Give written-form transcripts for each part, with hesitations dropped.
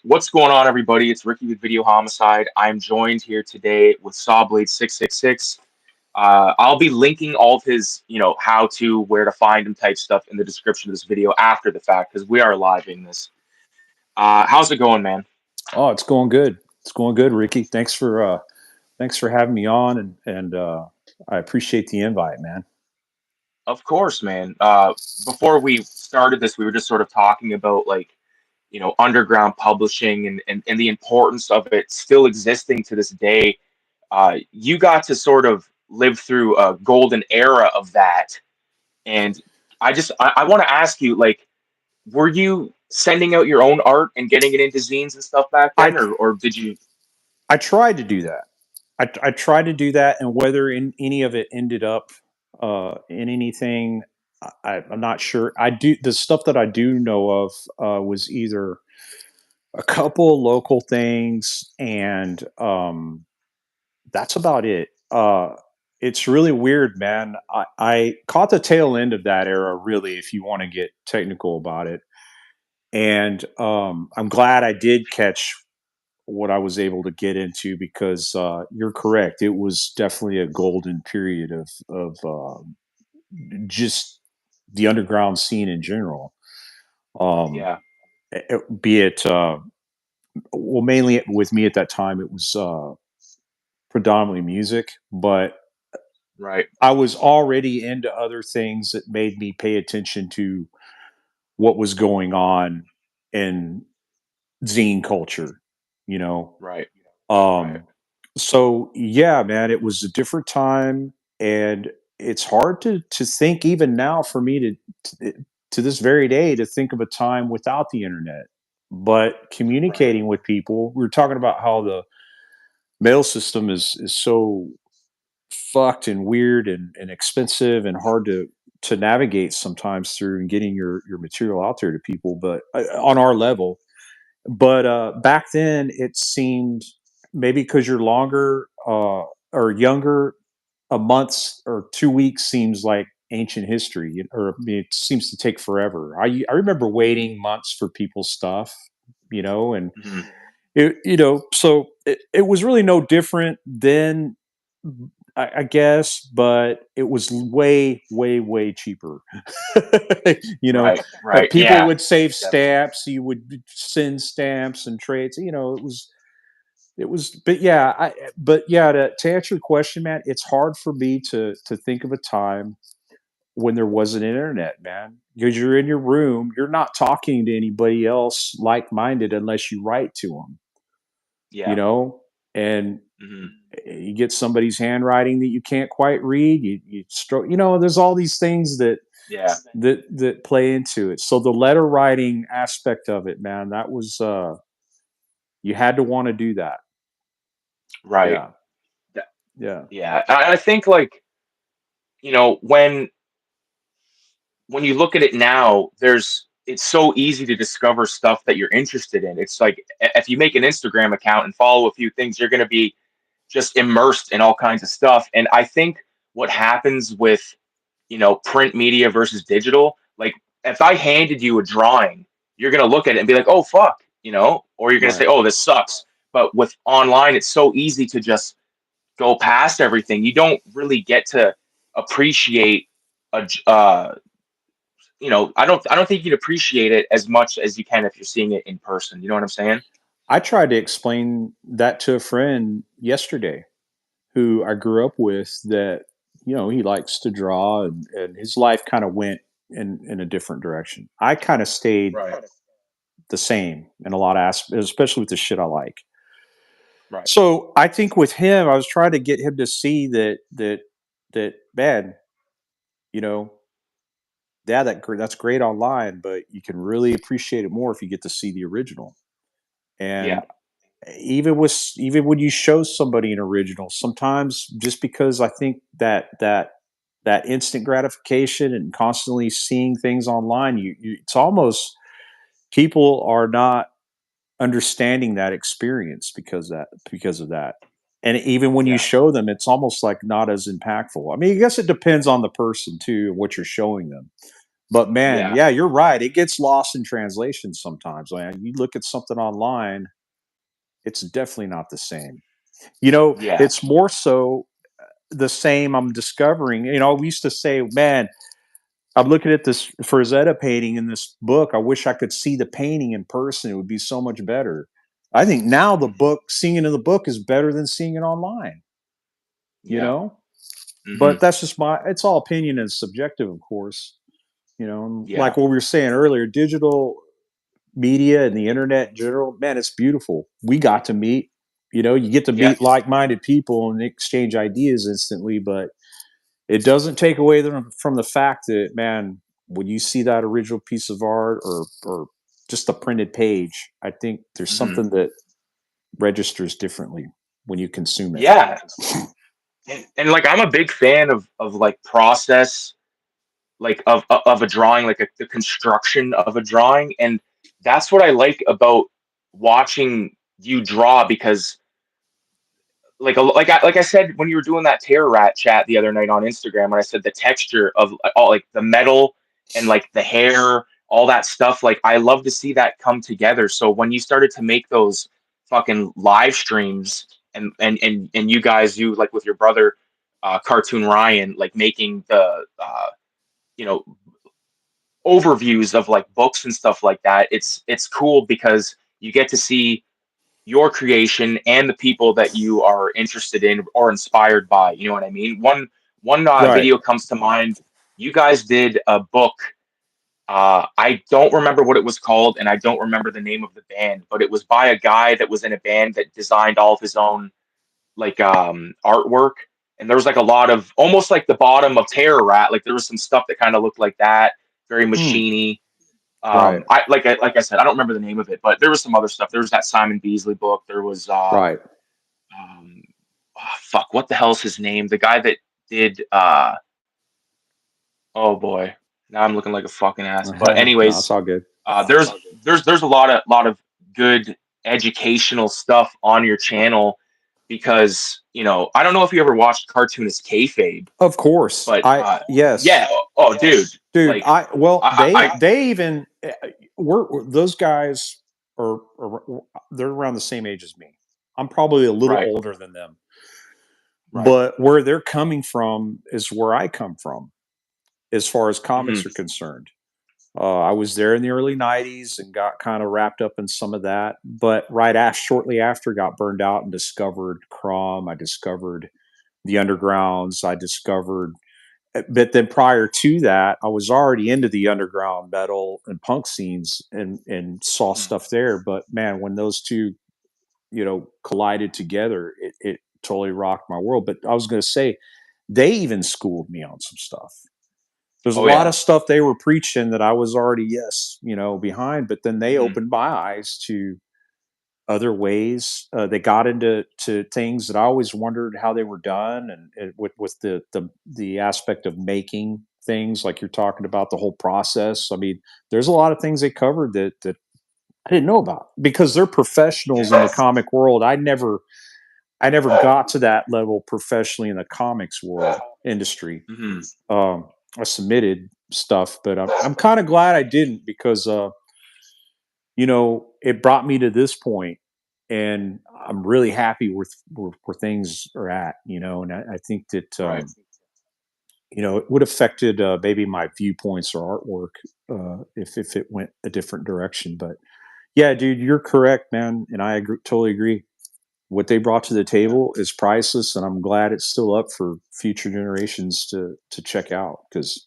What's going on, everybody? It's Ricky with Video Homicide. I'm joined here today with SawBlade666. I'll be linking all of his, how to, where to find him type stuff in the description of this video after the fact, because we are live in this. How's it going, man? Oh, it's going good. It's going good, Ricky. Thanks for having me on, and I appreciate the invite, man. Of course, man. Before we started this, we were just sort of talking about underground publishing and the importance of it still existing to this day. You got to sort of live through a golden era of that. And I want to ask you, were you sending out your own art and getting it into zines and stuff back I then, or did you? I tried to do that. I tried to do that, and whether any of it ended up in anything, I'm not sure. I do the stuff that I do know of was either a couple local things, and that's about it. It's really weird, man. I caught the tail end of that era, really, if you want to get technical about it. And I'm glad I did catch what I was able to get into because you're correct. It was definitely a golden period of just the underground scene in general. Um, Yeah, be it well, mainly with me at that time, it was predominantly music, but right, I was already into other things that made me pay attention to what was going on in zine culture, you know. right, right. Um, so yeah, man, it was a different time, and it's hard to think even now for me to this very day to think of a time without the internet. But Right. communicating with people, we were talking about how the mail system is so fucked and weird and expensive and hard to navigate sometimes through and getting your material out there to people, but on our level. But back then it seemed, maybe because you're longer or younger, a month or 2 weeks seems like ancient history, or I mean, it seems to take forever. I remember waiting months for people's stuff, and Mhm. so it was really no different then, I guess, but it was way, way, way cheaper. Right, right. People Yeah, would save definitely. stamps. You would send stamps and trades. It was, but yeah, to answer your question, man, it's hard for me to think of a time when there wasn't internet, man, because you're in your room, you're not talking to anybody else like-minded unless you write to them, you Yeah. know, and Hmm. you get somebody's handwriting that you can't quite read. You stroke. There's all these things Yeah. that play into it. So the letter writing aspect of it, man, that was you had to want to do that. Right. Yeah, Th- yeah, Yeah. I think you know when when you look at it now, it's so easy to discover stuff that you're interested in. It's like if you make an Instagram account and follow a few things, you're going to be just immersed in all kinds of stuff. And I think what happens with, print media versus digital, like if I handed you a drawing, you're going to look at it and be like, "Oh fuck," or you're going to say, right. "Oh, this sucks." But with online, it's so easy to just go past everything. You don't really get to appreciate I don't think you'd appreciate it as much as you can if you're seeing it in person. You know what I'm saying? I tried to explain that to a friend yesterday who I grew up with, that he likes to draw, and his life kind of went in a different direction. I kind of stayed Right. the same in a lot of aspects, especially with the shit I like. Right. So I think with him, I was trying to get him to see that man, you know, yeah, that's great online, but you can really appreciate it more if you get to see the original. Yeah. And even when you show somebody an original, sometimes just because I think that instant gratification and constantly seeing things online, it's almost, people are not understanding that experience because of that. And even when you Yeah. show them, it's almost like not as impactful. I mean, I guess it depends on the person too, what you're showing them. But man, Yeah. yeah, you're right. It gets lost in translation sometimes. Like, you look at something online, it's definitely not the same. Yeah. It's more so the same. I'm discovering. We used to say, man, I'm looking at this Frazetta painting in this book. I wish I could see the painting in person. It would be so much better. I think now the Mhm. book, seeing it in the book, is better than seeing it online. You Yeah. know, Hmm. but that's just it's all opinion and subjective, of course. And Yeah. like what we were saying earlier, digital media and the internet in general, man, it's beautiful. We got to meet. You get to Yeah. meet like-minded people and exchange ideas instantly, but it doesn't take away from the fact that, man, when you see that original piece of art or just a printed page, I think there's Hmm. something that registers differently when you consume it. Yeah. And like I'm a big fan of like process, like of a drawing, like the construction of a drawing, and that's what I like about watching you draw because like I said when you were doing that Terror Rat chat the other night on Instagram, when I said the texture of all like the metal and like the hair, all that stuff, like I love to see that come together. So when you started to make those fucking live streams and you like with your brother, Cartoon Ryan, like making the you know overviews of like books and stuff like that, it's cool because you get to see your creation and the people that you are interested in or inspired by. You know what I mean? One Right. video comes to mind. You guys did a book. I don't remember what it was called, and I don't remember the name of the band, but it was by a guy that was in a band that designed all of his own like artwork. And there was like a lot of almost like the bottom of Terror Rat. Like there was some stuff that kind of looked like that, very Hmm. machiny. Right. I said, I don't remember the name of it, but there was some other stuff. There was that Simon Beasley book. There was Right. um fuck, what the hell's his name? The guy that did oh boy, now I'm looking like a fucking ass. But No, it's anyways, all good. there's a lot of good educational stuff on your channel because I don't know if you ever watched Cartoonist Kayfabe, Of course. but Yes. yeah, oh dude, Dude, like they I they even those guys are they're around the same age as me. I'm probably a little right, older than them, right, but where they're coming from is where I come from as far as hmm comics are concerned. I was there in the early '90s and got kind of wrapped up in some of that, but shortly after, got burned out and discovered Crom. I discovered the Undergrounds. I discovered But then prior to that, I was already into the underground metal and punk scenes and saw stuff there. But man, when those two, collided together, it totally rocked my world. But I was going to say, they even schooled me on some stuff. There's a oh lot yeah, of stuff they were preaching that I was already, yes, behind. But then they hmm opened my eyes to other ways. They got into things that I always wondered how they were done, and with the aspect of making things like you're talking about the whole process. I mean, there's a lot of things they covered that I didn't know about because they're professionals in the yeah, comic world. I never got to that level professionally in the comics world industry. hmm Um, I submitted stuff, but I'm kind of glad I didn't because it brought me to this point, and I'm really happy with where things are at. And I think that right, it would have affected maybe my viewpoints or artwork if it went a different direction. But yeah, dude, you're correct, man, and I totally agree. What they brought to the yeah, table is priceless, and I'm glad it's still up for future generations to check out. Because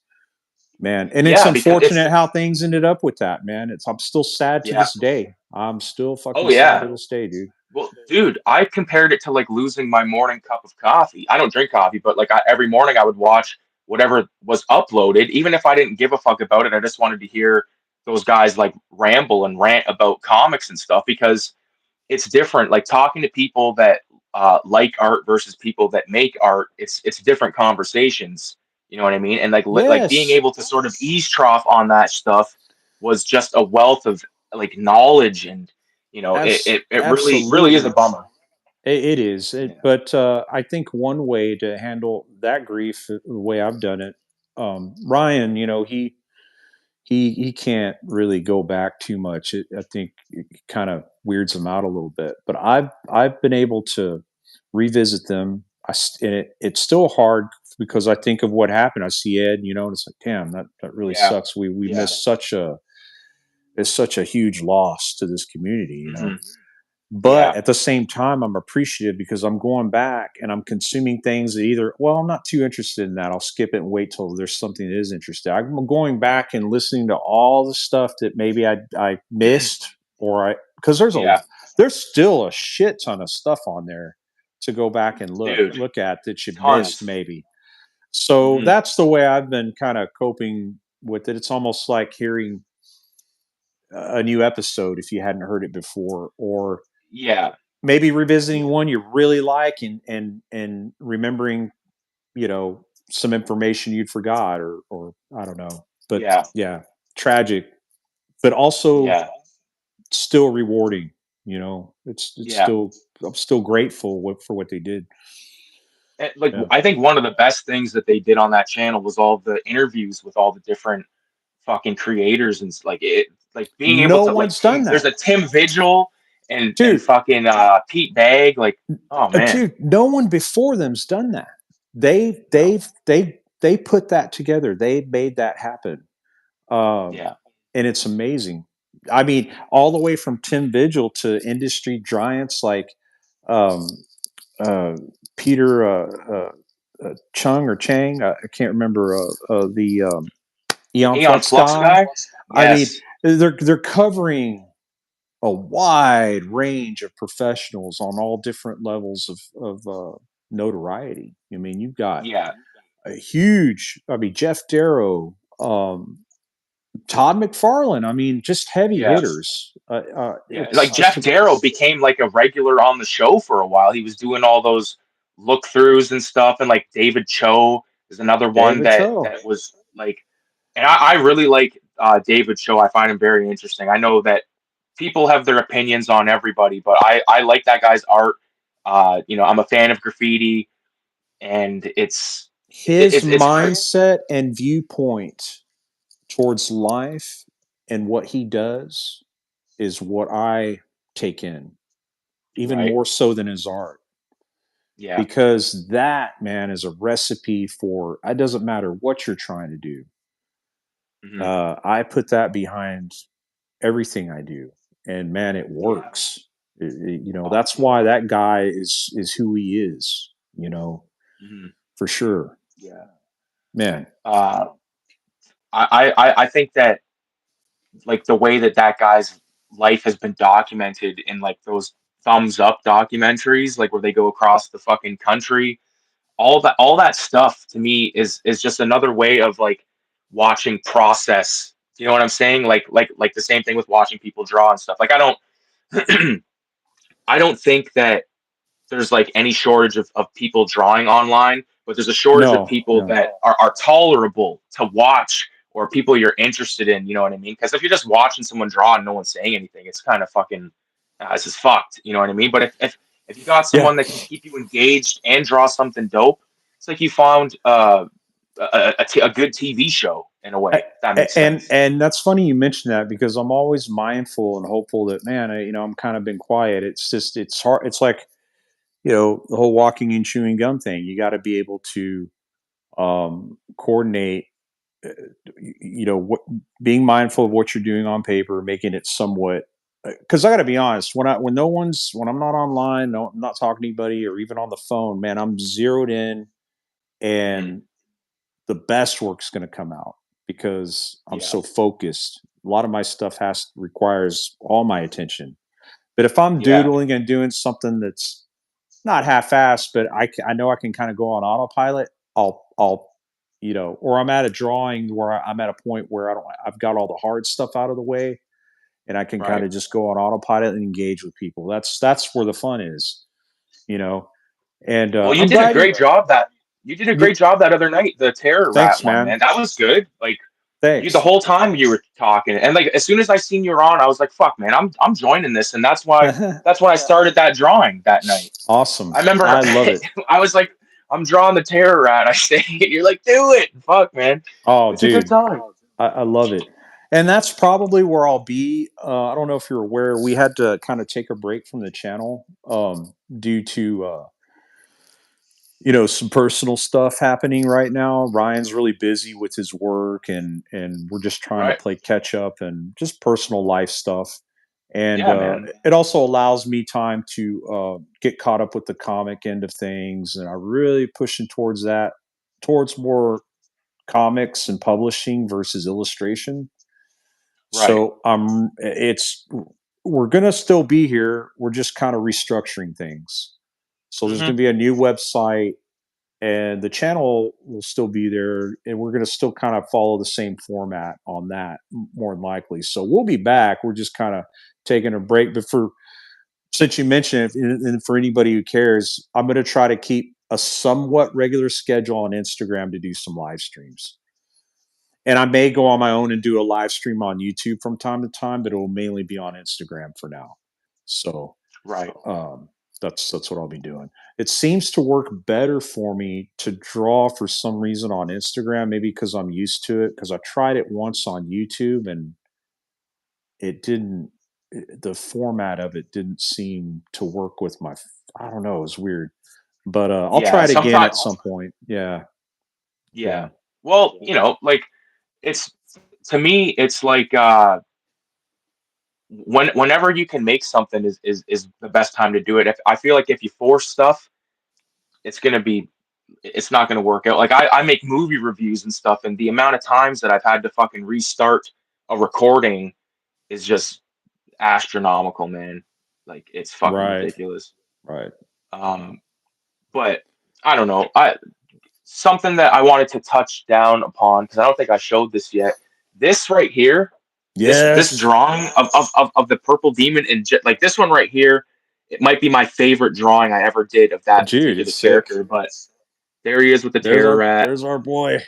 man, and it's yeah, because unfortunate how things ended up with that, man. I'm still sad to yeah, this day. I'm still oh fucking sad yeah. to this day, dude. Well, dude, I compared it to like losing my morning cup of coffee. I don't drink coffee, but like every morning I would watch whatever was uploaded, even if I didn't give a fuck about it. I just wanted to hear those guys like ramble and rant about comics and stuff because it's different. Like talking to people that like art versus people that make art, it's different conversations. You know what I mean? And like being Yes, able to sort of ease trough on that stuff was just a wealth of like knowledge, and it really is a absolutely. bummer. It is. Yeah. But I think one way to handle that grief, the way I've done it, Ryan, he can't really go back too much. I think it kind of weirds him out a little bit. But I've been able to revisit them. And it's still hard because I think of what happened. I see Ed, and it's like, damn, that really Yeah. sucks. We Yeah. missed such a huge loss to this community. Mhm. But Yeah. at the same time, I'm appreciative because I'm going back and I'm consuming things that either, well, I'm not too interested in that. I'll skip it and wait till there's something that is interesting. I'm going back and listening to all the stuff that maybe I missed, because Yeah. there's still a shit ton of stuff on there to go back and Dude, look at that you missed tons. maybe. So Mhm. that's the way I've been kind of coping with it. It's almost like hearing a new episode if you hadn't heard it before, or Yeah. maybe revisiting Yeah. one you really like and remembering, some information you'd forgot, or I don't know. But Yeah. yeah, tragic, but also Yeah. still rewarding. It's Yeah. still, I'm still grateful for what they did. And, like, Yeah. I think one of the best things that they did on that channel was all the interviews with all the different fucking creators, and like being able No to, like, one's done There's that, a Tim Vigil and dude. fucking Pete Bag. Like, oh man. Dude, no one before them's done that. They No. they've they put that together. They made that happen. Um, Yeah. and it's amazing. I mean, all the way from Tim Vigil to industry giants like um, uh, Peter Chung or Chang. I can't remember the Eon Aeon Flux Flux guy. guy. I mean, Yes. they're covering a wide range of professionals on all different levels of notoriety. I mean, you've got Yeah. a huge. I mean, Jeff Darrow, Todd McFarlane. I mean, just heavy Yeah. hitters. Yeah. Like, It's just Jeff Darrow became like a regular on the show for a while. He was doing all those look throughs and stuff, and like David Cho is another one David that Cho. was like, and I really like David Cho. I find him very interesting. I know that people have their opinions on everybody, but I like that guy's art. I'm a fan of graffiti, and His it's crazy. mindset and viewpoint towards life and what he does is what I take in, even Right? more so than his art. Yeah. Because that, man, is a recipe for it doesn't matter what you're trying to do. Hmm. I put that behind everything I do, and man, it Yeah. works. That's Awesome. why that guy is who he is. Hmm. For sure, Yeah. man. Uh, I think that, like, the way that guy's life has been documented in, like, those thumbs up documentaries, like where they go across the fucking country, all that stuff to me is just another way of, like, watching process. You know what I'm saying? Like the same thing with watching people draw and stuff. Like, I don't think that there's, like, any shortage of people drawing online, but there's a shortage of No, people no. that are tolerable to watch, or people you're interested in. You know what I mean? Because if you're just watching someone draw and no one's saying anything, it's kind of fucking, this is fucked. You know what I mean? But if you got Yeah. someone that can keep you engaged and draw something dope, it's like you found a good TV show in a way. If that makes sense. And that's funny you mentioned that because I'm always mindful and hopeful that, man, I'm kind of been quiet. It's just it's hard. It's like, the whole walking and chewing gum thing. You got to be able to coordinate. uh, what, being mindful of what you're doing on paper, making it somewhat. Because I got to be honest, when I'm not online, no, I'm not talking to anybody, or even on the phone, man, I'm zeroed in, Hmm. and the best work's going to come out because I'm Yeah. so focused. A lot of my stuff requires all my attention. But if I'm Yeah. doodling and doing something that's not half-assed, but I know I can kind of go on autopilot, I'll or I'm at a drawing where I'm at a point where I've got all the hard stuff out of the way, and I can kind Right. of just go on autopilot and engage with people. That's where the fun is, you know. And Well, I'm glad you did a you. great job that other night, the Terror Rat Thanks, one, man. man. That was good. Like, the Thanks. whole time you were talking, and, like, as soon as I seen you were on, I was like, "Fuck, man, I'm joining this," and that's why I started that drawing that night. Awesome. I remember I love it. I was like, "I'm drawing the Terror Rat." I say, "You're like, do it, fuck, man, Oh, it's a good dude, time." I love it. And that's probably where I'll be. I don't know if you're aware, we had to kind of take a break from the channel due to some personal stuff happening right now. Ryan's really busy with his work, and we're just trying to Right. play catch up and just personal life stuff. And Yeah, man. it also allows me time to get caught up with the comic end of things, and I'm really pushing towards that, towards more comics and publishing versus illustration. Right. So it's we're gonna still be here. We're just kind of restructuring things. So there's Hmm. gonna be a new website, and the channel will still be there, and we're going to still kind of follow the same format on that, more than likely. So we'll be back. We're just kind of taking a break. But for since you mentioned it, and for anybody who cares, I'm going to try to keep a somewhat regular schedule on Instagram to do some live streams. And I may go on my own and do a live stream on YouTube from time to time, but it will mainly be on Instagram for now. So Right. um, that's what I'll be doing. It seems to work better for me to draw for some reason on Instagram, maybe because I'm used to it. Because I tried it once on YouTube and it didn't. The format of it didn't seem to work with my. I don't know. It was weird, but I'll try Yeah. it again Sometimes. at some point. Yeah, Yeah. yeah, Well, like it's to me, it's like whenever you can make something is the best time to do it. If I feel like if you force stuff, it's gonna be it's not gonna work out. Like I make movie reviews and stuff, and the amount of times that I've had to fucking restart a recording is just astronomical, man. Like it's fucking right, ridiculous. right. Um, but I don't know. I Something that I wanted to touch down upon because I don't think I showed this yet. This right here, this Yes, drawing of the purple demon and like this one right here, it might be my favorite drawing I ever did of that dude, particular it's sick. character. But there he is with the terror rat, There's our boy,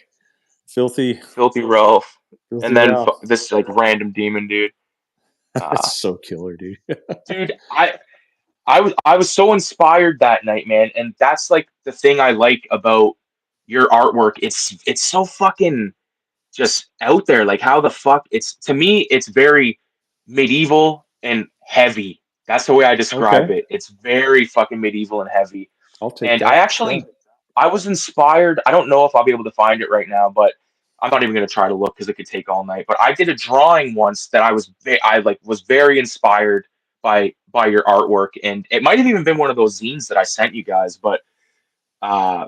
filthy, filthy Ralph, and filthy then Ralph. this like random demon dude. It's Uh, so killer, dude. dude, I was so inspired that night, man, and that's like the thing I like about your artwork. It's so fucking just out there. Like how the fuck it's to me, it's very medieval and heavy. That's the way I describe Okay, it. It's very fucking medieval and heavy. I'll take And I that. Yeah. actually I was inspired. I don't know if I'll be able to find it right now, but I'm not even gonna try to look because it could take all night. But I did a drawing once that I like was very inspired by your artwork, and it might have even been one of those zines that I sent you guys. But uh,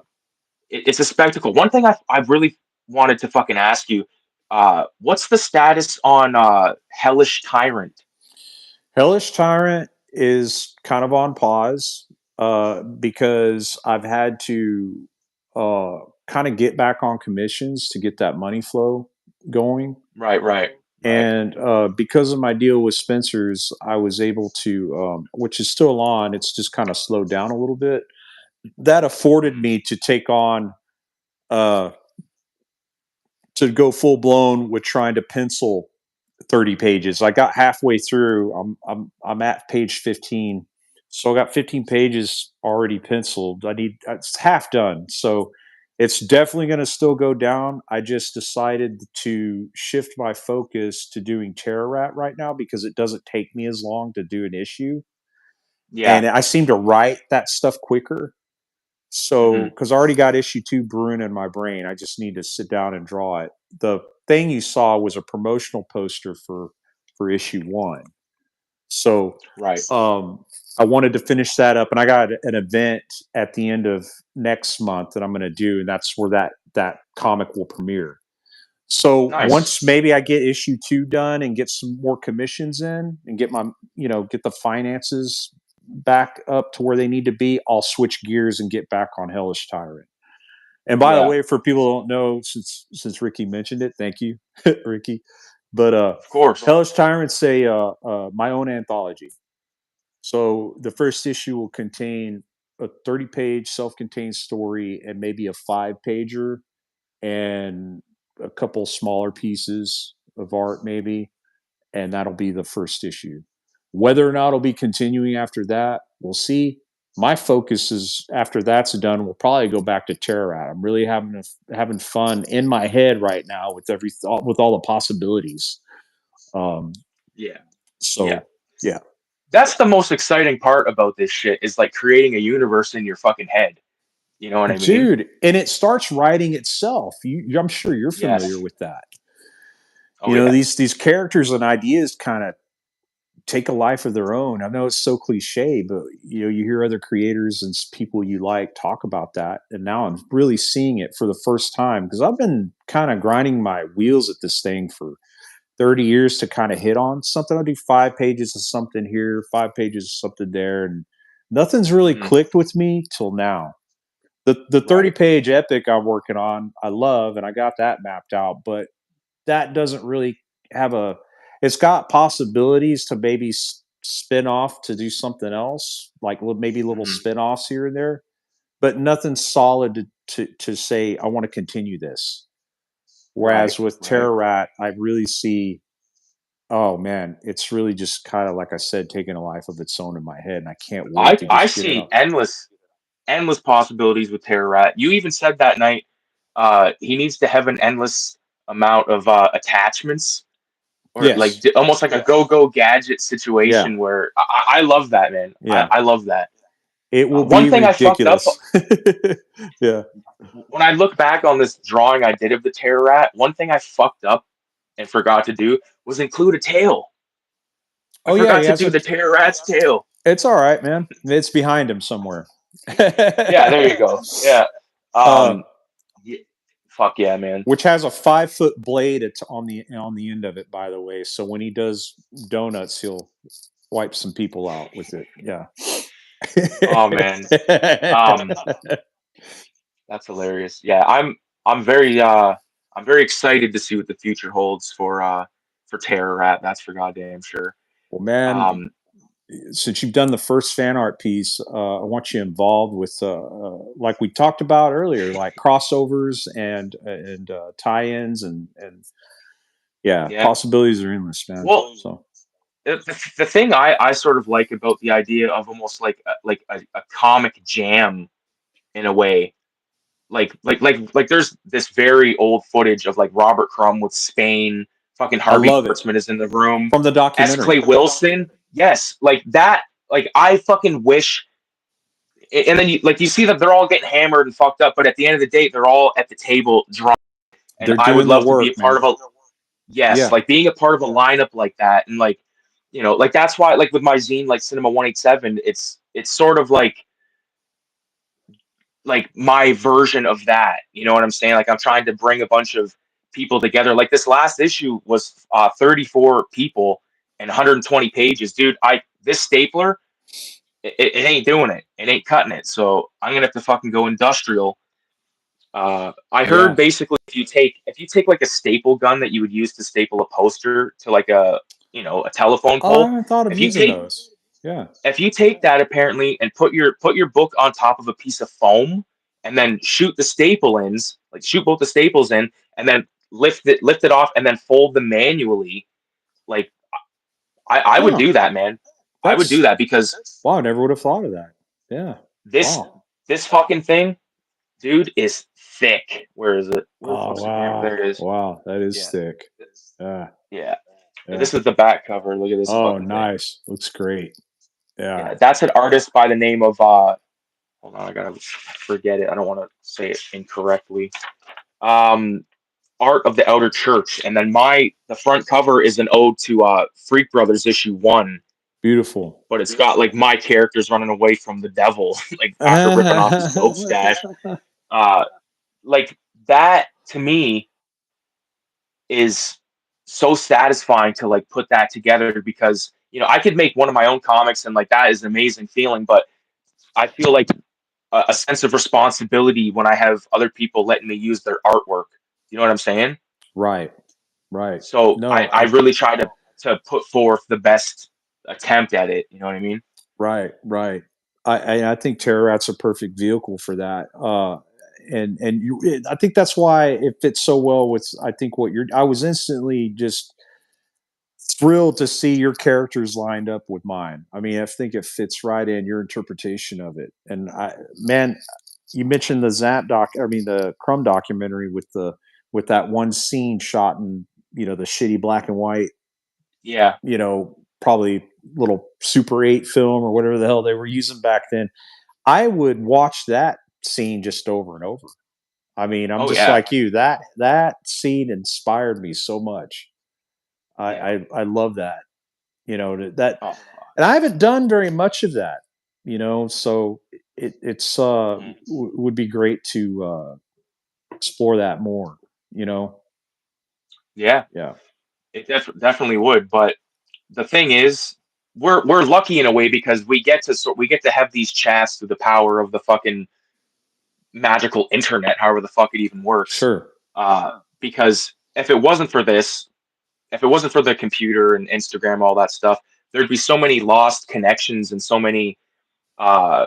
it's a spectacle. One thing I've really wanted to fucking ask you, what's the status on Hellish Tyrant? Hellish Tyrant is kind of on pause because I've had to uh, kind of get back on commissions to get that money flow going. Right, right, right. And because of my deal with Spencer's, I was able to, which is still on, it's just kind of slowed down a little bit. That afforded Mhm. me to take on, uh, to go full blown with trying to pencil 30 pages. I got halfway through. I'm at page 15. So I got 15 pages already penciled. It's half done. So it's definitely going to still go down. I just decided to shift my focus to doing Terror Rat right now because it doesn't take me as long to do an issue. Yeah. And I seem to write that stuff quicker. So, Hmm. because I already got issue two brewing in my brain, I just need to sit down and draw it. The thing you saw was a promotional poster for issue one. So, Right. um, I wanted to finish that up, and I got an event at the end of next month that I'm going to do, and that's where that comic will premiere. So Nice. once maybe I get issue two done and get some more commissions in and get get the finances back up to where they need to be, I'll switch gears and get back on Hellish Tyrant. And by the Yeah. way, for people who don't know, since Ricky mentioned it, thank you, Ricky. But Of course. Hellish Tyrant's my own anthology. So the first issue will contain a 30-page self-contained story and maybe a 5-pager and a couple smaller pieces of art, maybe, and that'll be the first issue. Whether or not it'll be continuing after that, we'll see. My focus is after that's done, we'll probably go back to Terror Rat. I'm really having fun in my head right now with with all the possibilities. Yeah. Yeah. So yeah, That's the most exciting part about this shit is like creating a universe in your fucking head. You know what I mean? dude, and it starts writing itself. I'm sure you're familiar Yes. with that. Oh yeah. These characters and ideas kind of take a life of their own. I know it's so cliche, but you hear other creators and people you like talk about that, and now I'm really seeing it for the first time because I've been kind of grinding my wheels at this thing for 30 years to kind of hit on something. I'll do 5 pages of something here, 5 pages of something there, and nothing's really Mhm. clicked with me till now. The 30 Right. page epic I'm working on, I love, and I got that mapped out, but that doesn't really have a. It's got possibilities to maybe spin off to do something else, like maybe little Mhm. spin offs here and there, but nothing solid to say I want to continue this. Right. Whereas with Right. Terror Rat, I really see, oh man, it's really just kind of like I said, taking a life of its own in my head, and I can't wait to I just get it see up. endless possibilities with Terror Rat. You even said that night he needs to have an endless amount of attachments or like Yes, almost like a go gadget yeah, situation where I love that, man. yeah, I love that. it will One be thing I fucked up ridiculous. Yeah. when I look back on this drawing I did of the Terror Rat, one thing I fucked up and forgot to do was include a tail. I Oh yeah, forgot he to has do a. the Terror Rat's tail. It's all right, man. It's behind him somewhere. Yeah, there you go. Yeah. uh, Um, yeah, fuck yeah, man. which has a 5 foot blade on the end of it, by the way. So when he does donuts, he'll wipe some people out with it. Yeah. Oh man. Um, that's hilarious. Yeah, I'm very I'm very excited to see what the future holds for Terror Rat. That's for goddamn sure. Well, man, Um, since you've done the first fan art piece, I want you involved with, like we talked about earlier, like crossovers and tie-ins and yeah, yeah. possibilities are endless, man. Well, So the thing I sort of like about the idea of almost like a comic jam in a way, like there's this very old footage of like Robert Crumb with Spain, fucking I Harvey love it Kurtzman is in the room, from the S. documentary. Clay Wilson, yes, like that. Like I fucking wish, and then you see that they're all getting hammered and fucked up, but at the end of the day, they're all at the table drunk, and They're I would doing their love to be a work, part man. of a yes, Yeah. like being a part of a lineup like that, and like like that's why like with my zine like Cinema 187, it's sort of like my version of that. You know what I'm saying? Like I'm trying to bring a bunch of people together. Like this last issue was 34 people and 120 pages, dude. I this stapler it ain't doing it. It ain't cutting it. So I'm gonna have to fucking go industrial. I heard Yeah. basically if you take like a staple gun that you would use to staple a poster to like a a telephone Oh, I pole. haven't thought of If you using take those. Yeah. if you take that apparently and put your book on top of a piece of foam and then shoot the staple ins, like shoot both the staples in, and then lift it off and then fold them manually, like I would Huh. do that, man. I would do That's that because wow. I never would have thought of that. Yeah. this Wow. this fucking thing, dude, is thick. Where is it? Where the Oh fuck's the camera? There wow. it is. Wow. That is Yeah, thick. Yeah. yeah. Yeah. This is the back cover. Look at this Oh, fucking thing. nice. Looks great. Yeah. Yeah, that's an artist by the name of hold on, I gotta forget it. I don't want to say it incorrectly. Um, Art of the Outer Church, and then the front cover is an ode to Freak Brothers issue 1, Beautiful. but it's got like my characters running away from the devil, like after ripping off his dope stash. Uh, like that to me is so satisfying to like put that together because I could make one of my own comics and like that is an amazing feeling, but I feel like a sense of responsibility when I have other people letting me use their artwork. You know what I'm saying? Right. Right. So No, I really try to put forth the best attempt at it. You know what I mean? right, right. I think Terror Rat's a perfect vehicle for that. I think that's why it fits so well with. I think what you're. I was instantly just thrilled to see your characters lined up with mine. I mean, I think it fits right in your interpretation of it. And man, you mentioned the Zap doc. I mean, the Crumb documentary with that one scene shot in the shitty black and white Yeah. Probably little Super 8 film or whatever the hell they were using back then. I would watch that scene just over and over. I mean, I'm Oh just yeah. like you. That scene inspired me so much. Yeah. I love that. That, Oh. and I haven't done very much of that. So it's Mhm. would be great to explore that more. You know, Yeah. yeah, It definitely would. But the thing is, we're lucky in a way because we get to have these chats through the power of the fucking magical internet, however the fuck it even works. sure, Because if it wasn't for the computer and Instagram, all that stuff, there'd be so many lost connections and so many, uh,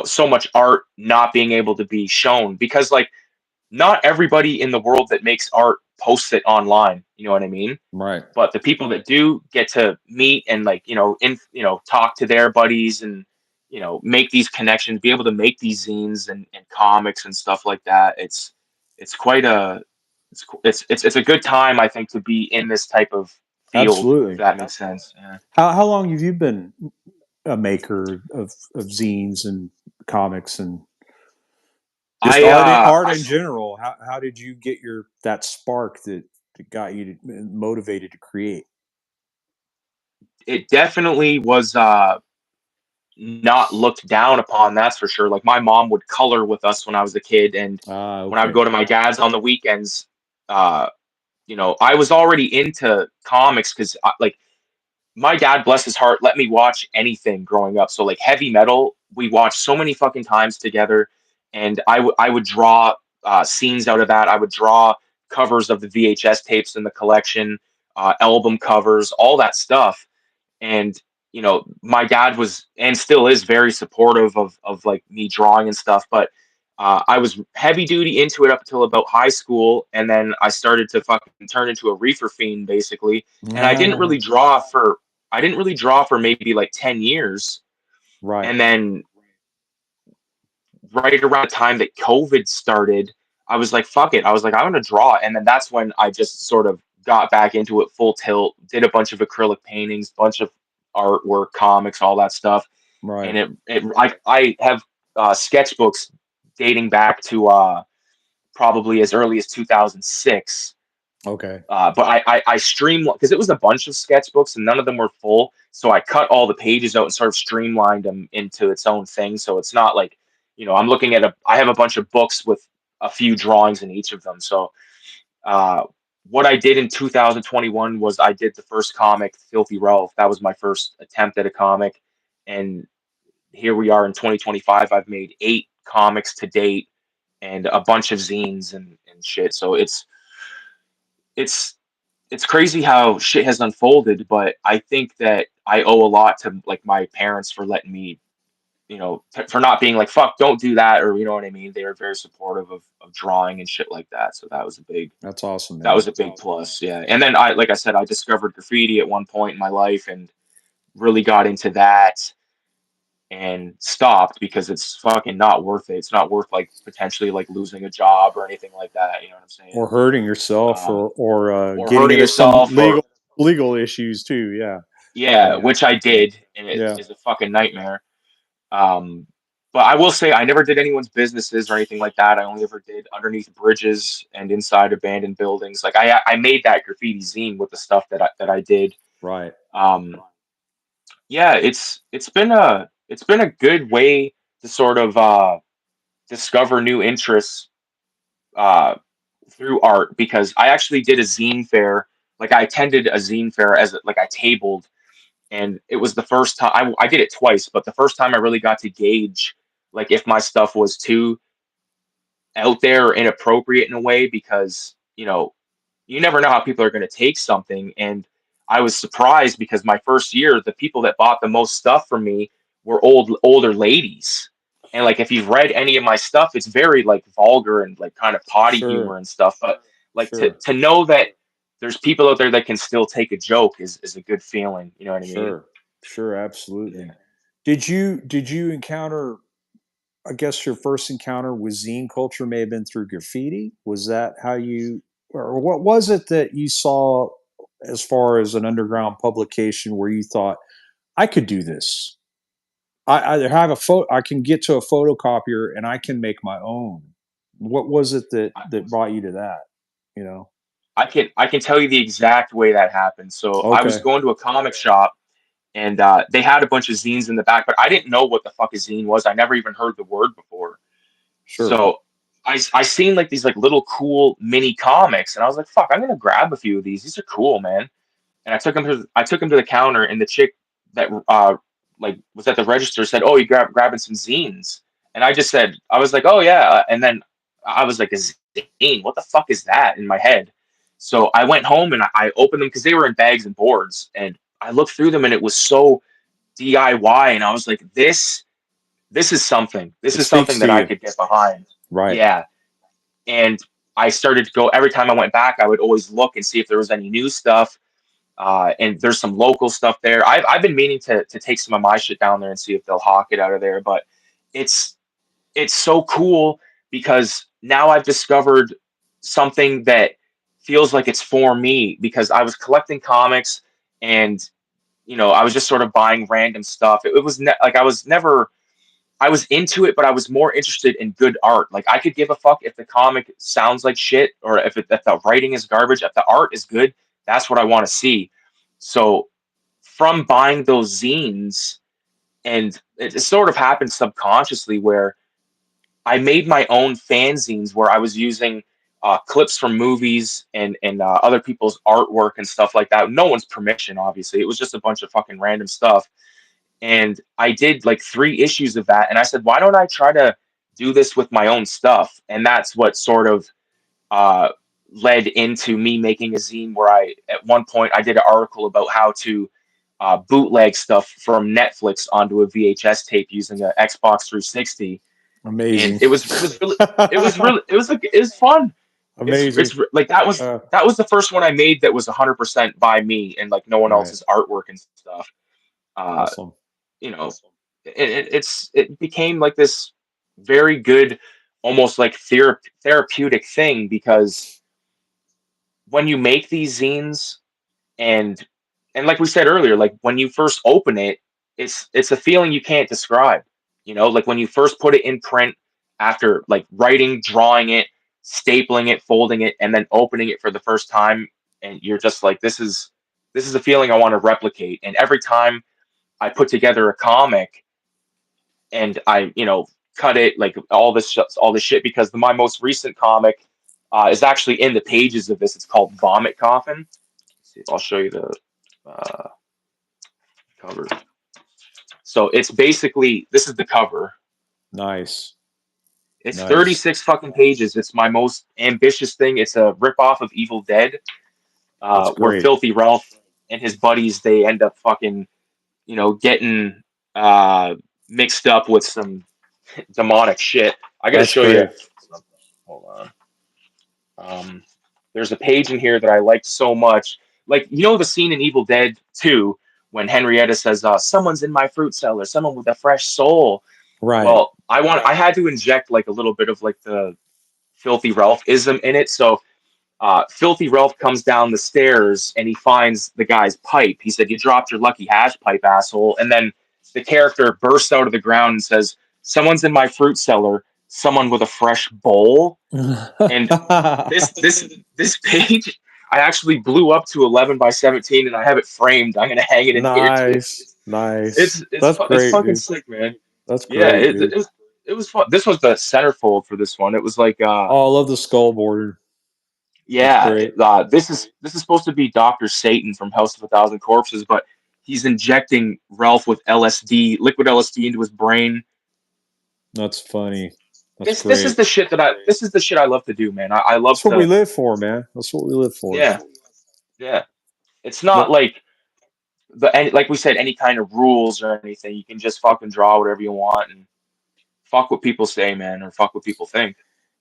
so much art not being able to be shown because, like, not everybody in the world that makes art posts it online. You know what I mean? right, But the people that do get to meet and, like, talk to their buddies and make these connections, be able to make these zines and comics and stuff like that. It's quite a it's a good time, I think, to be in this type of field, if absolutely. that makes sense. Yeah. How long have you been a maker of zines and comics and just art I in general? How did you get your that spark that got you motivated to create? It definitely was not looked down upon, that's for sure. Like, my mom would color with us when I was a kid, and Ah, when I would okay, go to my dad's on the weekends, uh I was already into comics because, like, my dad, bless his heart, let me watch anything growing up. So, like, heavy metal, we watched so many fucking times together, and I would draw scenes out of that. I would draw covers of the VHS tapes in the collection, album covers, all that stuff. And my dad was and still is very supportive of like me drawing and stuff. But I was heavy duty into it up until about high school, and then I started to fucking turn into a reefer fiend, basically. And ah, I didn't really draw for maybe like 10 years. right, And then right around the time that COVID started, I was like, fuck it. I was like, I want to draw. And then that's when I just sort of got back into it full tilt, did a bunch of acrylic paintings, bunch of artwork, comics, all that stuff. right, And I have sketchbooks dating back to probably as early as 2006. okay, But I streamlined because it was a bunch of sketchbooks and none of them were full. So I cut all the pages out and sort of streamlined them into its own thing. So it's not like, I'm looking at I have a bunch of books with a few drawings in each of them. So uh, what I did in 2021 was I did the first comic, Filthy Ralph. That was my first attempt at a comic. And here we are in 2025. I've made 8 comics to date and a bunch of zines and shit. So it's it's crazy how shit has unfolded, but I think that I owe a lot to, like, my parents for letting me, for not being like, fuck, don't do that, or you know what I mean. They were very supportive of drawing and shit like that. So that's awesome, that man. was a big plus. Yeah. And then like I said, I discovered graffiti at one point in my life and really got into that and stopped because it's fucking not worth it. It's not worth, like, potentially, like, losing a job or anything like that. You know what I'm saying? Or hurting yourself, Um, or or getting hurting into some yourself, or legal issues too. Yeah, yeah, yeah, which I did, and it yeah. is a fucking nightmare. Um, but I will say I never did anyone's businesses or anything like that. I only ever did underneath bridges and inside abandoned buildings. Like, I made that graffiti zine with the stuff that I did. Right. Um, yeah, it's been a good way to sort of discover new interests uh, through art because I actually did a zine fair. Like, I attended a zine fair like I tabled, and it was the first time I did it twice, but the first time I really got to gauge, like, if my stuff was too out there or inappropriate in a way because you never know how people are going to take something. And I was surprised because my first year, the people that bought the most stuff from me were older ladies. And, like, if you've read any of my stuff, it's very, like, vulgar and, like, kind of potty humor Sure. and stuff. But, like, to Sure. to know that there's people out there that can still take a joke is a good feeling. You know what I mean? Sure. Sure. Yeah. Absolutely. Did you encounter? I guess your first encounter with zine culture may have been through graffiti. Was that how you, or what was it that you saw as far as an underground publication where you thought I could do this? I have a photo. I can get to a photocopier and I can make my own. What was it that brought you to that? You know? I can tell you the exact way that happened. So I was Okay, going to a comic shop, and they had a bunch of zines in the back, but I didn't know what the fuck a zine was. I never even heard the word before. sure. So I seen like these like little cool mini comics, and I was like, fuck, I'm gonna grab a few of these. These are cool, man. And I took him to the counter, and the chick that like was at the register said, "Oh, you grabbing some zines?" And I just said, I was like, "Oh yeah," and then I was like, "A zine? What the fuck is that?" in my head. So I went home and I opened them because they were in bags and boards, and I looked through them, and it was so DIY, and I was like, this is something. This It is speaks something to that I you, could get behind. right? Yeah, and I started to go every time I went back. I would always look and see if there was any new stuff, and there's some local stuff there. I've been meaning to take some of my shit down there and see if they'll hawk it out of there. But it's it's so cool because now I've discovered something that feels like it's for me because I was collecting comics and I was just sort of buying random stuff. It was like I was never I was into it, but I was more interested in good art. Like I could give a fuck if the comic sounds like shit or if the writing is garbage. If the art is good, that's what I want to see. So from buying those zines, and it sort of happened subconsciously where I made my own fanzines where I was using clips from movies and other people's artwork and stuff like that. No one's permission, obviously. It was just a bunch of fucking random stuff, and I did like 3 issues of that. And I said, why don't I try to do this with my own stuff? And that's what sort of uh, led into me making a zine where at one point, I did an article about how to bootleg stuff from Netflix onto a VHS tape using an Xbox 360. And Amazing. it was fun. Amazing. Like Uh, that was the first one I made that was 100% by me and like no one right. else's artwork and stuff. Uh, Awesome. you know, it became like this very good, almost like therapeutic thing because when you make these zines and like we said earlier, like when you first open it, it's a feeling you can't describe. Like when you first put it in print after like writing, drawing it, stapling it, folding it, and then opening it for the first time, and you're just like, this is a feeling I want to replicate. And every time I put together a comic and I, cut it like all this shit because my most recent comic is actually in the pages of this. It's called Vomit Coffin. Let's see if I'll show you the uh, cover. So it's basically this is the cover. Nice. It's Nice. 36 fucking pages. It's my most ambitious thing. It's a ripoff of Evil Dead, That's where great. Filthy Ralph and his buddies they end up fucking getting mixed up with some demonic shit. I gotta That's show you great. something. Hold on. Um, there's a page in here that I liked so much. Like, the scene in Evil Dead 2 when Henrietta says, someone's in my fruit cellar, someone with a fresh soul. Right. Well, I had to inject like a little bit of like the Filthy Ralph ism in it. So Filthy Ralph comes down the stairs and he finds the guy's pipe. He said, "You dropped your lucky hash pipe, asshole." And then the character bursts out of the ground and says, "Someone's in my fruit cellar, someone with a fresh bowl." And this page, I actually blew up to 11 by 17, and I have it framed. I'm gonna hang it in here too. Nice. Nice. That's It's great, fucking dude. sick, man. That's Yeah, great, dude. it was fun. This was the centerfold for this one. It was like Oh, I love the skull border. That's yeah, great. this is supposed to be Doctor Satan from House of a Thousand Corpses, but he's injecting Ralph with LSD, liquid LSD into his brain. That's funny. That's This is great. the shit this is the shit I love to do, man. I love That's what we to live for, man. That's what we live for. yeah, yeah. It's not But like like we said, any kind of rules or anything. You can just fucking draw whatever you want and fuck what people say, man, or fuck what people think.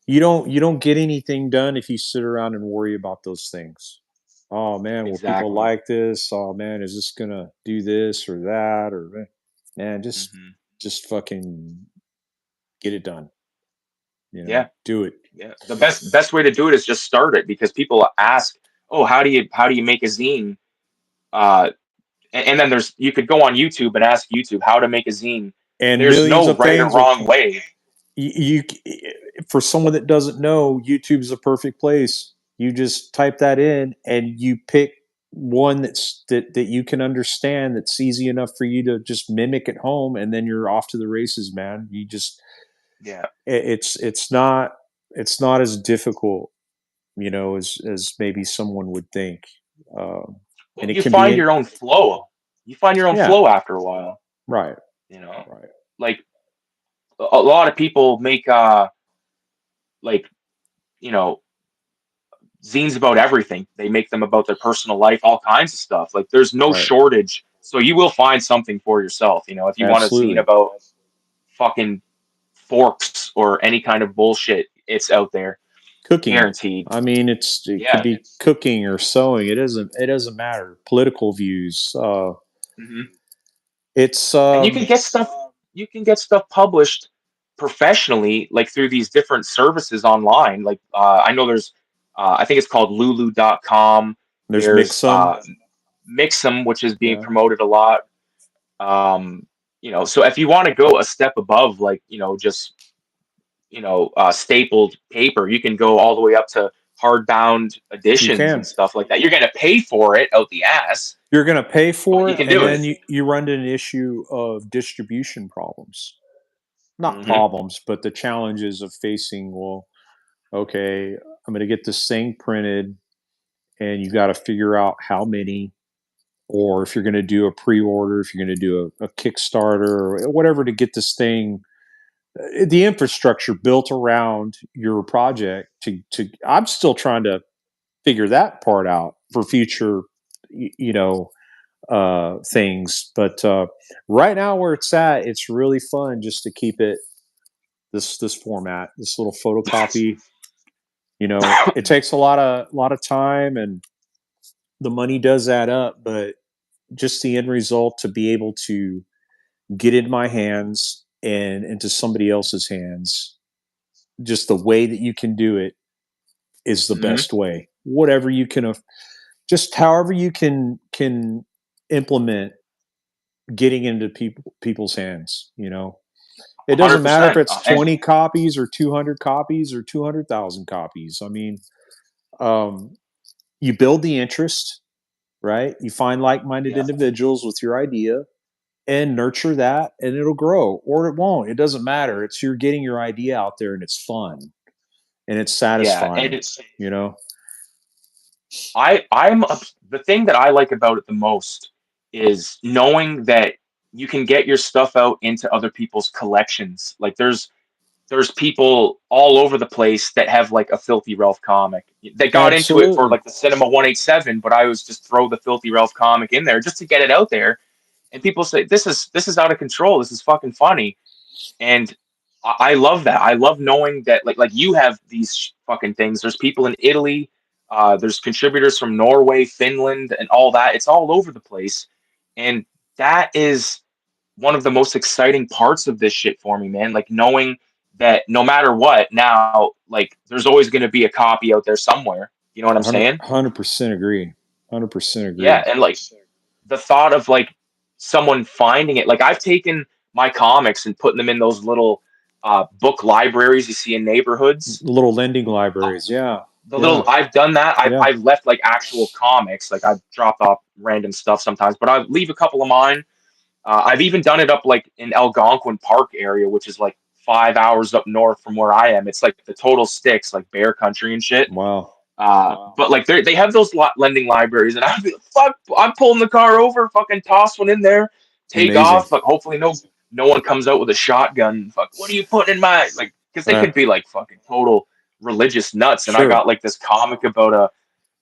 you don't get anything done if you sit around and worry about those things. Oh man, will people Exactly. like this? Oh man, is this gonna do this or that? Or man, Hmm. just fucking get it done. Yeah, Do it. yeah. The best way to do it is just start it because people ask, oh, how do you make a zine? Uh, and then you could go on YouTube and ask YouTube how to make a zine. And There's millions no of right or things are wrong way. you, for someone that doesn't know, YouTube's a perfect place. You just type that in and you pick one that you can understand, that's easy enough for you to just mimic at home, and then you're off to the races, man. You just Yeah. it's not as difficult, as maybe someone would think. Um, Well, and it you can be find in, your own flow. You find your own yeah, flow after a while. right, You know, right, like a lot of people make like you know zines about everything. They make them about their personal life, all kinds of stuff. Like there's no right. shortage. So you will find something for yourself. If you want a zine Absolutely. about fucking forks or any kind of bullshit, it's out there, Cooking. guaranteed. I mean, it could Yeah. be cooking or sewing. It doesn't matter. Political views. Hmm. It's And you can get stuff published professionally, like through these different services online. Like I know there's I think it's called lulu.com. There's There's Mixum. Mixum, which is being Yeah, promoted a lot. um so if you want to go a step above, like just stapled paper, you can go all the way up to hardbound you editions and can. stuff like that. You're going to pay for it out the ass, You're going to pay but for you it, can and do then it. you run into an issue of distribution problems. Not Hmm. problems, but the challenges of facing. Well, okay, I'm going to get this thing printed, and you got to figure out how many, or if you're going to do a pre-order, if you're going to do a Kickstarter or whatever to get this thing, the infrastructure built around your project. To I'm still trying to figure that part out for future, things. But right now, where it's at, it's really fun just to keep it this format, this little photocopy. It takes a lot of time, and the money does add up, but just the end result to be able to get in my hands and into somebody else's hands, just the way that you can do it is the Hmm. best way. Whatever you can, just however you can implement getting into people's hands. It doesn't matter if 100%. it's And 20 copies or 200 copies or 200,000 copies. I mean, um, you build the interest, right? You find like-minded yeah, individuals with your idea and nurture that, and it'll grow or it won't. It doesn't matter. It's you're getting your idea out there, and it's fun and it's yeah, and satisfying. You know, the thing that I like about it the most is knowing that you can get your stuff out into other people's collections. Like there's people all over the place that have like a Filthy Ralph comic. They got into it for absolutely. like the Cinema 187, but I was just throw the Filthy Ralph comic in there just to get it out there. And people say this is out of control. This is fucking funny. And I love that. I love knowing that like you have these fucking things. There's people in Italy. There's contributors from Norway, Finland, and all that. It's all over the place, and that is one of the most exciting parts of this shit for me, man. Like knowing that no matter what, now like there's always going to be a copy out there somewhere. You know what I'm 100 saying? 100% agree. 100% Yeah, agree. and like the thought of like someone finding it. Like I've taken my comics and putting them in those little book libraries you see in neighborhoods. Little lending Uh, libraries. Yeah. the Yeah. little I've done that. Yeah. I've left like actual comics. Like I've dropped off random stuff sometimes, but I leave a couple of mine. I've even done it up like in Algonquin Park area, which is like 5 hours up north from where I am. It's like the total sticks, like bear country and shit. Wow. But like they have those lending libraries, and I'd be fuck. I'm pulling the car over, fucking toss one in there, take Amazing. off. Like hopefully no one comes out with a shotgun. Fuck, what are you putting in my like? Because they Uh, could be like fucking total religious nuts. And I got sure. like this comic about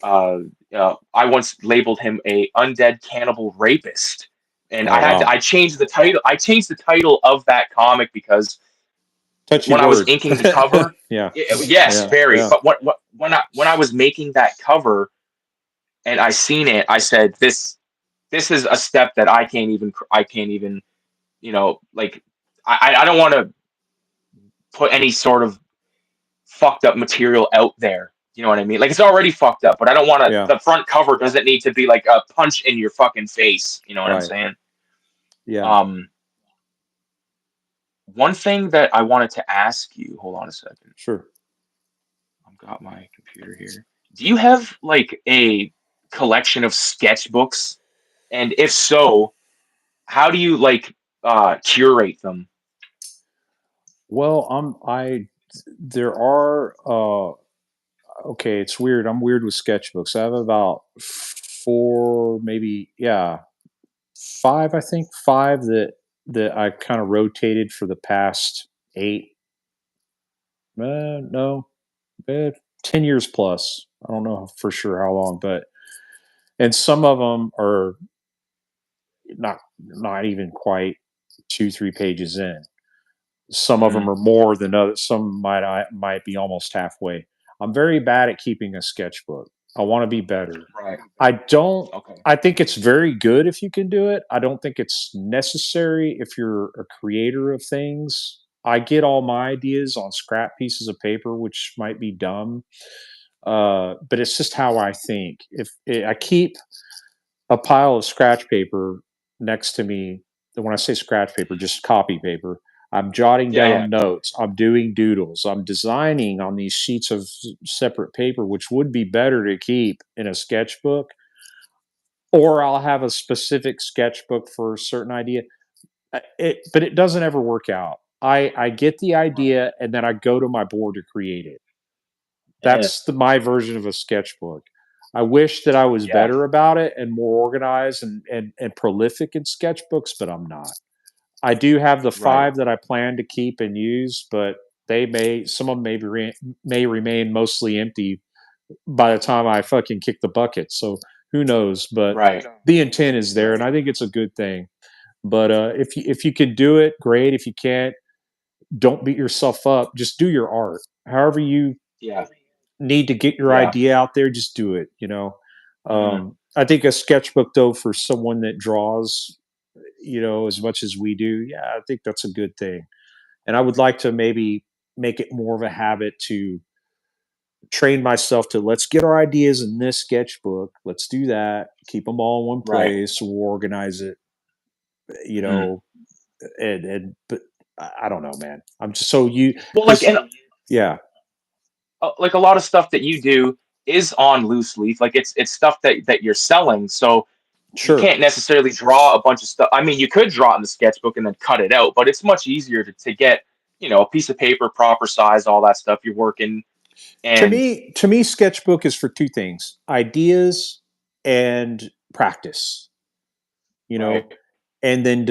I once labeled him a undead cannibal rapist, and Oh, wow. I changed the title. I changed the title of that comic because Touchy when I was word. inking the cover, Yeah. yes, Yeah. very. Yeah. But when I was making that cover and I seen it, I said this is a step that I can't even like I don't want to put any sort of fucked up material out there. You know what I mean? Like it's already fucked up, but I don't want to. Yeah. The front cover doesn't need to be like a punch in your fucking face. You know what I'm Right. saying? Yeah. Um, One thing that I wanted to ask you. Hold on a second. Sure. I've got my computer here. Do you have like a collection of sketchbooks? And if so, how do you like curate them? Well, I there are okay, it's weird. I'm weird with sketchbooks. I have about four, maybe, yeah, five, I think, five that I kind of rotated for the past eight, no, 10 years plus. I don't know for sure how long, but and some of them are not even quite 2 3 pages in. Some of Hmm. them are more than others. Some might be almost halfway. I'm very bad at keeping a sketchbook. I want to be better. Right. I don't. Okay. I think it's very good if you can do it. I don't think it's necessary if you're a creator of things. I get all my ideas on scrap pieces of paper, which might be dumb, but it's just how I think. If I keep a pile of scratch paper next to me. When I say scratch paper, just copy paper. I'm jotting Yeah. Yeah. down notes. I'm doing doodles. I'm designing on these sheets of separate paper, which would be better to keep in a sketchbook, or I'll have a specific sketchbook for a certain idea. But it doesn't ever work out. I get the Right. idea and then I go to my board to create it. Uh-huh. That's my version of a sketchbook. I wish that I was Yeah. better about it and more organized and prolific in sketchbooks, but I'm not. I do have the Right. five that I plan to keep and use, but some of them may remain mostly empty by the time I fucking kick the bucket. So who knows? But Right. the intent is there, and Right. I think it's a good thing. But if you can do it, great. If you can't, don't beat yourself up. Just do your art. However you Yeah. need to get your Yeah. idea out there, just do it. Hmm. I think a sketchbook though for someone that draws, as much as we do, yeah, I think that's a good thing. And I would like to maybe make it more of a habit to train myself to let's get our ideas in this sketchbook. Let's do that. Keep them all in one Right. place. We'll organize it. You Mm. know, and but I don't know, man. I'm just so you Well, like because and yeah, like a lot of stuff that you do is on loose leaf. Like it's stuff that you're selling, so you sure. can't necessarily draw a bunch of stuff. I mean, you could draw it in the sketchbook and then cut it out, but it's much easier to get a piece of paper, proper size, all that stuff. You're working and To me, sketchbook is for two things: ideas and practice. You right. know, and then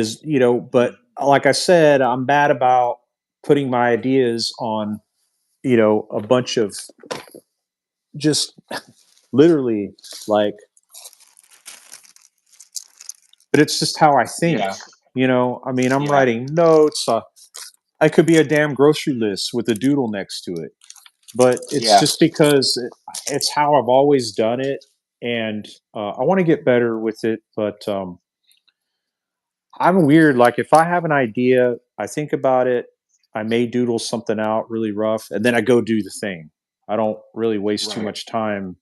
but like I said, I'm bad about putting my ideas on a bunch of just literally like, but it's just how I think. Yeah. I mean, I'm Yeah. writing notes. I could be a damn grocery list with a doodle next to it, but it's Yeah. just because it's how I've always done it, and I want to get better with it. But I'm weird. Like if I have an idea, I think about it. I may doodle something out really rough, and then I go do the thing. I don't really waste too Right. much time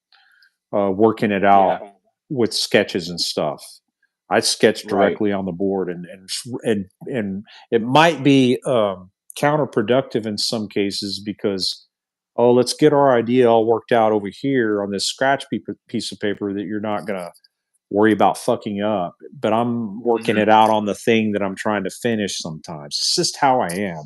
working it Yeah. out with sketches and stuff. I sketch Right. directly on the board, and it might be counterproductive in some cases because let's get our idea all worked out over here on this piece of paper that you're not gonna worry about fucking up. But I'm working Hmm. it out on the thing that I'm trying to finish. Sometimes it's just how I am.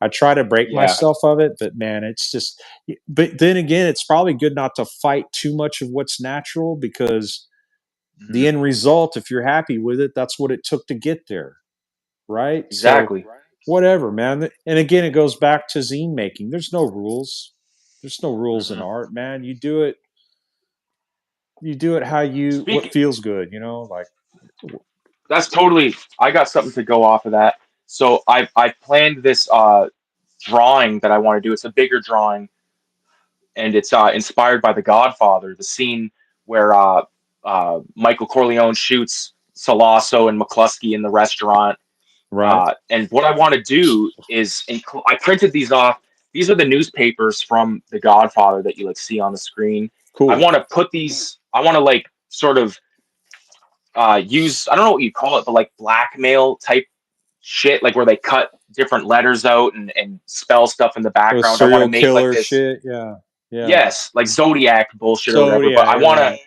I try to break Yeah. myself of it, but man, it's just. But then again, it's probably good not to fight too much of what's natural because the Hmm. end result, if you're happy with it, that's what it took to get there, right? So Exactly. whatever, man. And again, it goes back to zine making. There's no rules. There's no rules in Hmm. art, man. You do it. You do it how what Speak. feels good. Like That's totally. I got something to go off of that. So I planned this drawing that I want to do. It's a bigger drawing, and it's inspired by The Godfather. The scene where Michael Corleone shoots Salasso and McCluskey in the restaurant. right. And what I want to do is I printed these off. these are the newspapers from The Godfather that you like see on the screen. I Cool. want to put these. I want to like sort of use. I don't know what you call it, but like blackmail type shit, like where they cut different letters out and spell stuff in the The background. I want to serial make like killer this. shit. Yeah. Yeah. Yes, like Zodiac bullshit or So whatever. But yeah, right.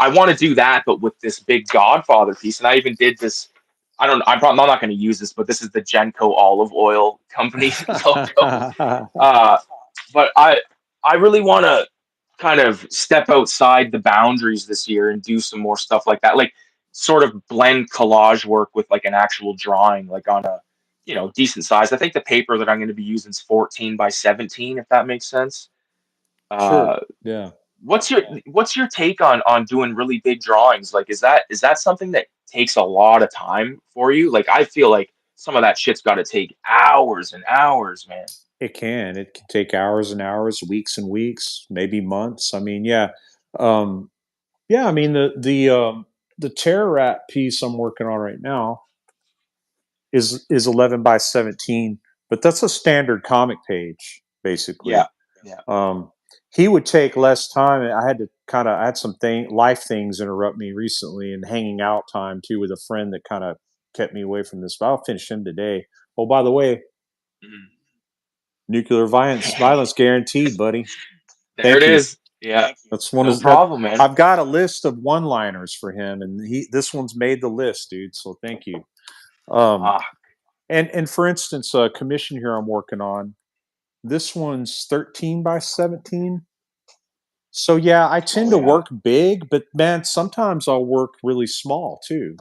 I want to do that, but with this big Godfather piece. And I even did this. I don't. I'm not going to use this, but this is the Genco olive oil company logo. Uh, but I really want to kind of step outside the boundaries this year and do some more stuff like that, like sort of blend collage work with like an actual drawing, like on a decent size. I think the paper that I'm going to be using is 14 by 17, if that makes sense. Sure. Uh, Yeah. what's your take on doing really big drawings? Like, is that something that takes a lot of time for you? Like, I feel like some of that shit's got to take hours and hours, man. It can. It can take hours and hours, weeks and weeks, maybe months. I mean, yeah. Um, yeah, I mean the terror rat piece I'm working on right now is 11 by 17, but that's a standard comic page Yeah, basically. yeah. Um, he would take less time. I had some life things interrupt me recently, and hanging out time too with a friend that kind of kept me away from this. But I'll finish him today. Oh, by the way, Mhm. nuclear violence guaranteed, buddy. There it Thank you. is. Yeah, That's one no of that. problem, man. I've got a list of one-liners for him, and this one's made the list, dude. So thank you. Um, Ah, and for instance, a commission here I'm working on. This one's 13 by 17. So yeah, I tend oh to yeah, work big, but man, sometimes I'll work really small too.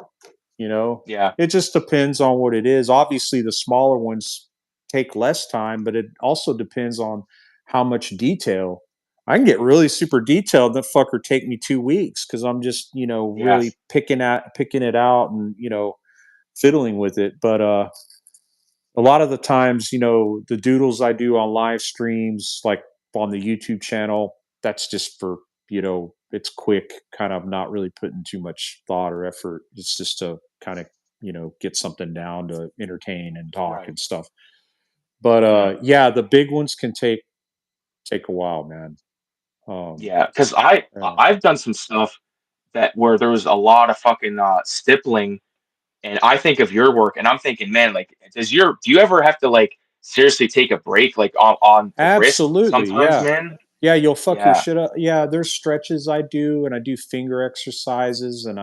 You know, yeah, it just depends on what it is. Obviously, the smaller ones take less time, but it also depends on how much detail. I can get really super detailed. That fucker take me 2 weeks because I'm just yeah, really picking it out and fiddling with it. But a lot of the times, the doodles I do on live streams, like on the YouTube channel, that's just for, it's quick, kind of not really putting too much thought or effort. It's just to kind of, get something down to entertain and talk right, and stuff. But yeah, yeah, the big ones can take a while, man. Um, yeah. Because I yeah. I've done some stuff that where there was a lot of fucking stippling, and I think of your work, and I'm thinking, man, like, do you ever have to like seriously take a break, like on the wrist Absolutely, sometimes, yeah. man? Yeah, you'll fuck your Yeah, shit up. Yeah, there's stretches I do, and I do finger exercises, and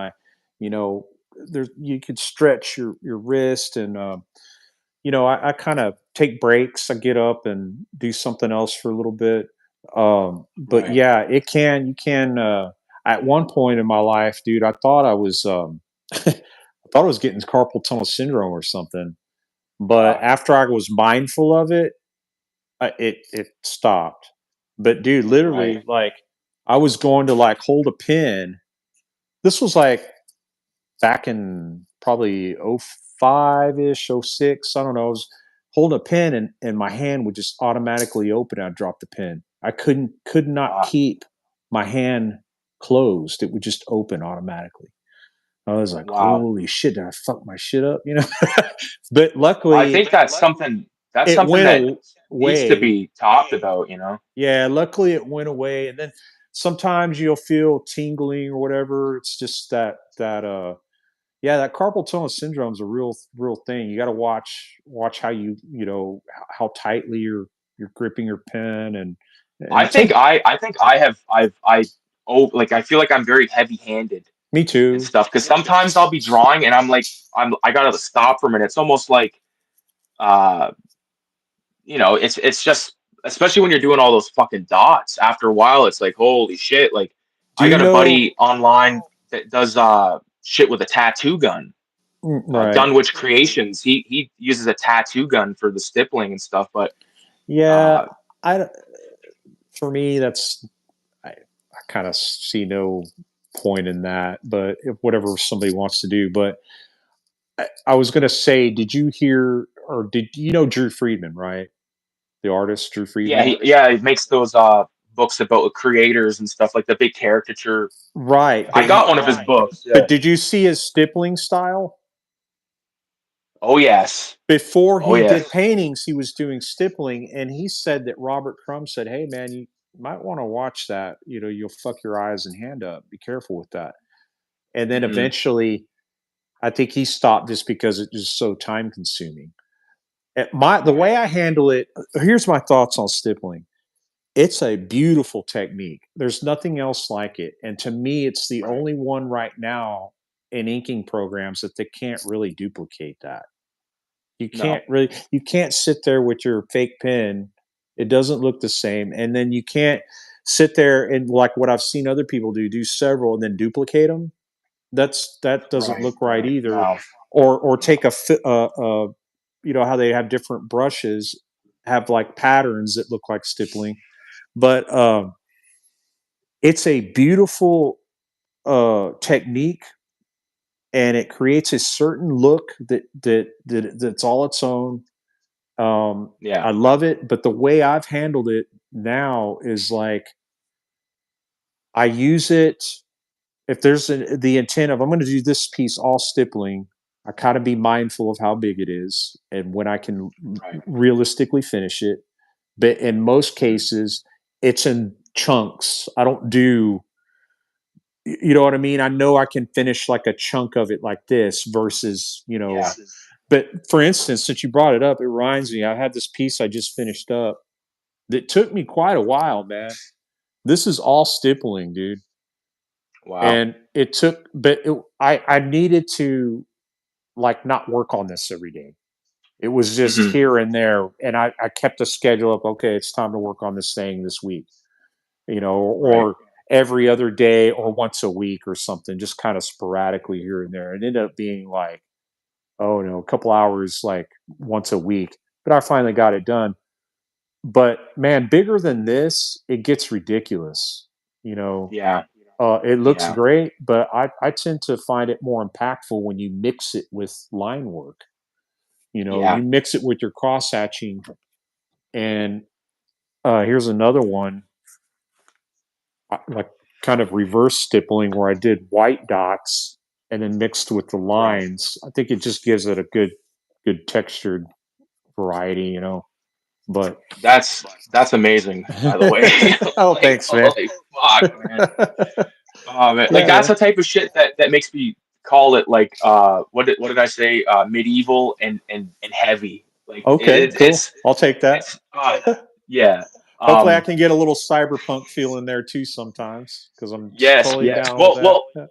you know, there you could stretch your wrist, and I kind of take breaks. I get up and do something else for a little bit. But right. yeah, it can. You can. At one point in my life, dude, I thought I was, I thought I was getting carpal tunnel syndrome or something. But Uh, after I was mindful of it, it stopped. But dude, right. literally, like I was going to like hold a pen. This was like back in probably '05 ish, '06. I don't know. I was holding a pen and my hand would just automatically open. I'd drop the pen. I could not Uh, keep my hand closed. It would just open automatically. I was like, wow. holy shit, did I fuck my shit up? But I luckily think that's it something went that needs to away. be talked about. You know. Yeah, luckily it went away. And then sometimes you'll feel tingling or whatever. It's just that yeah, that carpal tunnel syndrome is a real thing. You got to watch how how tightly you're gripping your pen I and think take I have like I feel like I'm very heavy handed me and too. stuff because sometimes I'll be drawing and I'm like I gotta stop for a minute. It's almost like uh it's just, especially when you're doing all those fucking dots. After a while, it's like holy shit. Like Do I you got a know buddy online that does shit with a tattoo gun. right. Dunwich Creations. He uses a tattoo gun for the stippling and stuff. But Yeah, uh, I for me that's I kind of see no point in that, but if whatever somebody wants to do, but I was going to say, did you hear or did you know Drew Friedman, right? The artist Drew yeah, Friedman? he makes those books about creators and stuff, like the big caricature. Right, I got one of his books. Yeah. but did you see his stippling style? Oh yes. Before Oh he did yes. paintings, he was doing stippling, and he said that Robert Crumb said, "Hey, man, you might want to watch that. You'll fuck your eyes and hand up. Be careful with that." And then Hmm. eventually, I think he stopped just because it was so time consuming. The Right. way I handle it, here's my thoughts on stippling. It's a beautiful technique. There's nothing else like it, and to me, it's the Right. only one right now in inking programs that they can't really duplicate that. No. You can't sit there with your fake pen. It doesn't look the same, and then you can't sit there and, like what I've seen other people do several and then duplicate them. That doesn't Right. look right Right. either. No. Or take No. how they have different brushes have like patterns that look like stippling, but it's a beautiful technique, and it creates a certain look that's all its own. Yeah. I love it, but the way I've handled it now is like I use it if there's the intent of I'm going to do this piece all stippling. I kind of be mindful of how big it is and when I can Right. realistically finish it. But in most Hmm. cases, it's in chunks. I don't do, you know what I mean? I know I can finish like a chunk of it like this versus, Yeah. but for instance, since you brought it up, it reminds me, I had this piece I just finished up that took me quite a while, man. This is all stippling, dude. Wow. And it took, but I needed to like not work on this every day. It was just Hmm. here and there. And I kept a schedule up. Okay, it's time to work on this thing this week, Right. or every other day or once a week or something, just kind of sporadically here and there. It ended up being like, oh no, a couple hours like once a week. But I finally got it done. But man, bigger than this, it gets ridiculous. You know, Yeah. it looks Yeah. great, but I tend to find it more impactful when you mix it with line work. Yeah. You mix it with your cross hatching. And here's another one, like kind of reverse stippling, where I did white dots and then mixed with the Right. lines. I think it just gives it a good textured variety, But That's amazing, by the way. oh, Like, thanks, man. holy fuck, man. Oh man, like Yeah, that's man. the type of shit that makes me call it like what did I say? Medieval and heavy. Like Okay, cool. I'll take that. it's yeah. Hopefully, I Um can get a little cyberpunk feel in there too sometimes because I'm yes, totally yes. down with Well, that.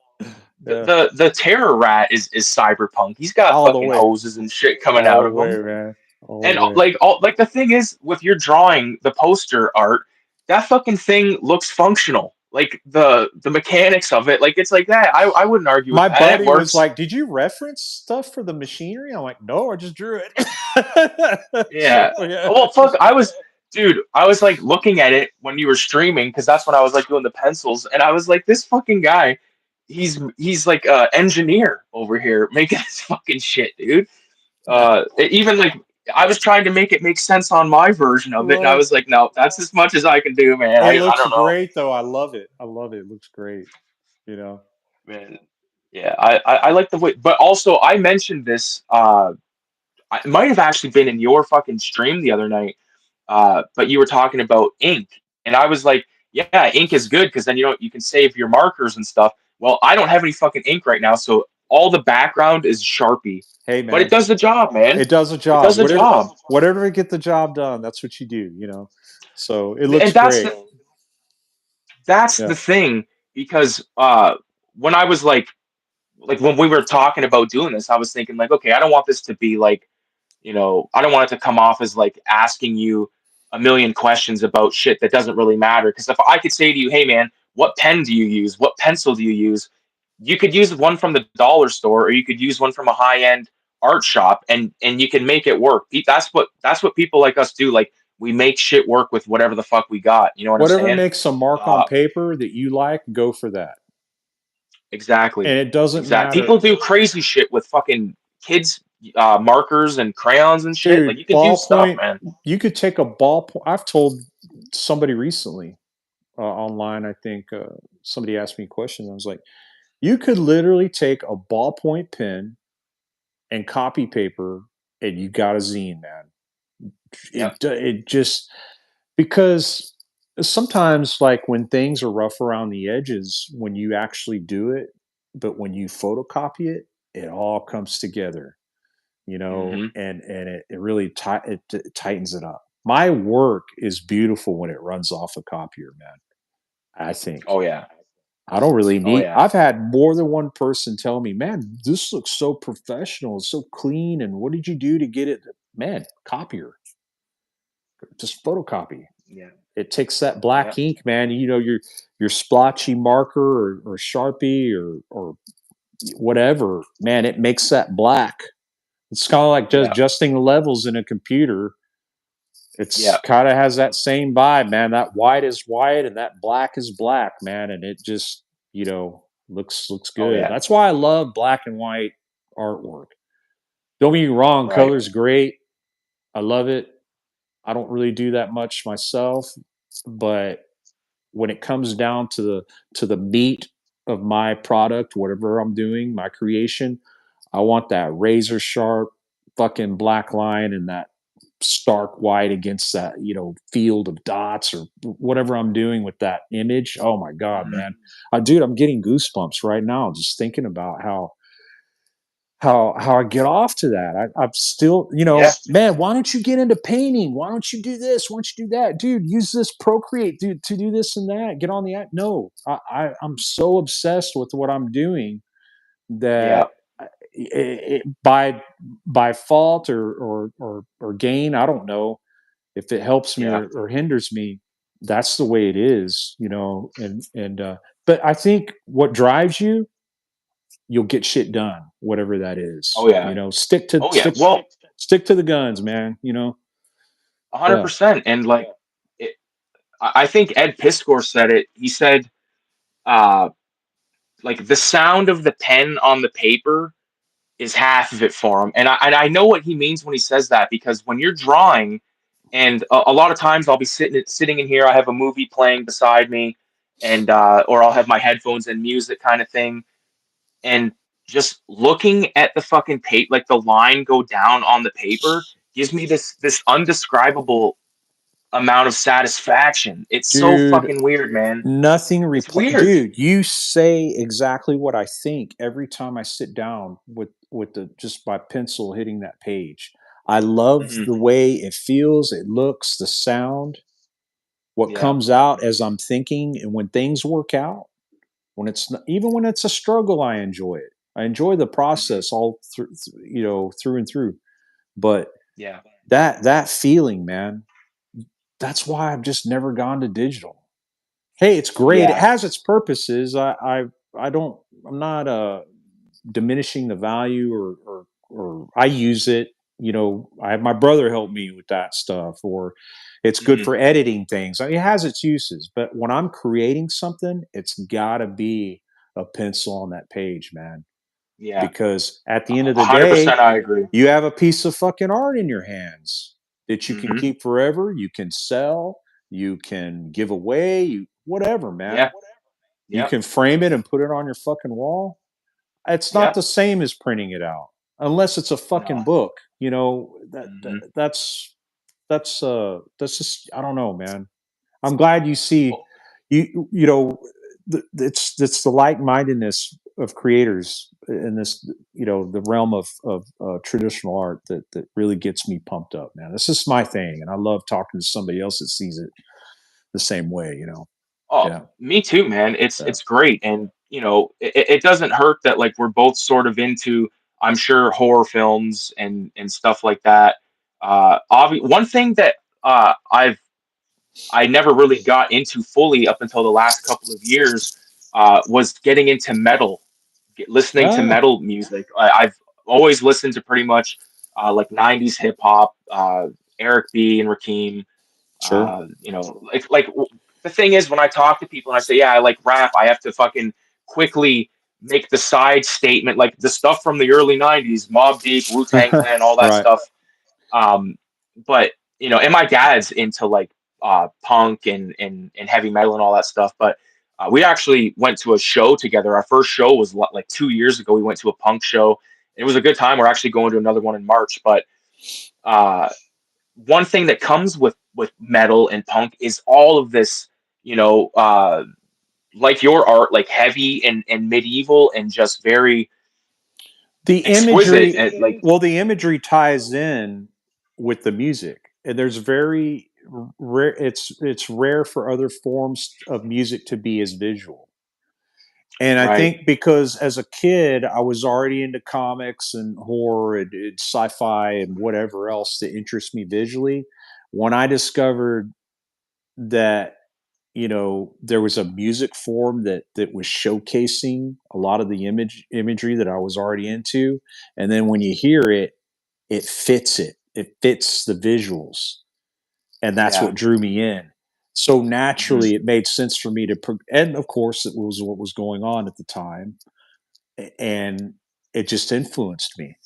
Yeah, the terror rat is cyberpunk. He's got all the fucking way, hoses and shit coming all out the of him. way, man, all the And way. like the thing is with your drawing, the poster art, that fucking thing looks functional. Like the mechanics of it, like it's like that. I wouldn't argue with My that. It buddy was works. like, "Did you reference stuff for the machinery?" I'm like, "No, I just drew it." So Yeah. yeah, Well, fuck, dude, I was like looking at it when you were streaming because that's when I was like doing the pencils, and I was like, this fucking guy, he's like a engineer over here making this fucking shit, dude. Even like I was trying to make it make sense on my version of it, and I well, was like, no, that's as much as I can do, man. it I looks don't know, great though. I love it. I love it. It looks great. You know. man. Yeah, I like the way, but also I mentioned this. It might have actually been in your fucking stream the other night. But you were talking about ink, and I was like, yeah, ink is good because then you can save your markers and stuff. Well, I don't have any fucking ink right now, so all the background is Sharpie, Hey, but it man, does the job, man. it does a It job. does the job, Whatever to get the job done, that's what you do. So it looks and great. that's Yeah. the thing because when I was like when we were talking about doing this, I was thinking like, okay, I don't want this to be like I don't want it to come off as like asking you a million questions about shit that doesn't really matter. Because if I could say to you, hey man, what pen do you use? What pencil do you use? You could use one from the dollar store, or you could use one from a high end art shop, and you can make it work. That's what people like us do. Like we make shit work with whatever the fuck we got. You know what I'm Whatever saying? makes a mark on Uh, paper that you like, go for that. exactly, And it doesn't exactly. matter. People do crazy shit with fucking kids markers and crayons and shit. Like Dude, you could do stuff, ballpoint, man. you could take a ballpoint. I've told somebody recently online, I think somebody asked me a question. I was like, you could literally take a ballpoint pen and copy paper, and you got a zine, man. Yep. It just because sometimes like when things are rough around the edges when you actually do it, but when you photocopy it, it all comes together, Hmm. and it really it tightens it up. My work is beautiful when it runs off a copier, man. I think. Oh yeah. I don't really Oh need. yeah. I've had more than one person tell me, "Man, this looks so professional, it's so clean, and what did you do to get it?" Man, copier, just photocopy. Yeah. It takes that black Yeah. ink, man. Your splotchy marker or Sharpie or whatever, man. It makes that black. It's kind of like just Yeah. adjusting the levels in a computer. It's Yeah. kind of has that same vibe, man. That white is white and that black is black, man. And it just looks Oh good. yeah. That's why I love black and white artwork. Don't get me wrong, Right. color's great. I love it. I don't really do that much myself, but when it comes down to the meat of my product, whatever I'm doing, my creation, I want that razor sharp fucking black line and that stark white against that field of dots or whatever I'm doing with that image. Oh my god, Hmm. man, dude, I'm getting goosebumps right now just thinking about how I get off to that. I'm still, Yeah. man, why don't you get into painting? Why don't you do this? Why don't you do that? Dude, use this Procreate, dude, to do this and that. Get on the app. No, I'm so obsessed with what I'm doing Yeah. that by fault or gain, I don't know if it helps me Yeah. or hinders me. That's the way it is, and but I think what drives you, you'll get shit done, whatever that Oh is. yeah. Stick to Oh yeah. Well, stick to the guns, man. 100. Yeah. percent And like, it, I think Ed Piskor said it. He said, uh, like the sound of the pen on the paper is half of it for him. And I know what he means when he says that, because when you're drawing, and a lot of times I'll be sitting in here, I have a movie playing beside me, and or I'll have my headphones and music kind of thing, and just looking at the fucking paper, like the line go down on the paper, gives me this undescribable amount of satisfaction. It's so Dude, fucking weird, man. nothing It's repl weird. dude, you say exactly what I think every time I sit down with the just by pencil hitting that page. I love Hmm. the way it feels, it looks, the sound, what Yeah. comes out as I'm thinking, and when things work out, when it's not, even when it's a struggle, I enjoy it. I enjoy the Hmm. process all through, through and through. But Yeah. that feeling, man, that's why I've just never gone to digital. Hey, it's great. It Yeah. has its purposes. I don't. I'm not diminishing the value or I use it. I have my brother help me with that stuff, or it's good Hmm. for editing things. I mean, it has its uses, but when I'm creating something, it's got to be a pencil on that page, man. Yeah. Because at the end of A the 100%. day, I agree. you have a piece of fucking art in your hands that you can Hmm. keep forever. You can sell, you can give away, whatever, man. Yeah. You Yep. can frame it and put it on your fucking wall. It's not Yep. the same as printing it out, unless it's a fucking No. book. Hmm. That's just, I don't know, man. I'm glad you see Oh, you know it's the like mindedness of creators in this, the realm of traditional art that really gets me pumped up, man. This is my thing, and I love talking to somebody else that sees it the same way. oh, Yeah, me too, man. It's yeah, it's great, and it doesn't hurt that like we're both sort of into, I'm sure, horror films and stuff like that. One thing that I never really got into fully up until the last couple of years was getting into metal, listening to ah, metal music. I've always listened to pretty much like 90s hip hop, Eric B and Rakim. sure. The thing is, when I talk to people and I say, yeah, I like rap, I have to fucking quickly make the side statement, like the stuff from the early 90s, Mobb Deep, Wu-Tang Clan, all that Right, stuff. Um, but and my dad's into like punk and heavy metal and all that stuff. But we actually went to a show together. Our first show was like 2 years ago. We went to a punk show. it was a good time. We're actually going to another one in March, but uh, one thing that comes with metal and punk is all of this, you know, like your art, like heavy and medieval and just very The exquisite imagery, and like well, the imagery ties in with the music, and there's very rare. It's rare for other forms of music to be as visual. And I right, think because as a kid, I was already into comics and horror and sci-fi and whatever else that interests me visually. When I discovered that, there was a music form that was showcasing a lot of the imagery that I was already into, and then when you hear it, it fits the visuals, and that's yeah, what drew me in. So hmm, naturally, it made sense for me to, and of course, it was what was going on at the time, and it just influenced me.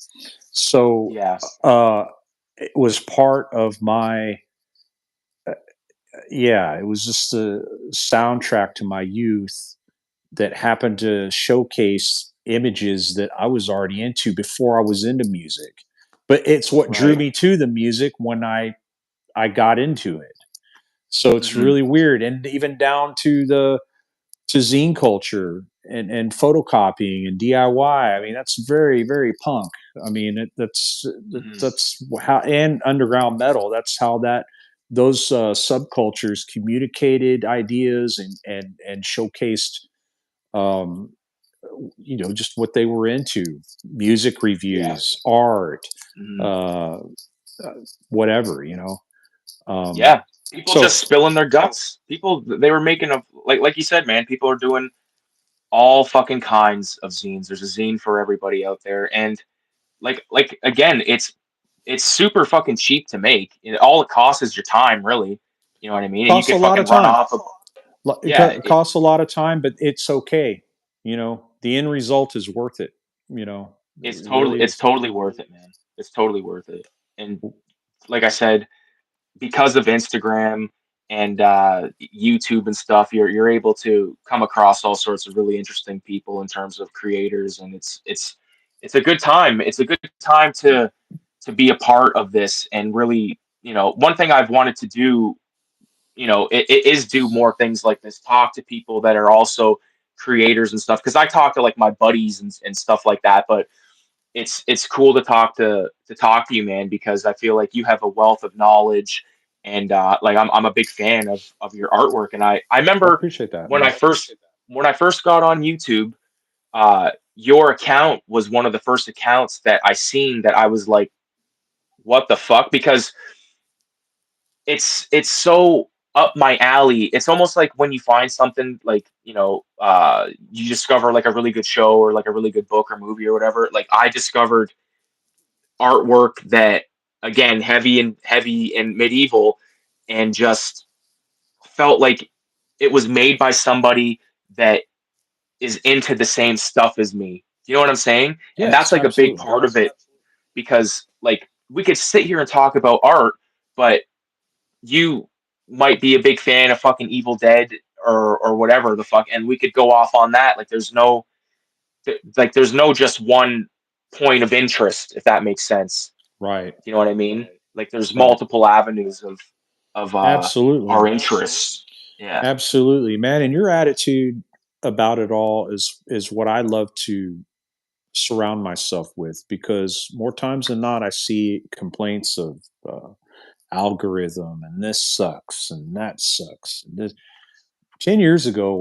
So, yeah, it was part of my, yeah, it was just a soundtrack to my youth that happened to showcase images that I was already into before I was into music. But it's what drew right, me to the music when I got into it. So it's hmm, really weird, and even down to zine culture and photocopying and DIY. I mean, that's very very punk. I mean, hmm, that's how, and underground metal. That's how those subcultures communicated ideas and showcased, um, just what they were into: music yeah, reviews, art, hmm, uh, whatever. Um, yeah. People so just spilling their guts. People they were making a like you said, man. People are doing all fucking kinds of zines. There's a zine for everybody out there, and like again, it's super fucking cheap to make. All it costs is your time, really. You know what I mean? And you costs a could lot of fucking run time. off of It yeah. costs a lot of time, but it's okay. The end result is worth it. It really It's is. totally worth it, man. It's totally worth it. And like I said, because of Instagram and YouTube and stuff, you're able to come across all sorts of really interesting people in terms of creators, and it's a good time. It's a good time to be a part of this and really, one thing I've wanted to do, it is do more things like this, talk to people that are also creators and stuff. Because I talk to like my buddies and stuff like that, but it's cool to talk to you, man, because I feel like you have a wealth of knowledge, and like I'm a big fan of your artwork, and I I remember appreciate that, when I man. first when I first got on YouTube, your account was one of the first accounts that I seen that I was like, what the fuck? Because it's so up my alley. It's almost like when you find something like, you discover like a really good show or like a really good book or movie or whatever. Like I discovered artwork that, again, heavy and medieval, and just felt like it was made by somebody that is into the same stuff as me. You know what I'm saying? And that's Yes, like a big absolutely. part of it, because like we could sit here and talk about art, but you might be a big fan of fucking Evil Dead or whatever the fuck, and we could go off on that. Like there's no just one point of interest, if that makes sense. Right. You know what I mean? Like there's Right. multiple avenues of Absolutely. our interests. Yeah. Absolutely, man. And your attitude about it all is what I love to surround myself with, because more times than not, I see complaints of algorithm and this sucks and that sucks. 10 years ago,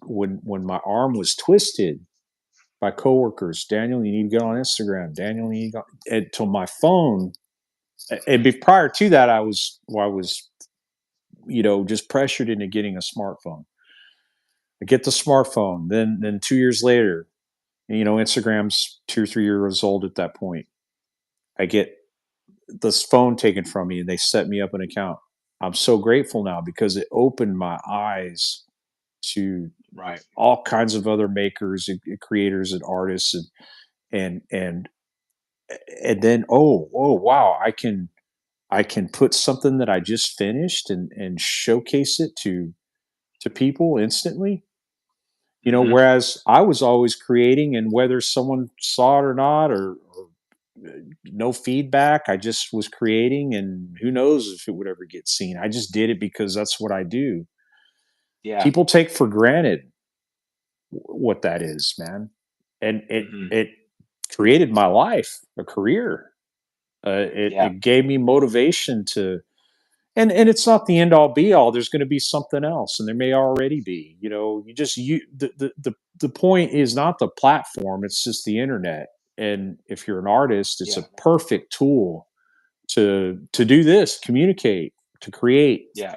when my arm was twisted by coworkers, Daniel, you need to get on Instagram. Daniel, you need to go, until my phone. And prior to that, I was just pressured into getting a smartphone. I get the smartphone. Then 2 years later, Instagram's 2 or 3 years old at that point. I get this phone taken from me and they set me up an account. I'm so grateful now because it opened my eyes to Right. all kinds of other makers and creators and artists, and and and then, oh wow, I can put something that I just finished and showcase it to people instantly. Hmm. Whereas I was always creating, and whether someone saw it or not, or no feedback, I just was creating, and who knows if it would ever get seen. I just did it because that's what I do. Yeah. People take for granted what that is, man, and it Hmm. it created my life, a career. It Yeah. it gave me motivation to, and it's not the end all be all. There's going to be something else, and there may already be. The point is not the platform; it's just the internet. And if you're an artist, it's a Yeah. perfect tool to do this, communicate, to create. Yeah.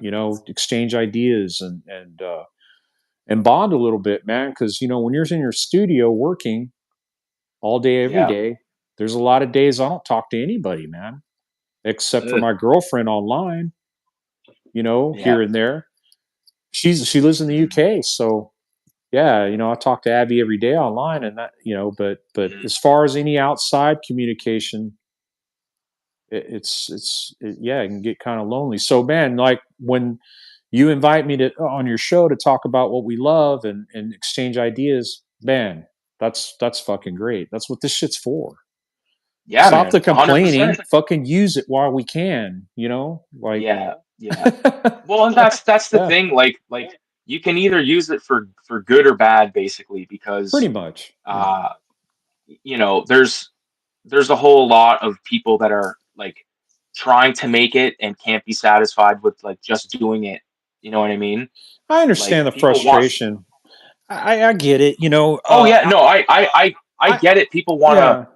Exchange ideas and bond a little bit, man. Because when you're in your studio working all day, every Yeah. day, there's a lot of days I don't talk to anybody, man, except for Ugh. my girlfriend online. Yeah. Here and there. She lives in the Hmm. UK, so yeah, I talk to Abby every day online, and but Hmm. as far as any outside communication, yeah, it can get kind of lonely. So man, like when you invite me to on your show to talk about what we love and exchange ideas, man, that's fucking great. That's what this shit's for. Yeah, Stop the man. 100%. complaining. Fucking use it while we can. Like Yeah. Yeah. Well, and that's the yeah, thing. Like you can either use it for good or bad, basically, pretty because much. Yeah, uh, there's a whole lot of people that are like trying to make it and can't be satisfied with like just doing it. You know what I mean? I Like understand the people want. frustration. I get it. Oh yeah, no, I I get it. People want to.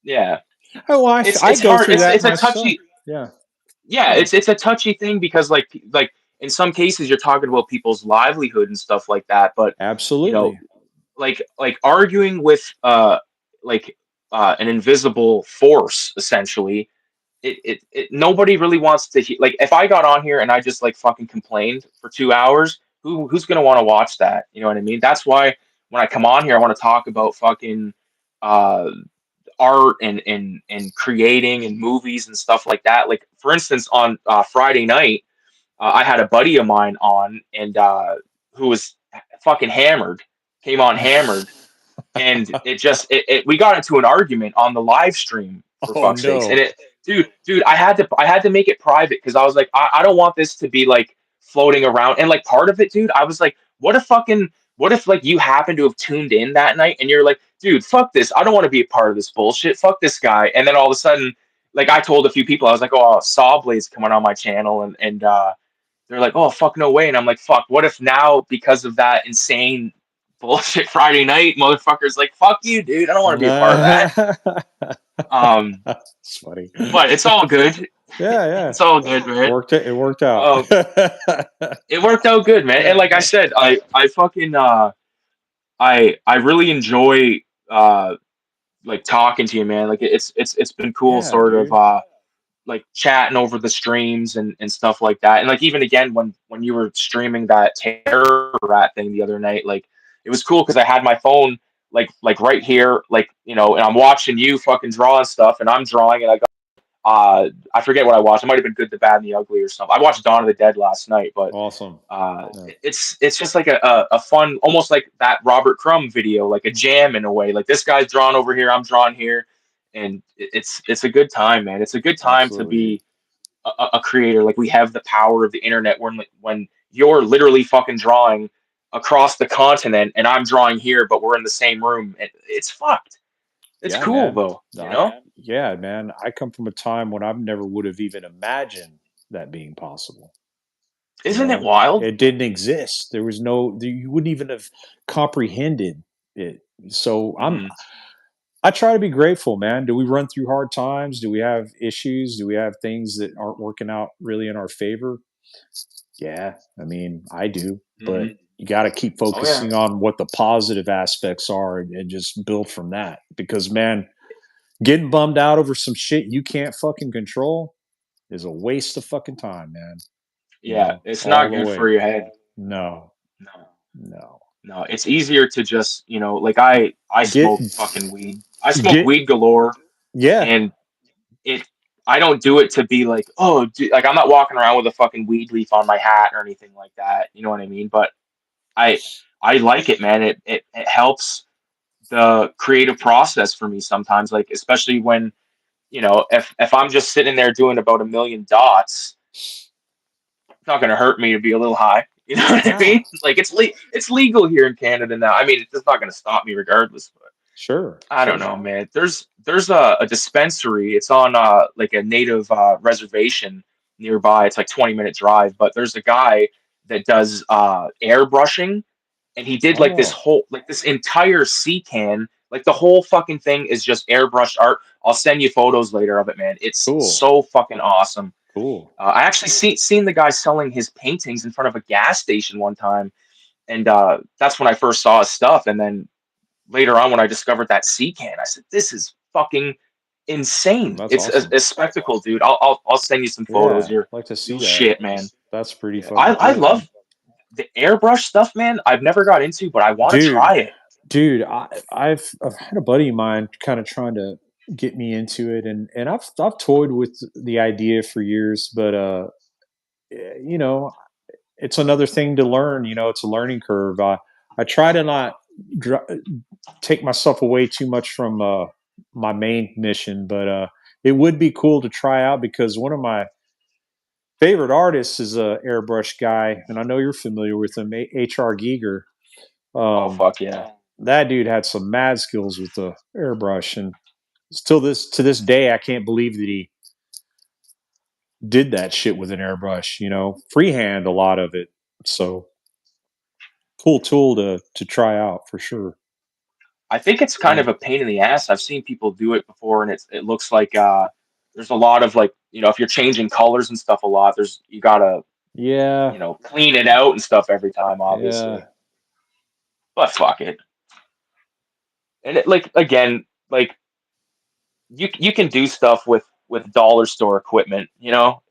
yeah. Yeah, Oh, well, I it's go hard. through that It's a myself. touchy. Yeah, Yeah, yeah, it's a touchy thing because like in some cases you're talking about people's livelihood and stuff like that, but you know absolutely. like arguing with like an invisible force essentially. Nobody really wants to like if I got on here and I just like fucking complained for 2 hours, who's gonna want to watch that? You know what I mean? That's why when I come on here, I want to talk about fucking uh art and creating and movies and stuff like that. Like for instance, on Friday night, I had a buddy of mine on and who was fucking hammered, came on hammered, and we got into an argument on the live stream for Oh fuck's sakes. And no. it, dude, I had to make it private because I was like, I don't want this to be like floating around. And like part of it, dude, I was like, what if like you happen to have tuned in that night and you're like, dude, fuck this, I don't want to be a part of this bullshit, fuck this guy. And then all of a sudden, like I told a few people, I was like, oh, Sawblade's coming on my channel, and they're like, oh fuck, no way. And I'm like, fuck, what if now because of that insane bullshit Friday night, motherfuckers like, fuck you, dude, I don't want to be a part of that. Um, It's funny. but it's all good. Yeah, yeah. It's all good, man. It worked out. Um, it worked out good, man. And Yeah, like I yeah. said, I fucking I really enjoy like talking to you, man. Like it's been cool, Yeah, sort of dude. like chatting over the streams and stuff like that. And like even again when you were streaming that terror rat thing the other night, like it was cool because I had my phone like right here, like and I'm watching you fucking draw and stuff, and I'm drawing, and I forget what I watched. It might have been Good, the Bad, and the Ugly or something. I watched Dawn of the Dead last night, but Awesome. Yeah. it's just like a fun, almost like that Robert Crumb video, like a jam in a way. Like this guy's drawn over here, I'm drawn here, and it's a good time, man. It's a good time to Absolutely, dude. be a creator. Like we have the power of the internet when you're literally fucking drawing across the continent and I'm drawing here, but we're in the same room. It's fucked. It's Yeah, cool man. though, you know? Yeah, man. I come from a time when I never would have even imagined that being possible. Isn't it wild? It didn't exist. There was you wouldn't even have comprehended it. So Hmm. I try to be grateful, man. Do we run through hard times? Do we have issues? Do we have things that aren't working out really in our favor? Yeah, I mean, I do, but Hmm. you got to keep Oh yeah. focusing on what the positive aspects are and just build from that. Because, man, getting bummed out over some shit you can't fucking control is a waste of fucking time, man. Yeah, it's All not the good way. for your head. No, No. no. No, it's easier to just, like I Get, smoke fucking weed. I smoke get, weed galore, yeah. and it I don't do it to be like, oh, like I'm not walking around with a fucking weed leaf on my hat or anything like that. You know what I mean? But I I like it, man. It helps the creative process for me sometimes, like especially when if I'm just sitting there doing about a million dots, it's not going to hurt me to be a little high. You know what I Yeah, mean? Like it's legal here in Canada now. I mean, it's not going to stop me regardless. But sure, I don't sure. know, man. There's a dispensary. It's on like a native reservation nearby. It's like 20-minute drive. But there's a guy that does airbrushing, and he did Oh, like this entire sea can. Like the whole fucking thing is just airbrushed art. I'll send you photos later of it, man. It's cool, so fucking awesome. cool. I actually seen the guy selling his paintings in front of a gas station one time, and that's when I first saw his stuff. And then later on, when I discovered that sea can, I said, "This is fucking insane! That's It's awesome. a spectacle, dude. I'll send you some photos. Yeah, like to You'll see that. shit, man. That's pretty Yeah, fucking I cool, man. love the airbrush stuff, man. I've never got into, but I want to Dude, try it. dude, I've had a buddy of mine kind of trying to get me into it, and I've toyed with the idea for years, but you know, it's another thing to learn. You know, it's a learning curve. I try to not dr- take myself away too much from my main mission, but it would be cool to try out because one of my favorite artists is a airbrush guy, and I know you're familiar with him, H.R. Giger. Oh Um, fuck yeah. that dude had some mad skills with the airbrush, and still this to this day, I can't believe that he did that shit with an airbrush. You know, freehand a lot of it. So cool tool to try out for sure. I think it's kind Yeah, of a pain in the ass. I've seen people do it before, and it looks like there's a lot of like if you're changing colors and stuff a lot, there's you gotta yeah, clean it out and stuff every time, yeah, obviously. But fuck it. And it, like again, like you can do stuff with dollar store equipment.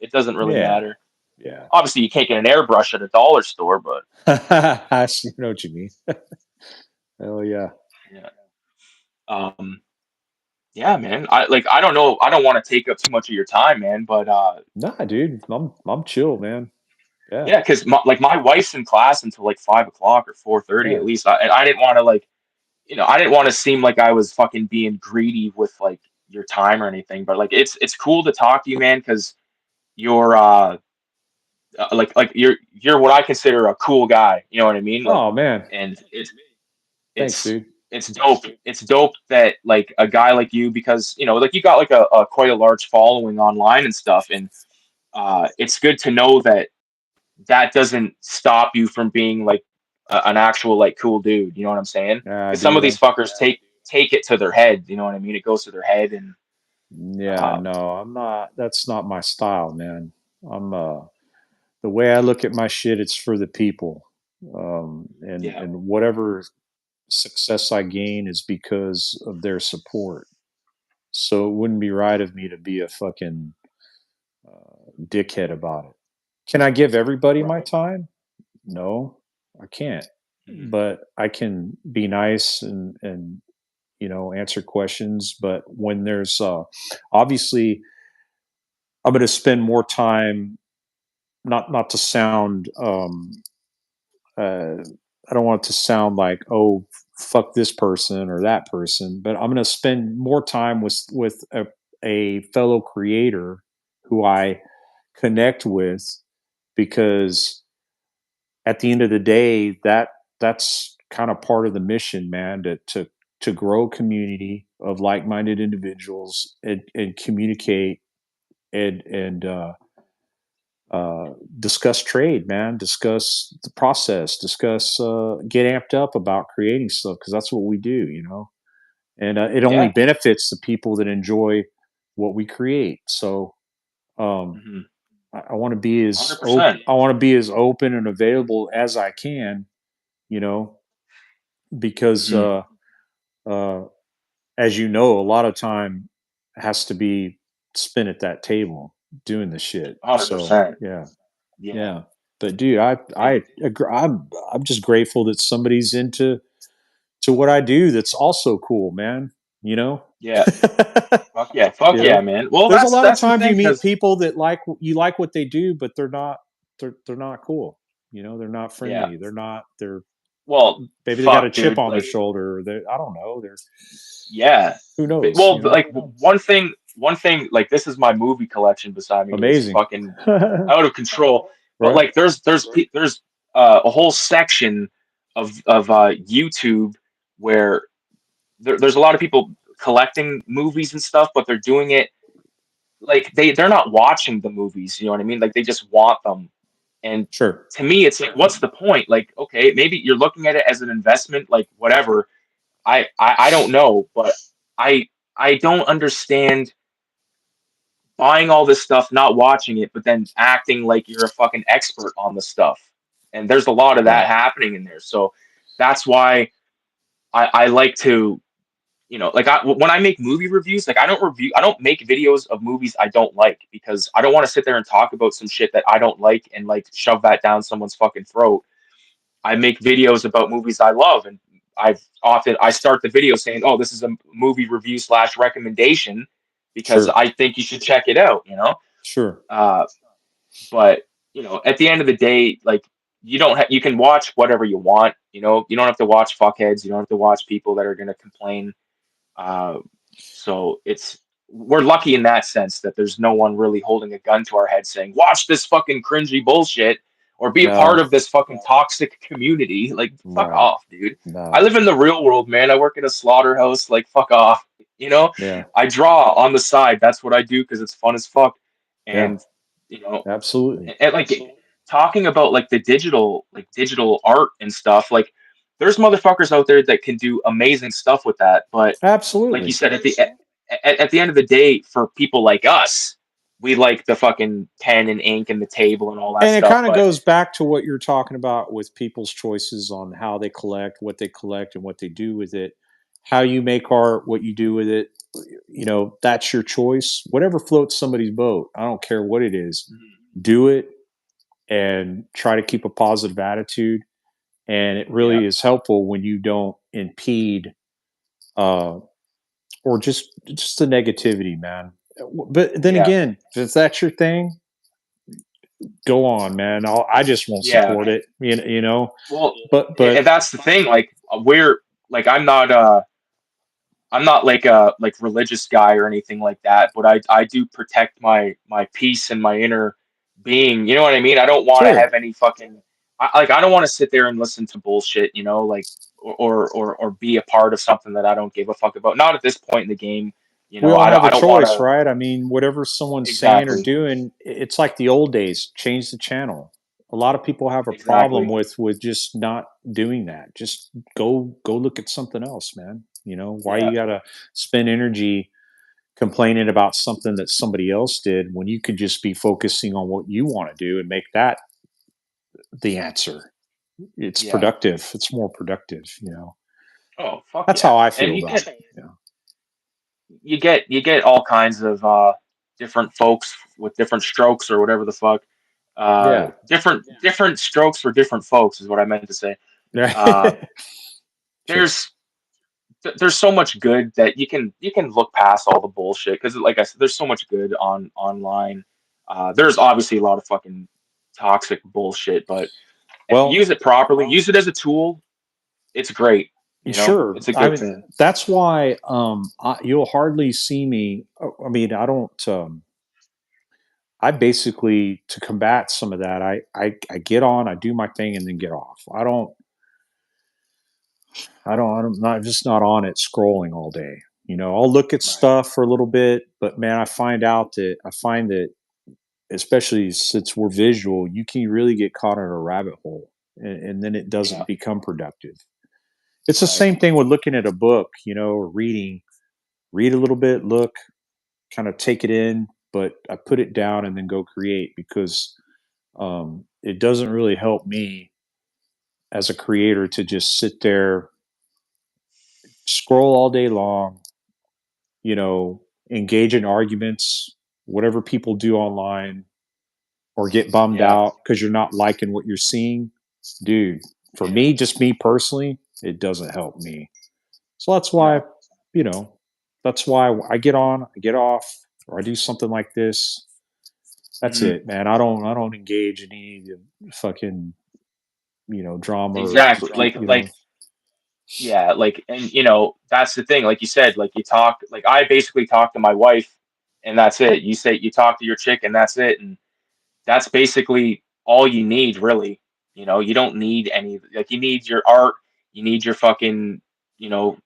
It doesn't really yeah, matter. yeah. Obviously, you can't get an airbrush at a dollar store, but I know what you mean. Hell yeah. yeah. Um, yeah, man. I don't know. I don't want to take up too much of your time, man. But Nah, dude, I'm chill, man. Yeah, yeah, because my wife's in class until like 5 o'clock or 4:30 at yeah. least, and I didn't want to I didn't want to seem like I was fucking being greedy with like your time or anything. But like it's cool to talk to you, man, because you're like you're what I consider a cool guy. You know what I mean? Like, Oh man, and thanks, it's dude. it's dope. It's dope that like a guy like you, because like you got like a quite a large following online and stuff, and it's good to know that that doesn't stop you from being like an actual like cool dude. You know what I'm saying? Ah, Because some of dude, these fuckers take it to their head. You know what I mean? It goes to their head, and yeah, um, no, I'm not. That's not my style, man. I'm the way I look at my shit. It's for the people, yeah, and whatever success I gain is because of their support. So it wouldn't be right of me to be a fucking dickhead about it. Can I give everybody my right. time? No, I can't. Mhm. But I can be nice and answer questions. But when there's obviously, I'm going to spend more time. Not to sound. Uh, I don't want it to sound like, oh, fuck this person or that person, but I'm going to spend more time with a fellow creator who I connect with, because at the end of the day, that's kind of part of the mission, man, to grow a community of like-minded individuals and communicate and discuss trade, man, discuss the process, discuss get amped up about creating stuff, because that's what we do. And it only Yeah, benefits the people that enjoy what we create. So um, hmm I want to be as 100%. I want to be as open and available as I can, you know, because hmm uh, as you know, a lot of time has to be spent at that table doing the shit. So 100%. yeah, Yeah, yeah. But dude, I and agree. I'm just grateful that somebody's into to what I do. That's also cool, man. You know. yeah, fuck You yeah, know, man. Well, there's a lot of that's the times you thing, meet because people that like what they do, but they're not cool. They're not friendly. yeah, They're not they're well, Maybe they got a fuck, chip dude. on their Like, shoulder. I don't know. They're yeah. who knows? Well, like one thing, like this is my movie collection beside me here. It's Amazing. fucking out of control. But Right. like, there's a whole section of YouTube where there's a lot of people collecting movies and stuff, but they're doing it like they're not watching the movies. You know what I mean? Like they just want them. And Sure. to me, it's like, what's the point? Like, okay, maybe you're looking at it as an investment, like whatever. I don't know, but I I don't understand buying all this stuff, not watching it, but then acting like you're a fucking expert on the stuff. And there's a lot of Yeah. that happening in there. So that's why I like to, like when I make movie reviews, like I don't make videos of movies I don't like because I don't want to sit there and talk about some shit that I don't like and like shove that down someone's fucking throat. I make videos about movies I love, and I start the video saying, "Oh, this is a movie review slash recommendation because Sure. I think you should check it out." Sure. Uh, but at the end of the day, like you can watch whatever you want. You don't have to watch fuckheads. You don't have to watch people that are gonna complain. Uh, so we're lucky in that sense that there's no one really holding a gun to our head saying, "Watch this fucking cringy bullshit," or "Be a part No. of this fucking toxic community." Like, fuck Right. off, dude. I No. live in the real world, man. I work in a slaughterhouse. Like, fuck off. You know, Yeah. I draw on the side. That's what I do because it's fun as fuck. Yeah. And you know, Absolutely. and like talking about like the digital art and stuff, like there's motherfuckers out there that can do amazing stuff with that, but like you Absolutely. said, at the end of the day, for people like us, we like the fucking pen and ink and the table and all that And it stuff. kind of But goes back to what you're talking about with people's choices on how they collect, what they collect, and what they do with it. How you make art, what you do with it, that's your choice. Whatever floats somebody's boat. I don't care what it is. Do it and try to keep a positive attitude. And it yeah, really is helpful when you don't impede uh, or just the negativity, man. But then yeah, again, if that's your thing, go on, man. I just won't yeah. support it. Well, But and that's the thing. Like we're like I'm not like a religious guy or anything like that, but I do protect my peace and my inner being. You know what I mean? I don't want to sure. have any fucking I don't want to sit there and listen to bullshit. Like or be a part of something that I don't give a fuck about. Not at this point in the game. We all have a I don't want choice, to right? I mean, whatever someone's saying or exactly doing, it's like the old days. Change the channel. A lot of people have a problem exactly with just not doing that. Just go look at something else, man. Why yeah you gotta spend energy complaining about something that somebody else did when you could just be focusing on what you want to do and make that the answer. It's yeah. productive. It's more productive. Oh fuck That's yeah! how I And feel about it. Yeah. you get all kinds of different folks with different strokes or whatever the fuck. Yeah. Different strokes for different folks is what I meant to say. Uh, Yeah. Sure. there's there's so much good that you can look past all the bullshit because, like I said, there's so much good online. There's obviously a lot of fucking toxic bullshit, but if you use Well, it properly, use it as a tool, it's great. sure. It's a I good mean, thing. that's why you'll hardly see me. I mean, I don't. I basically to combat some of that. I get on, I do my thing, and then get off. I don't. I'm not just not on it scrolling all day. I'll look at Right. stuff for a little bit, but man, I find that especially since we're visual, you can really get caught in a rabbit hole, and then it Yeah. doesn't become productive. It's the Right. same thing with looking at a book, or reading. Read a little bit, look, kind of take it in, but I put it down and then go create because it doesn't really help me as a creator to just sit there, scroll all day long, engage in arguments, whatever people do online, or get bummed Yeah. out because you're not liking what you're seeing. Dude, for Yeah. me, just me personally, it doesn't help me. So Yeah. you know, that's why I get on, I get off, or I do something like this. That's Mhm. it, man. I don't engage in any of the fucking drama or exactly. Yeah, like, and that's the thing. Like you said, like you talk, like I basically talk to my wife, and that's it. You say you talk to your chick, and that's it, and that's basically all you need, really. You don't need any. Like you need your art, you need your fucking, you know,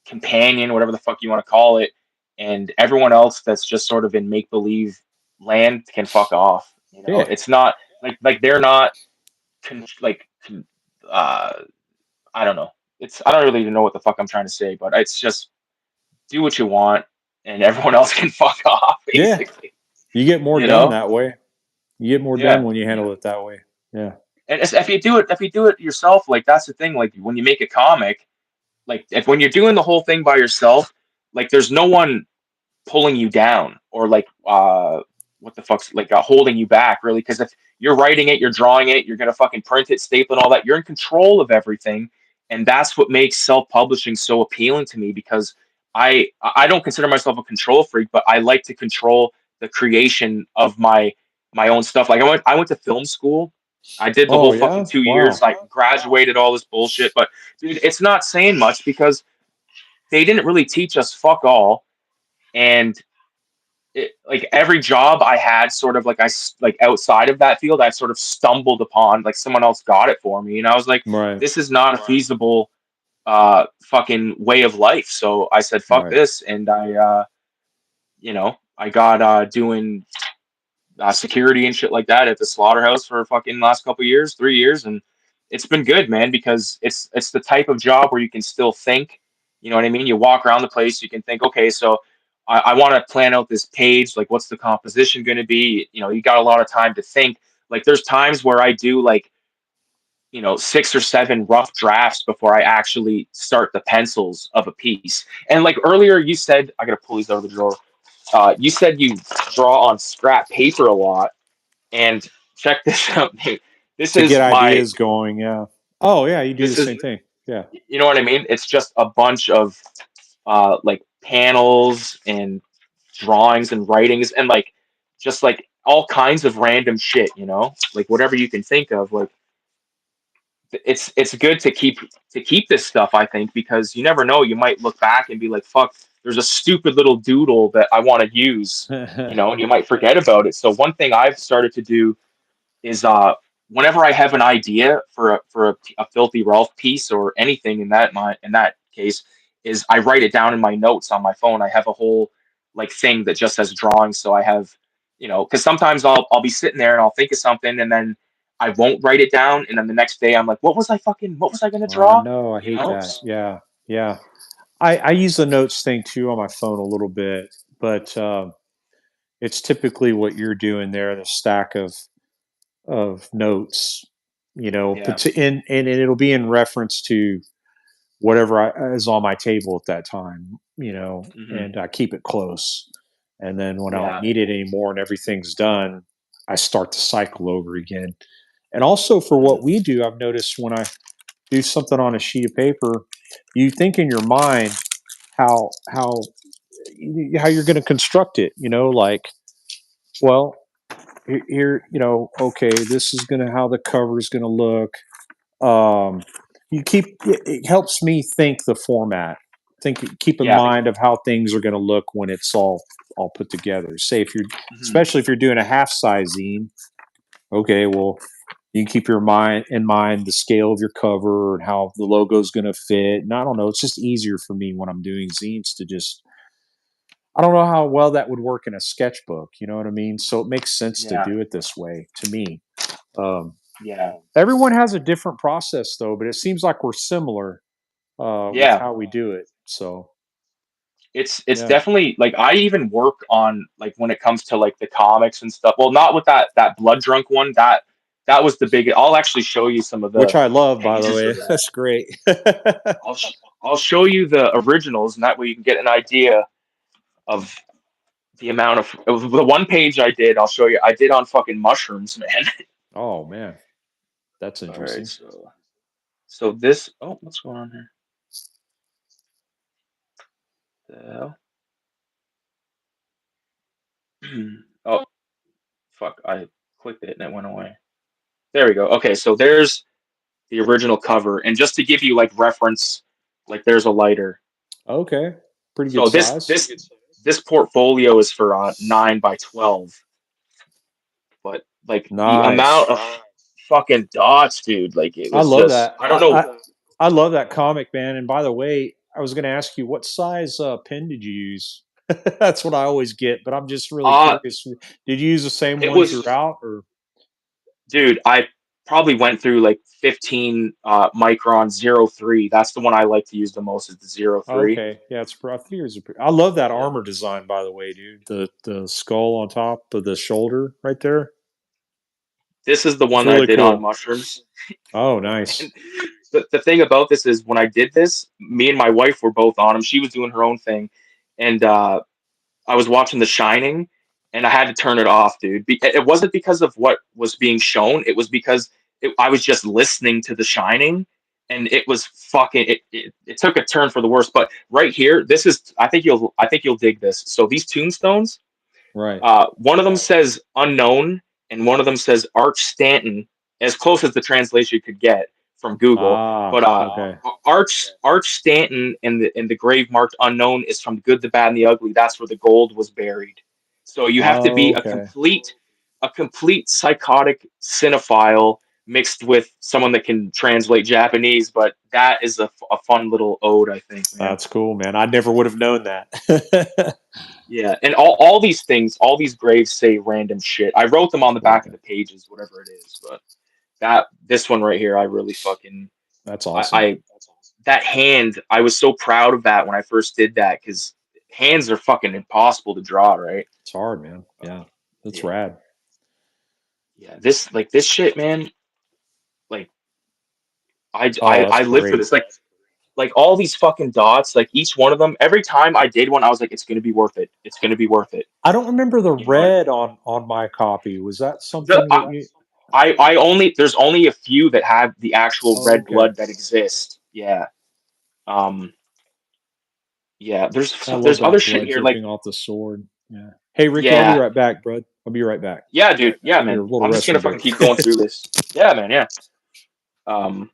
companion, whatever the fuck you want to call it, and everyone else that's just sort of in make believe land can fuck off. Yeah, It's not like they're not like uh I don't know. I don't really even know what the fuck I'm trying to say, but it's just do what you want, and everyone else can fuck off, yeah. basically. You get more You done know? that way. You get more done Yeah. when you handle it that way. Yeah. And if you do it yourself, like that's the thing. Like when you make a comic, like if when you're doing the whole thing by yourself, like there's no one pulling you down or like what the fuck's like holding you back, really, because if you're writing it, you're drawing it, you're gonna fucking print it, staple and all that, you're in control of everything. And that's what makes self-publishing so appealing to me, because I don't consider myself a control freak, but I like to control the creation of my own stuff. Like I went to film school. I did the Oh whole fucking yeah. 2 years. Wow. I graduated all this bullshit, but dude, it's not saying much because they didn't really teach us fuck all. And like every job I had, sort of like like outside of that field, I sort of stumbled upon, like someone else got it for me, and I was like, Right. this is not a feasible fucking way of life. So I said, fuck Right. this, and I got doing security and shit like that at the slaughterhouse for fucking last couple years, 3 years, and it's been good, man, because it's the type of job where you can still think. You know what I mean? You walk around the place, you can think, okay, so I want to plan out this page, like what's the composition going to be? You got a lot of time to think. Like there's times where I do like 6 or 7 rough drafts before I actually start the pencils of a piece. And like earlier, you said I gotta pull these out of the drawer. You said you draw on scrap paper a lot, and check this out, dude. This To get is my ideas going. Yeah. Oh yeah. You do the this is same thing. Yeah. you know what I mean? It's just a bunch of like panels and drawings and writings and like just like all kinds of random shit, like whatever you can think of. Like it's good to keep this stuff, I think, because you never know, you might look back and be like, fuck, there's a stupid little doodle that I want to use, and you might forget about it. So one thing I've started to do is whenever I have an idea for a filthy Ralph piece or anything in that case, is I write it down in my notes on my phone. I have a whole like thing that just says drawings. So I have, because sometimes I'll be sitting there and I'll think of something, and then I won't write it down, and then the next day I'm like, what was I gonna I draw? know. I You hate know? that. Yeah. Yeah. I use the notes thing too on my phone a little bit, but it's typically what you're doing there, the stack of notes, Yeah. and it'll be in reference to whatever is on my table at that time, Hmm. and I keep it close. And then when I don't Yeah. need it anymore and everything's done, I start the cycle over again. And also for Hmm. what we do, I've noticed when I do something on a sheet of paper, you think in your mind how you're going to construct it. Like, well, here, okay, this is going to how the cover is going to look. um, it helps me think the format, keep in Yeah. mind of how things are going to look when it's all put together. Say if you're Hmm. especially if you're doing a half size zine, okay, well, you can keep your mind in mind the scale of your cover and how the logo is going to fit. And I don't know, it's just easier for me when I'm doing zines to just, I don't know how well that would work in a sketchbook, you know what I mean? So it makes sense to Yeah. do it this way to me. um, Yeah. Everyone has a different process though, but it seems like we're similar with Yeah. how we do it. So It's yeah. definitely like I even work on like when it comes to like the comics and stuff. Well, not with that blood drunk one. That was the big. I'll actually show you some of Which the I love, by the pages way. of that. That's great. I'll show you the originals, and that way you can get an idea of the amount of the one page I did. I'll show you. I did on fucking mushrooms, man. Oh man, that's All right, interesting. so this. Oh, what's going on here? The hell? Oh, fuck! I clicked it and it went away. There we go. Okay, so there's the original cover, and just to give you like reference, like there's a lighter. Okay, pretty good So size. this portfolio is for 9 by 12, but like the amount Nice. of fucking dots, dude, like it I was love just that. I don't know. I love that comic, man. And by the way, I was going to ask you what size pen did you use? That's what I always get, but I'm just really Uh curious. Did you use the same it one was throughout, or dude, I probably went through like 15 micron 03. That's the one I like to use the most is the 03. okay? Yeah, it's. I figures. I love that Yeah. armor design, by the way, dude. The skull on top of the shoulder, right there. This is the It's one that I really did on cool. mushrooms. Oh, And nice. the thing about this is when I did this, me and my wife were both on them. She was doing her own thing. And I was watching The Shining, and I had to turn it off, dude. It wasn't because of what was being shown. It was because I was just listening to The Shining, and it was fucking. It took a turn for the worse. But right here, this is. I think you'll dig this. So these tombstones, Right. one of them says unknown, and one of them says Arch Stanton, as close as the translation could get from Google. But Ah, okay. Arch Stanton and the grave marked unknown is from Good, the Bad, and the Ugly. That's where the gold was buried. So you have to be Okay. a complete psychotic cinephile mixed with someone that can translate Japanese. But that is a fun little ode, I think, man. That's cool, man. I never would have known that. Yeah, and all these things, all these graves say random shit. I wrote them on the back of Okay. the pages, whatever it is. But that this one right here, I really fucking That's awesome. I that hand. I was so proud of that when I first did that because hands are fucking impossible to draw, right? It's hard, man. Yeah. That's Yeah, rad. yeah. This shit, man. Like Oh, that's I live for great. this. Like all these fucking dots. Like each one of them. Every time I did one, I was like, it's gonna be worth it. It's gonna be worth it. I don't remember the You know. red on my copy. Was that The, something that you? I only there's only a few that have the actual Oh, red okay. blood that exist. Yeah. Um. Yeah. I love There's other that shit blood here. Like dripping off the sword. Yeah. Hey, Ricky, I'll be yeah. right back, bud. I'll be right back. Yeah, dude. Yeah, Need a man. little I'm just gonna restroom fucking break. keep going through this. Yeah, man. Yeah. Um.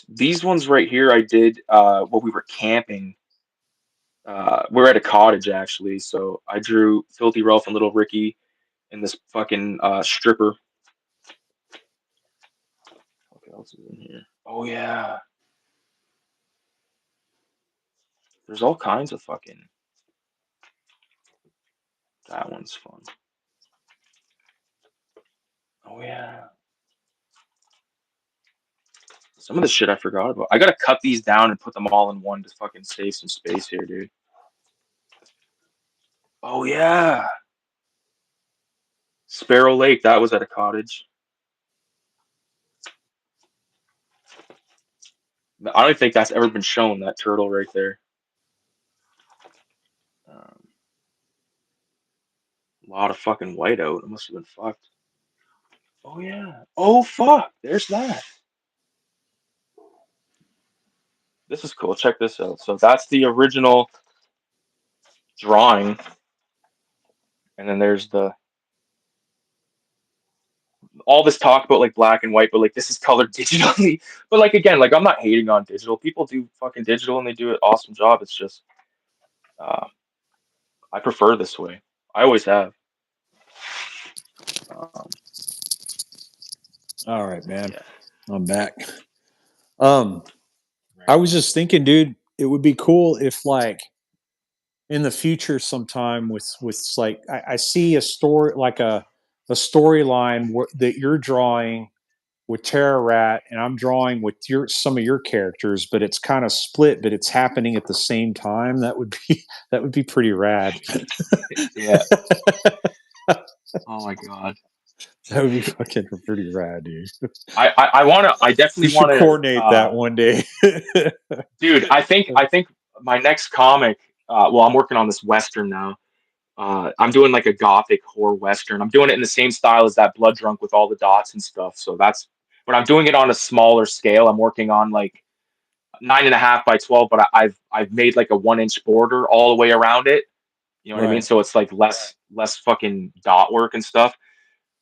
These ones right here, I did while we were camping. We're at a cottage actually, so I drew Filthy Ralph and Little Ricky and this fucking stripper. What else is in here? Oh yeah. There's all kinds of fucking. That one's fun. Oh yeah. Some of the shit I forgot about. I gotta cut these down and put them all in one to fucking save some space here, dude. Oh yeah. Sparrow Lake, that was at a cottage. I don't think that's ever been shown, that turtle right there. Um, a lot of fucking whiteout. It must have been fucked. Oh yeah. Oh fuck. There's that. This is cool. Check this out. So that's the original drawing, and then there's the all this talk about like black and white, but like this is colored digitally. But like again, like I'm not hating on digital. People do fucking digital and they do an awesome job. It's just uh, I prefer this way. I always have. Um, All right, man. yeah. I'm back. Um, I was just thinking, dude, it would be cool if like in the future sometime with like I see a story like a storyline that you're drawing with Terra Rat and I'm drawing with your some of your characters, but it's kind of split, but it's happening at the same time. That would be that would be pretty rad. Yeah. That Oh my god. would be fucking pretty rad, dude. I want to. I We definitely should want to. coordinate that one day. Dude, I think my next comic. Well, I'm working on this western now. I'm doing like a gothic horror western. I'm doing it in the same style as that Blood Drunk with all the dots and stuff. So that's, but I'm doing it on a smaller scale. I'm working on like 9.5 by 12, but I've made like a 1 inch border all the way around it. You know what I mean? Right. So it's like less fucking dot work and stuff.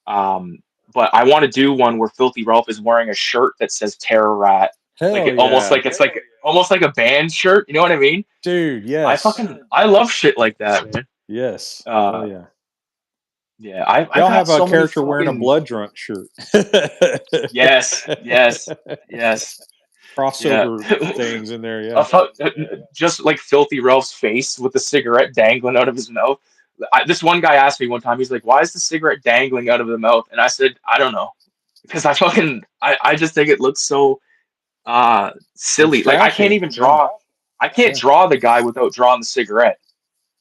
Um, but I want to do one where Filthy Ralph is wearing a shirt that says Terror Rat, like Hell almost yeah, like it's like almost like a band shirt. You know what I mean? dude. I Yes, fucking I love shit like that, man. yes. Hell Uh, yeah. yeah, I Y'all got have a so many character wearing a fucking blood drunk shirt. yes, yes, yes, yeah. Crossover things in there. I Yeah. thought just like Filthy Ralph's face with the cigarette dangling out of his mouth. This one guy asked me one time, he's like, "Why is the cigarette dangling out of the mouth?" And I said, "I don't know," because I just think it looks so It's silly. Like I can't trashy. even Yeah. draw. I can't Yeah. draw the guy without drawing the cigarette.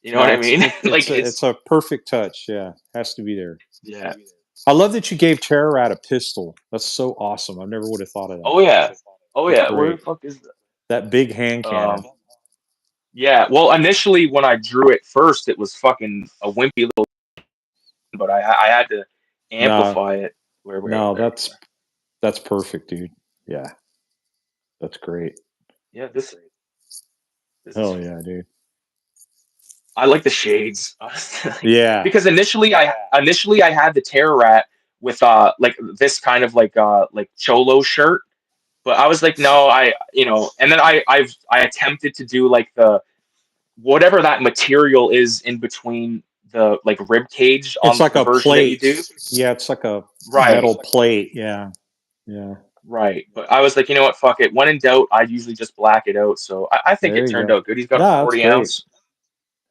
You know what No, I mean? Like it's it's a perfect touch. Yeah, has to be there. yeah. I love that you gave Terror Rat a pistol. That's so awesome. I never would have thought of that. Oh yeah. Oh That's yeah. Where the great. fuck is That big hand that? cannon. Yeah. Well, initially when I drew it first, it was fucking a wimpy little, but I had to No, amplify it. Where no, there we that's perfect, dude. Yeah, that's great. Yeah, this is Hell yeah, dude. I like the shades, honestly. Yeah, Because initially I had the Terror Rat with like this kind of like cholo shirt, but I was like, no, and then I attempted to do like the whatever that material is in between the like rib cage it's on like the a version that you plate. do. Yeah, it's like a Right, metal plate. Yeah, yeah. right. But I was like, you know what, fuck it. When in doubt, I usually just black it out. So I think There it you turned go. out good. He's got a No, that's 40 great. ounce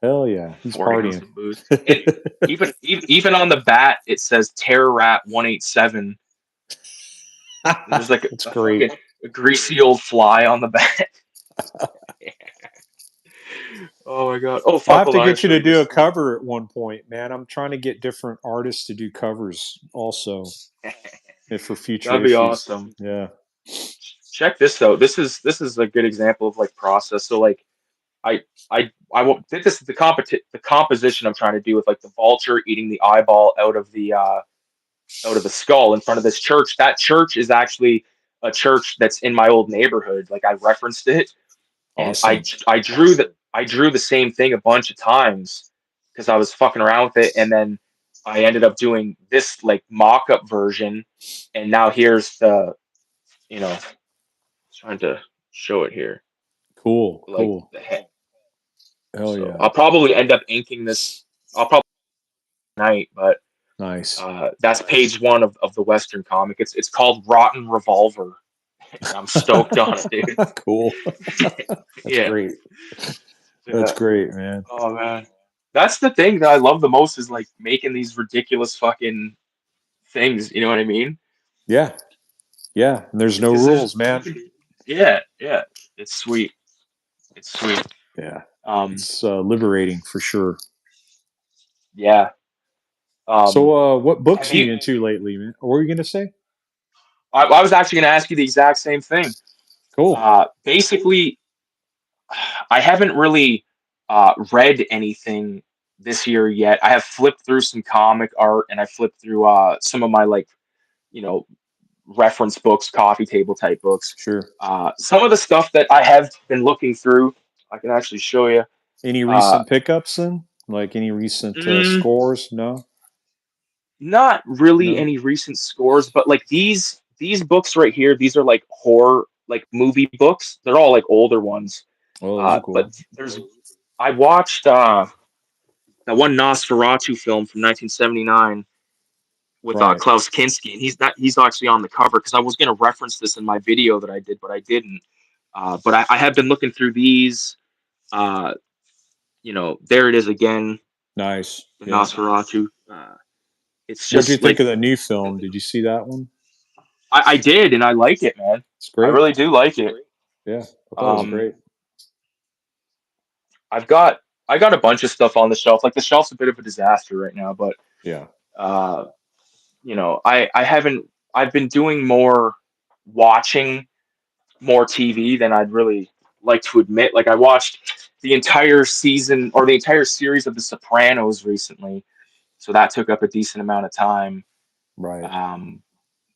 Hell yeah, he's 40 ounce partying. of booze. And even on the bat, it says Terror Rat 187. There's like That's a great. fucking a greasy old fly on the bat. Oh my god. Oh I'll fuck, have hold to on, I'll get you show to you do a this. cover at one point, man. I'm trying to get different artists to do covers also for future That'd be issues. awesome. Yeah. Check this out. This is a good example of like process. So like I did this the composition I'm trying to do with like the vulture eating the eyeball out of the skull in front of this church. That church is actually a church that's in my old neighborhood. Like I referenced it, and Awesome. I drew the same thing a bunch of times because I was fucking around with it, and then I ended up doing this like mock-up version, and now here's the trying to show it here Cool. like Cool. the head. Hell So yeah. I'll probably end up inking this. I'll probably tonight, but Nice. that's page one of the Western comic. It's called Rotten Revolver, and I'm stoked on it, dude. Cool. That's Yeah, great. That's yeah. great, man. Oh man, that's the thing that I love the most is like making these ridiculous fucking things. You know what I mean? Yeah. Yeah. And there's no Because rules, man. yeah, yeah. It's sweet. It's sweet. Yeah. Um, It's liberating for sure. yeah. Um, So, what books have are you? you into lately, man? What were you going to say? I was actually going to ask you the exact same thing. Cool. Basically, I haven't really read anything this year yet. I have flipped through some comic art, and I flipped through some of my like you know reference books, coffee table type books. Sure. Some of the stuff that I have been looking through, I can actually show you. Any Uh, recent pickups then? Like any recent mm, scores? No? Not really No? any recent scores, but like these books right here, these are like horror like movie books. They're all like older ones. Oh, those are But cool. there's I watched that one Nosferatu film from 1979 with Right. Klaus Kinski, and he's actually on the cover because I was going to reference this in my video that I did, but I didn't. But I have been looking through these. Uh, there it is again, Nice. the Yeah. Nosferatu. It's What'd you just think like of the new film? Did you see that one? I did, and I like it, man. It's I great. really do like it. Yeah. I thought it was Um, great. I've got I got a bunch of stuff on the shelf. Like the shelf's a bit of a disaster right now, but Yeah. uh, I haven't. I've been doing more watching more TV than I'd really like to admit. Like I watched the entire season or the entire series of The Sopranos recently, so that took up a decent amount of time. Right. Um,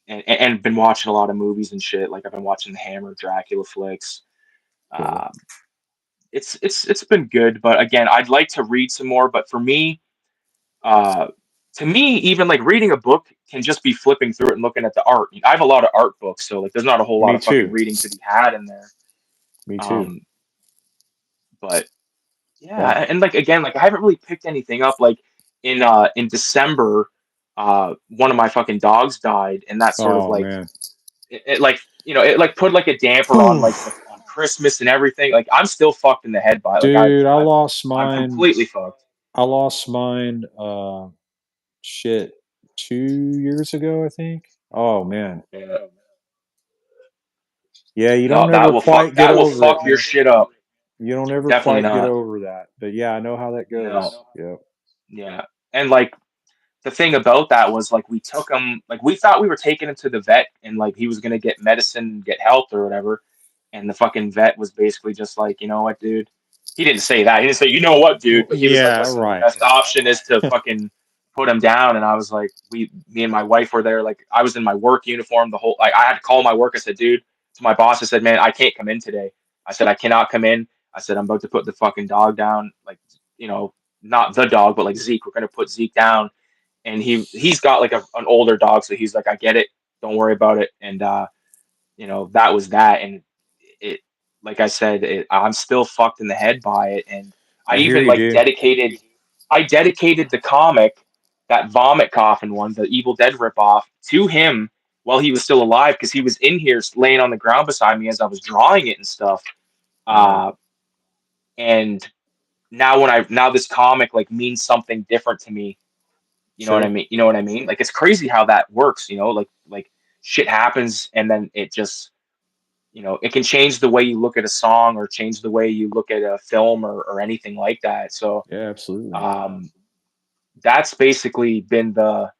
and been watching a lot of movies and shit. Like I've been watching the Hammer Dracula flicks. Cool. Um, it's been good, but again, I'd like to read some more. But for me, uh, to me, even like reading a book can just be flipping through it and looking at the art. I have a lot of art books, so like there's not a whole lot Me of fucking too. reading to be had in there. Me too. Um, but Yeah. yeah, and like again, like I haven't really picked anything up. Like in December, one of my fucking dogs died, and that sort of Oh like man. it like it like put like a damper on like on Christmas and everything. Like I'm still fucked in the head by it. Like Dude, I'm completely fucked. I lost mine shit 2 years ago, I think. Oh man. Yeah. Yeah, you No, don't ever quite get that will over it, fuck your man. shit up. You don't ever Definitely quite get not. over that. But yeah, I know how that No. goes. Yep. Yeah. And like the thing about that was like we took him like we thought we were taking him to the vet and like he was gonna get medicine, get health or whatever. And the fucking vet was basically just like, you know what, dude? He didn't say that. He didn't say, you know what, dude, but he was like, Yeah, listen, the right. best option is to fucking put him down. And I was like, me and my wife were there. Like, I was in my work uniform the whole. Like, I had to call my work. I said, dude, to my boss, I said, man, I can't come in today. I said, I cannot come in. I said, I'm about to put the fucking dog down. Like, you know, not the dog, but like Zeke. We're gonna put Zeke down. And he's got like an older dog, so he's like, I get it. Don't worry about it. And that was that. And it like I said, I'm still fucked in the head by it. And I I hear even you, like dude. dedicated the comic, that Vomit Coffin one, the Evil Dead ripoff, to him while he was still alive because he was in here laying on the ground beside me as I was drawing it and stuff. Right. Uh, and now this comic like means something different to me. You know what I Sure. mean? You know what I mean? Like it's crazy how that works. Like shit happens and then it just it can change the way you look at a song or change the way you look at a film or anything like that. So Yeah, absolutely. um, that's basically been the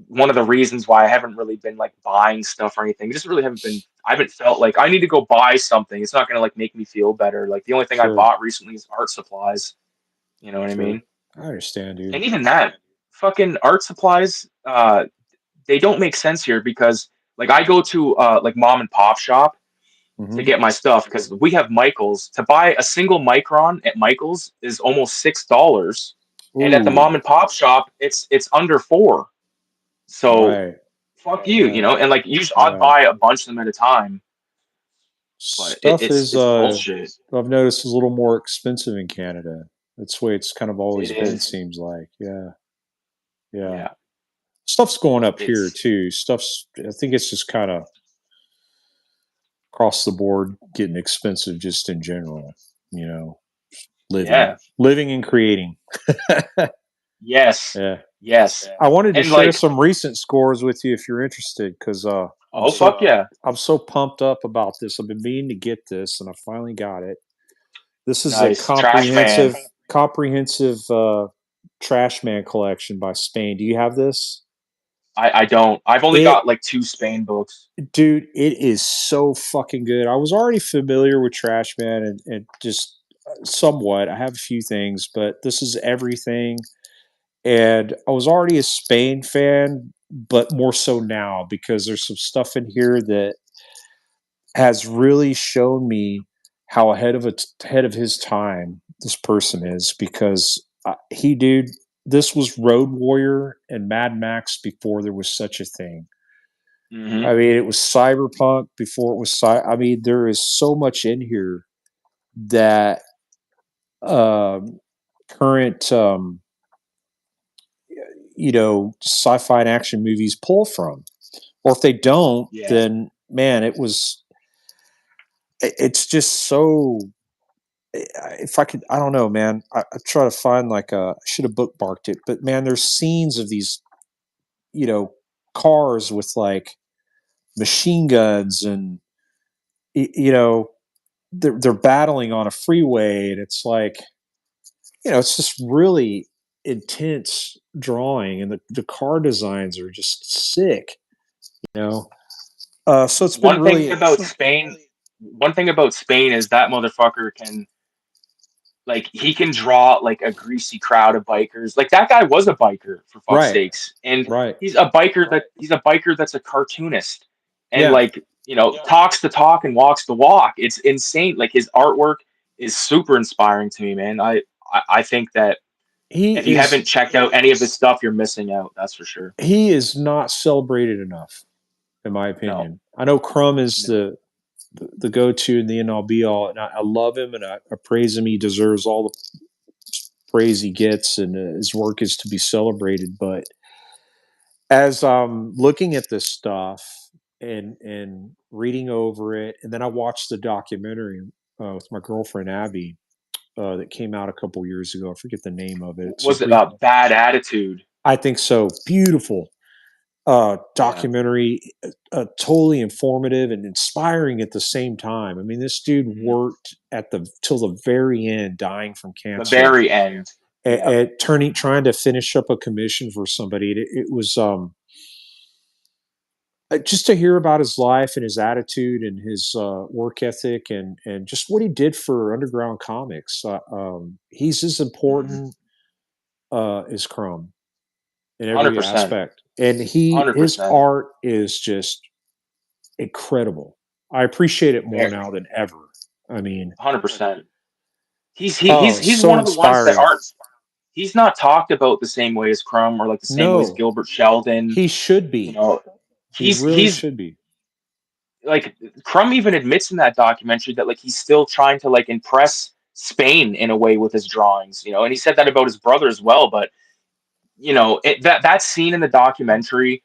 one of the reasons why I haven't really been like buying stuff or anything. Just really haven't been. I haven't felt like I need to go buy something. It's not gonna like make me feel better. Like the only thing I Sure. bought recently is art supplies. You know what I Sure. mean? I understand, dude. And even that, fucking art supplies, they don't make sense here because like I go to like mom and pop shop to Hmm. get my stuff because we have Michaels. To buy a single micron at Michaels is almost $6, and at the Ooh. mom and pop shop, it's under 4. So Right. fuck you, Yeah. and like usually I'd Yeah. buy a bunch of them at a time, but Stuff is it's bullshit. I've noticed is a little more expensive in Canada. That's the way it's kind of It always been, is, seems like. Yeah. Yeah. yeah. Stuff's going up here It's too. I think it's just kind of across the board getting expensive just in general, you know, yeah, living and creating. yes, Yeah. yes, I wanted to and share like some recent scores with you if you're interested, because oh fuck yeah, I'm so pumped up about this. I've been meaning to get this, and I finally got it. This is a nice trash man. comprehensive Trash Man collection by Spain. Do you have this? I don't. I've only It, got like 2 Spain books. dude, it is so fucking good. I was already familiar with Trash Man and just somewhat. I have a few things, but this is everything. And I was already a Spain fan, but more so now because there's some stuff in here that has really shown me how ahead of his time this person is. Because dude, this was Road Warrior and Mad Max before there was such a thing. Hmm. I mean, it was cyberpunk before it was. I mean, there is so much in here that um, current, sci-fi and action movies pull from. Or if they don't, Yeah. then man, it's just so. If I could, I don't know, man. I try to find like I should have bookmarked it, but man, there's scenes of these, you know, cars with like machine guns and you know they're battling on a freeway, and it's like it's just really intense drawing, and the car designs are just sick. You know, so it's been One thing really about Spain, one thing about Spain is that motherfucker can like he can draw like a greasy crowd of bikers. Like that guy was a biker for fuck's right, sakes, and right, he's a biker that's a cartoonist, and yeah, like talks the talk and walks the walk. It's insane. Like his artwork is super inspiring to me, man. I think that he If you haven't is checked out any of his stuff, you're missing out. That's for sure. he is not celebrated enough, in my No, opinion. I know Crumb is no. the go to and the end all be all, and I love him and I praise him. He deserves all the praise he gets, and his work is to be celebrated. But as I'm looking at this stuff and reading over it, and then I watched the documentary with my girlfriend Abby that came out a couple years ago. I forget the name of it. It's a Was it brief. a bad attitude? I think so. Beautiful Yeah, documentary, totally informative and inspiring at the same time. I mean, this dude hmm worked at the till the very end, dying from the cancer, very end. Yeah, at turning, trying to finish up a commission for somebody. It was just to hear about his life and his attitude and his work ethic and just what he did for underground comics. He's as hmm important as Crumb in hundred every percent, aspect, and hundred his percent, art is just incredible. I appreciate it more now than ever. I mean, 100%. oh, He's so one of the ones that inspiring. aren't. He's not talked about the same way as Crumb or like the same way as No, Gilbert Sheldon. he should You be. know, He really he's should be. like Crumb even admits in that documentary that like he's still trying to like impress Spain in a way with his drawings. You know, and he said that about his brother as well. But that scene in the documentary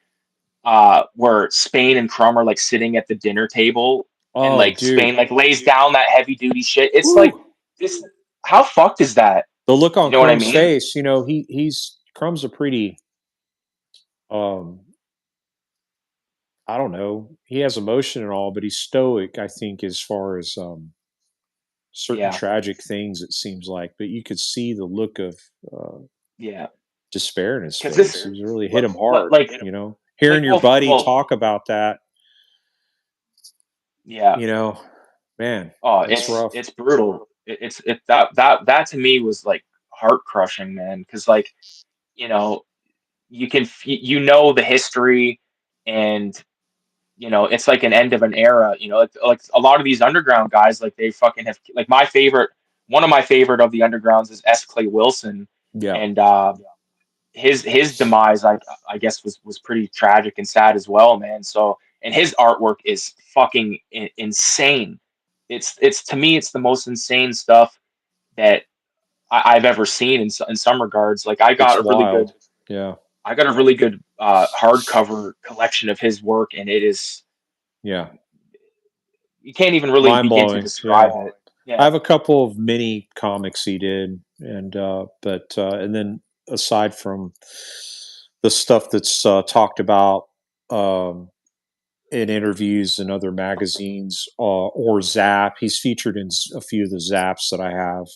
where Spain and Crumb are like sitting at the dinner table and Oh, like dude. Spain like lays down that heavy duty shit. It's like Woo. this. How fucked is that? The look You on know what I Crumb's mean? face, he's Crumb's a pretty um I don't know. He has emotion and all, but he's stoic, I think, as far as certain Yeah, tragic things it seems like. But you could see the look of uh yeah. despair in his Because face. this, It was really hit him hard, like, Hearing your buddy well, talk about that, yeah. you know, man, Oh, that's rough. it's brutal. That to me was like heart crushing, man. Because like you know you know the history, and it's like an end of an era. Like a lot of these underground guys, like they fucking have like one of my favorite of the undergrounds is S. Clay Wilson, Yeah. and his demise, I guess was pretty tragic and sad as well, man. So and his artwork is fucking insane. It's to me it's the most insane stuff that I've ever seen in some regards. Like It's wild. Yeah. I got a really good hardcover collection of his work, and it is Yeah. you can't even really Mind begin to blowing. Yeah. describe it. I Yeah. have a couple of mini comics he did, and and then aside from the stuff that's talked about um, in interviews and other magazines or Zap, he's featured in a few of the Zaps that I have.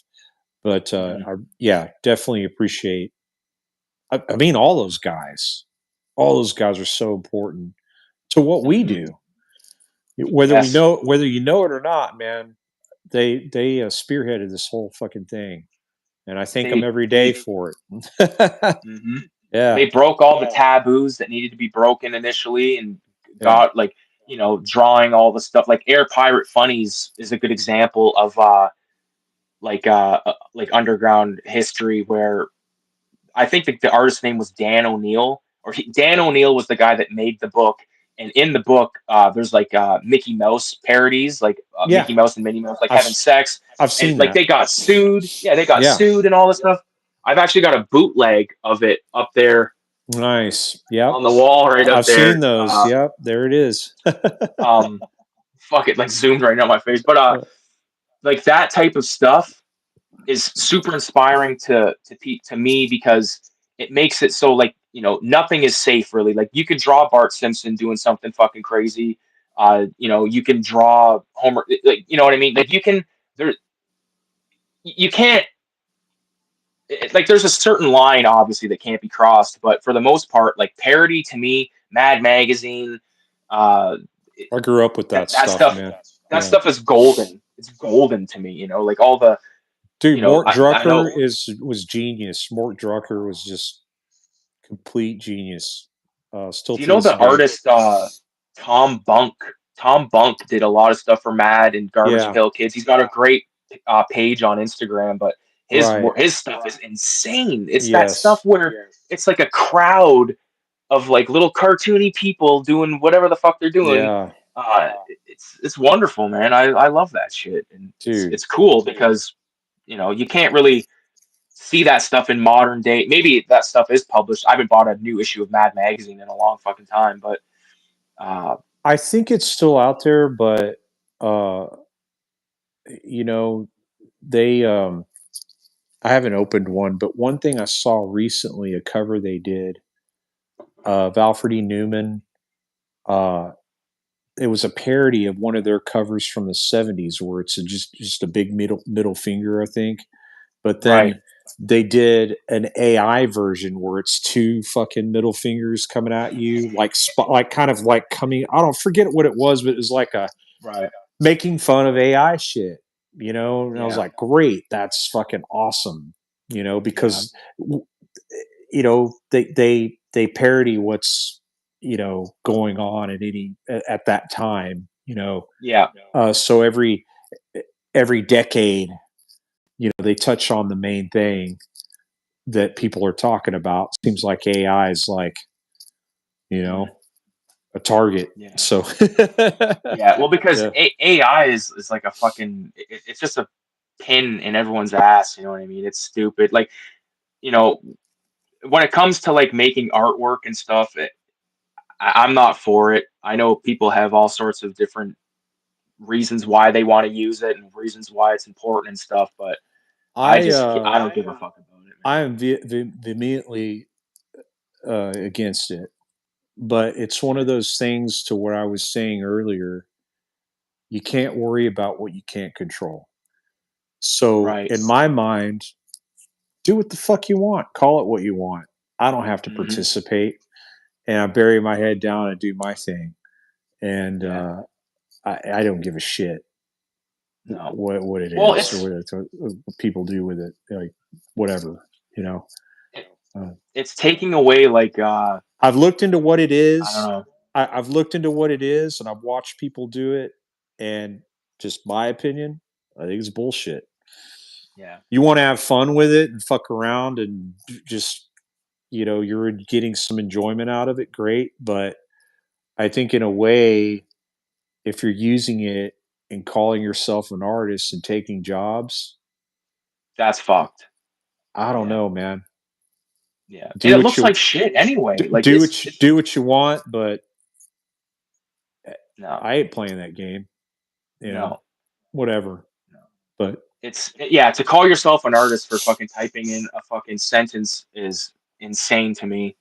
But Mhm. yeah, definitely appreciate. I mean, all those guys are so important to what we Mhm. do, whether Yes. whether you know it or not, man. They spearheaded this whole fucking thing, and I thank them every day They for it. hmm Yeah, they broke all the taboos that needed to be broken initially, and yeah, got like drawing all the stuff like Air Pirate Funnies is a good example of like underground history where I think the artist's name was Dan O'Neill, or Dan O'Neill was the guy that made the book. And in the book, there's like Mickey Mouse parodies, like yeah. Mickey Mouse and Minnie Mouse, like I've having sex, I've and seen like that. they got sued. Yeah, they got Yeah, sued and all this stuff. I've actually got a bootleg of it up there nice. Yep, on the wall, right up I've seen there. those. Yep, there it is. Um, fuck it, like zoomed right now on my face, but like that type of stuff is super inspiring to me because it makes it so like nothing is safe really. Like you could draw Bart Simpson doing something fucking crazy. You can draw Homer, like you know what I mean. Like you can there you can't like there's a certain line obviously that can't be crossed, but for the most part, like parody to me, Mad Magazine, uh, I grew up with that that that stuff, stuff man. that Yeah, stuff is golden. It's golden to me. Like all the dude, Mort I Drucker know. was genius. Mort Drucker was just complete genius. Still Do you to know this the day. artist Tom Bunk? Tom Bunk did a lot of stuff for Mad and Garbage Yeah, Pail Kids. He's got a great page on Instagram, but Right. his stuff is insane. It's that stuff Yes. where it's like a crowd of like little cartoony people doing whatever the fuck they're doing. Yeah, It's wonderful, man. I love that shit, and dude. it's cool because you can't really see that stuff in modern day. Maybe that stuff is published. I haven't bought a new issue of Mad Magazine in a long fucking time, but uh, I think it's still out there, but uh, you know, they I haven't opened one, but one thing I saw recently, a cover they did of Alfred E. Newman. Uh, it was a parody of one of their covers from the '70s, where it's just a big middle finger, I think. But right, then they did an AI version where it's two fucking middle fingers coming at you, like kind of like coming. I don't forget what it was, but it was like a right, making fun of AI shit, you know? And I was yeah, like, great, that's fucking awesome, you know, yeah, because they parody what's going on at that time, yeah, so every decade, they touch on the main thing that people are talking about. Seems like AI is like, you mhm, know, a target. yeah. So Yeah, well, because yeah. AI is like a fucking, it's just a pin in everyone's ass. You know what I mean? It's stupid. Like, you know, when it comes to like making artwork and stuff, I'm not for it. I know people have all sorts of different reasons why they want to use it and reasons why it's important and stuff, but I don't give a fuck about it, I man. am vehemently against it, but it's one of Yeah, those things to where I was saying earlier, you can't worry about what you can't control. So right. in my mind, do what the fuck you want, call it what you want. I don't have to Hmm. participate, and I bury my head down and do my thing, and Yeah, I don't give a shit no. what it Well, is or what people do with it, like whatever, you know. it, Uh, it's taking away like I've looked into what it I don't is. know. I've looked into what it is, and I've watched people do it. And just my opinion, I think it's bullshit. Yeah, You want to have fun with it and fuck around and just you're getting some enjoyment out of it. Great, but I think in a way, if you're using it and calling yourself an artist and taking jobs, that's fucked. I don't Yeah, know, man. yeah, and Do it what looks you like shit anyway. Like do what do what you want, but no, I ain't playing that game. You know, no, whatever. no. But It's yeah, to call yourself an artist for fucking typing in a fucking sentence is insane to me.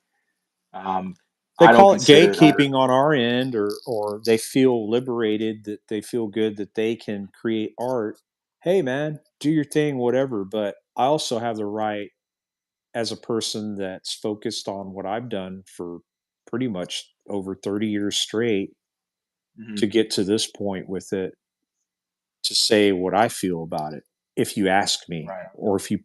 Um, they I don't call it consider it art. gatekeeping on our end, or they feel liberated, that they feel good that they can create art. Hey man, do your thing, whatever, but I also have the right, as a person that's focused on what I've done for pretty much over 30 years straight, Hmm. to get to this point with it, to say what I feel about it. If you ask me, Right. or if you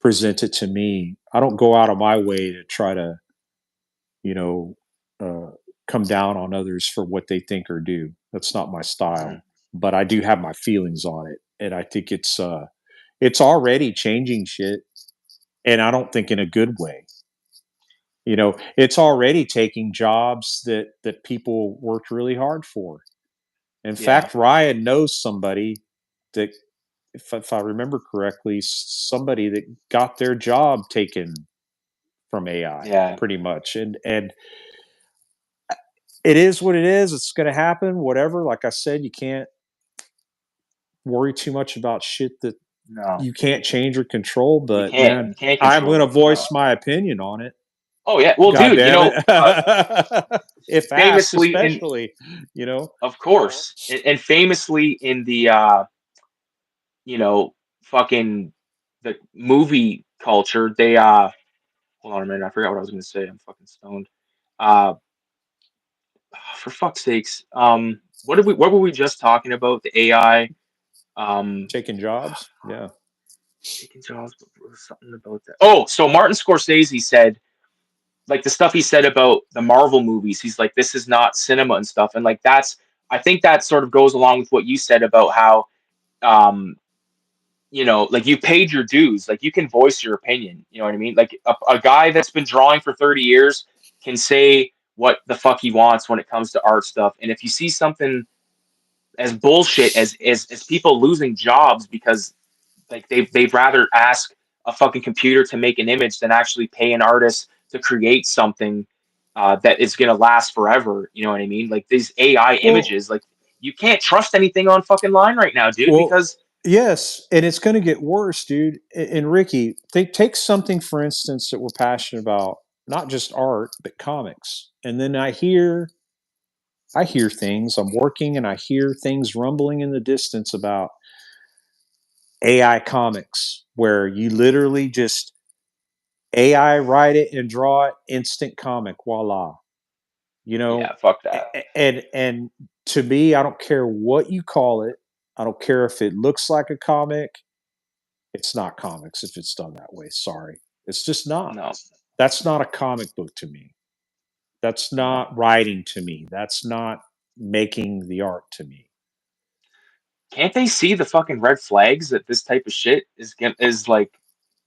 present it to me, I don't go out of my way to try to you know, uh, come down on others for what they think or do. That's not my Hmm. style, but I do have my feelings on it, and I think it's already changing shit, and I don't think in a good way. It's already taking jobs that people worked really hard for. In Yeah. fact, Ryan knows somebody that, if I remember correctly, somebody that got their job taken from AI, Yeah. pretty much, and it is what it is. It's going to happen. Whatever. Like I said, you can't worry too much about shit that No, you can't change or control. you But can't. man, You can't I'm going control to it. No. voice my opinion on it. Oh yeah. Well, God dude, damn it! If asked, famously in, especially, you know, of course, and famously in the you know, fucking the movie culture, they hold on a minute, I forgot what I was gonna say. I'm fucking stoned. Uh, for fuck's sakes, what were we just talking about? The AI, um, taking jobs. Yeah, taking jobs, but there was something about that. Oh, so Martin Scorsese said, like the stuff he said about the Marvel movies. He's like, this is not cinema and stuff, and like I think that sort of goes along with what you said about how um like you paid your dues. Like you can voice your opinion. You know what I mean? Like a guy that's been drawing for 30 years can say what the fuck he wants when it comes to art stuff. And if you see something as bullshit as people losing jobs because like they'd rather ask a fucking computer to make an image than actually pay an artist to create something that is gonna last forever. You know what I mean? Like these AI Well, images, like you can't trust anything on fucking line right now, dude, well, because yes, and it's going to get worse, dude. And Ricky, take something for instance that we're passionate about, not just art but comics. And then I hear things. I'm working and I hear things rumbling in the distance about AI comics, where you literally just AI write it and draw it, instant comic, voila. You know, yeah, fuck that. and to me, I don't care what you call it. I don't care if it looks like a comic. It's not comics if it's done that way. Sorry, it's just not. No, That's not a comic book to me. That's no. not writing to me. That's not making the art to me. Can't they see the fucking red flags that this type of shit is like,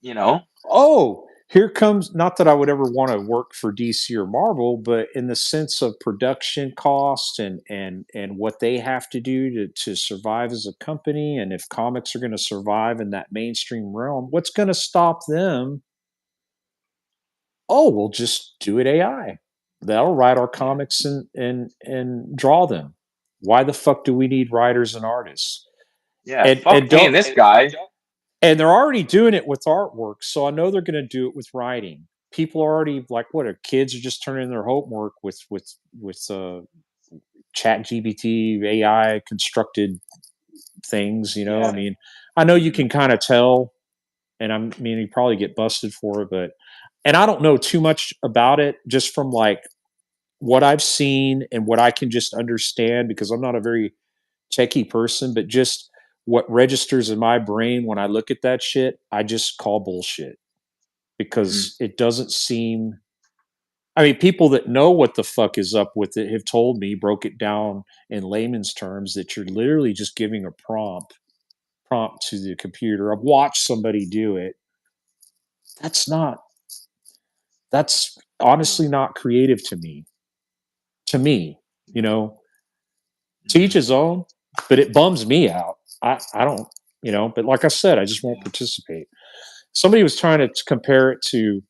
you know? Oh, here comes, not that I would ever want to work for DC or Marvel, but in the sense of production cost and what they have to do to survive as a company, and if comics are going to survive in that mainstream realm, what's going to stop them? Oh, we'll just do it AI. That'll write our Yeah, comics and draw them. Why the fuck do we need writers and artists? yeah. And Fuck paying don't this guy. and they're already doing it with artwork, so I know they're going to do it with writing. People are already like, what are kids are just turning in their homework with Chat GPT, AI constructed things. You know, I Yeah. mean, I know you Mhm. can kind of tell, and I mean, you probably get busted for it, but and I don't know too much about it, just from like what I've seen and what I can just understand, because I'm not a very techie person, but just what registers in my brain when I look at that shit, I just call bullshit, Mhm. because it doesn't seem. I mean, people that know what the fuck is up with it have told me, broke it down in layman's terms, that you're literally just giving a prompt to the computer. I've watched somebody do it. That's not. That's No. honestly not creative to me. To me, you No. know, to each Mhm. his own. But it bums me out. I don't, But like I said, I just won't Yeah. participate. Somebody was trying to compare it to,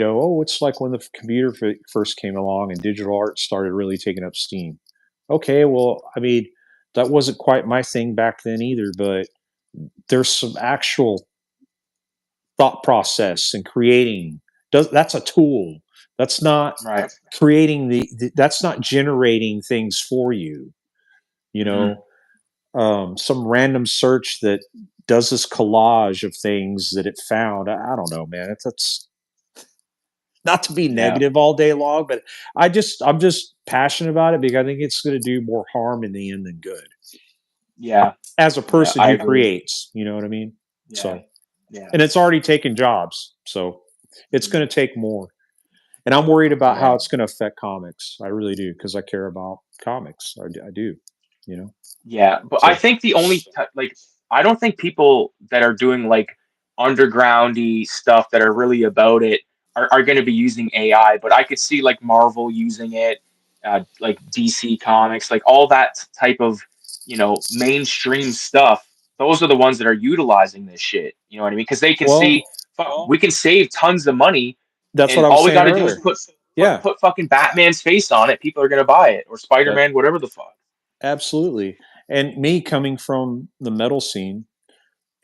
oh, it's like when the computer first came along and digital art started really taking up steam. Okay, well, I mean, that wasn't quite my thing back then either, but there's some actual thought process and creating. That's a tool. That's not Right. creating that's not generating things for you. You Mhm. know, some random search that does this collage of things that it found. I don't know, man. That's not to be Yeah. negative all day long, but I'm just passionate about it because I think it's going to do more harm in the end than good. Yeah. As a Yeah. person I who agree. creates, you know what I mean? Yeah. So, Yeah. and it's already taken jobs, so it's Mhm. going to take more. And I'm worried about how Yeah. it's going to affect comics. I really do, because I care about comics. I do, you know. Yeah, but I So, think like I don't think people that are doing like undergroundy stuff that are really about it are going to be using AI. But I could see like Marvel using it, like DC Comics, like all that type of mainstream stuff. Those are the ones that are utilizing this shit. You know what I mean? Because they can see, well, fuck, we can save tons of money, that's what and I was all we got saying to do is earlier. Yeah, put fucking Batman's face on it. People are going to buy it, or Spider that Man, whatever the fuck. absolutely. And me coming from the metal scene,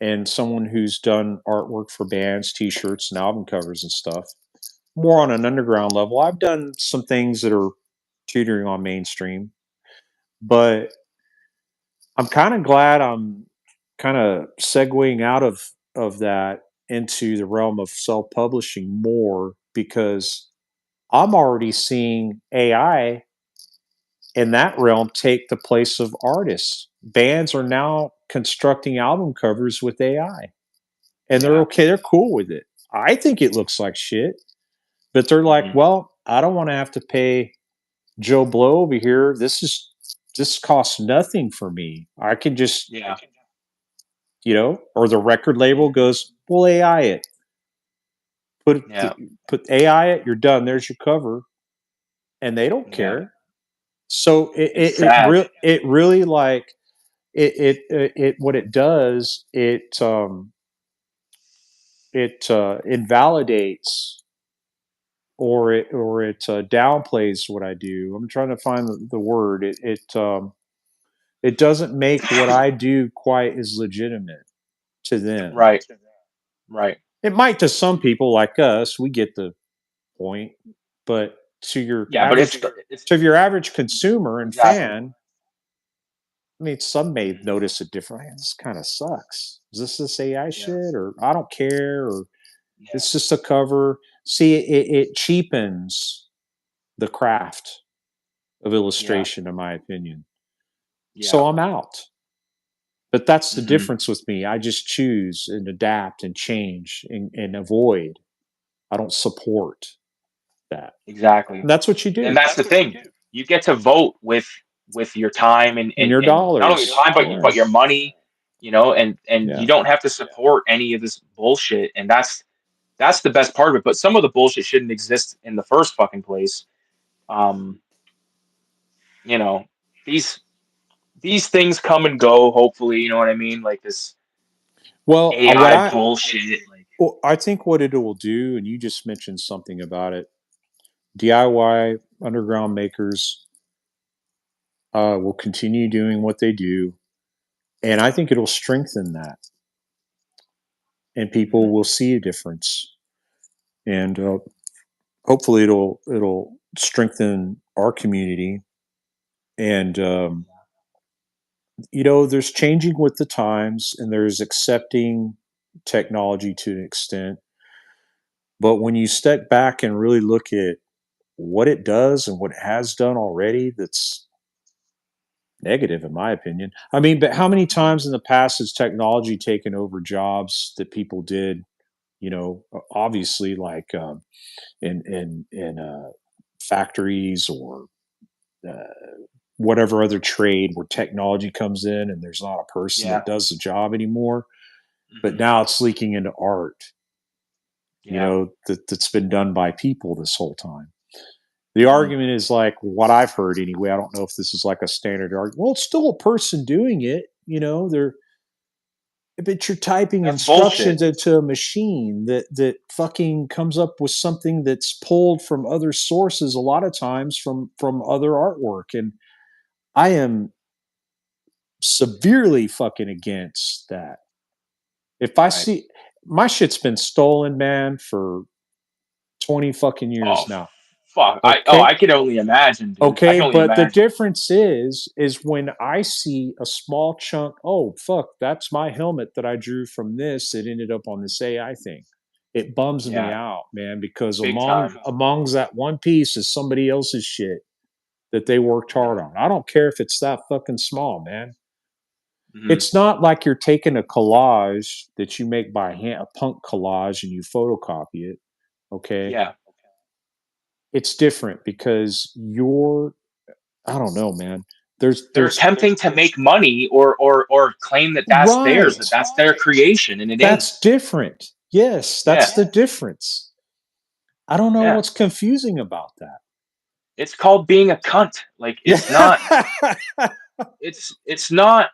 and someone who's done artwork for bands, T-shirts, and album covers and stuff, more on an underground level. I've done some things that are teetering on mainstream, but I'm kind of glad I'm kind of segueing out of that into the realm of self-publishing more, because I'm already seeing AI in that realm take the place of artists. Bands are now constructing album covers with AI, and they're Yeah. okay. They're cool with it. I think it looks like shit, but they're like, Hmm. well, I don't want to have to pay Joe Blow over here. This costs nothing for me. I can just Yeah. or the record label goes, "Well, AI it, put Yeah. put AI it, you're done. There's your cover," and they don't Yeah. care. So It's sad. it really like it what it does, it invalidates, or it downplays what I do. I'm trying to find the word. It doesn't make what I do quite as legitimate to them. Right. Right. It might to some people like us. We get the point, but to your Yeah, but average it's to your average consumer and exactly. fan, I mean, some may Mhm. notice a difference. "Man, this kind of sucks. Is this AI Yeah. shit, or I don't care, or Yeah. it's just a cover?" See, it cheapens the craft of Yeah. illustration, in my opinion. Yeah. So I'm out. But that's the Hmm. difference with me. I just choose and adapt and change and avoid. I don't support that. Exactly. And that's what you And do. that's the thing. You get to vote with your time and, And and your and not only your dollars. time but Right. your money, and you Yeah. don't have to support any of this bullshit. And that's the best part of it. But some of the bullshit shouldn't exist in the first fucking place. Um, you know, these these things come and go, hopefully, you know what I mean? Like this Well, AI bullshit. Like, I think what it will do, and you just mentioned something about it, DIY underground makers will continue doing what they do. And I think it'll strengthen that. And people mhm, will see a difference. And hopefully it'll strengthen our community. And there's changing with the times, and there's accepting technology to an extent. But when you step back and really look at what it does and what it has done already, that's negative, in my opinion. I mean, but how many mhm. times in the past has technology taken over jobs that people did? Obviously, like in factories, or uh, whatever other trade where technology comes in, and there's not a person Yeah. that does the job anymore. But Mhm. now it's leaking into art, Yeah. that's been done by people this whole time. The Mhm. argument is like what I've heard anyway. I don't know if this is like a standard argument. Well, it's still a person doing it. They're but you're typing That's bullshit. instructions into a machine that fucking comes up with something that's pulled from other sources, a lot of times from other artwork. And I am severely fucking against that. If I Right. see my shit's been stolen, man, for 20 fucking Oh years now. fuck. Okay. I can only imagine, dude. I Okay, can only but the imagine. difference is when I see a small chunk, oh fuck, that's my helmet that I drew from this that ended up on this AI thing. It bums me Yeah. out, man, because Big among time. amongst that one piece is somebody else's shit that they worked hard Yeah. on. I don't care if it's that fucking small, man. Mhm. It's not like you're taking a collage that you make by hand, a punk collage, and you photocopy it. Okay. Yeah. It's different because I don't know, man. They're There's attempting to make money or claim that that's theirs, Right. that that's their creation, and it ain't. That's different. Yes, Yeah. that's the difference. I don't know Yeah. what's confusing about that. It's called being a cunt. Like Yeah. it's not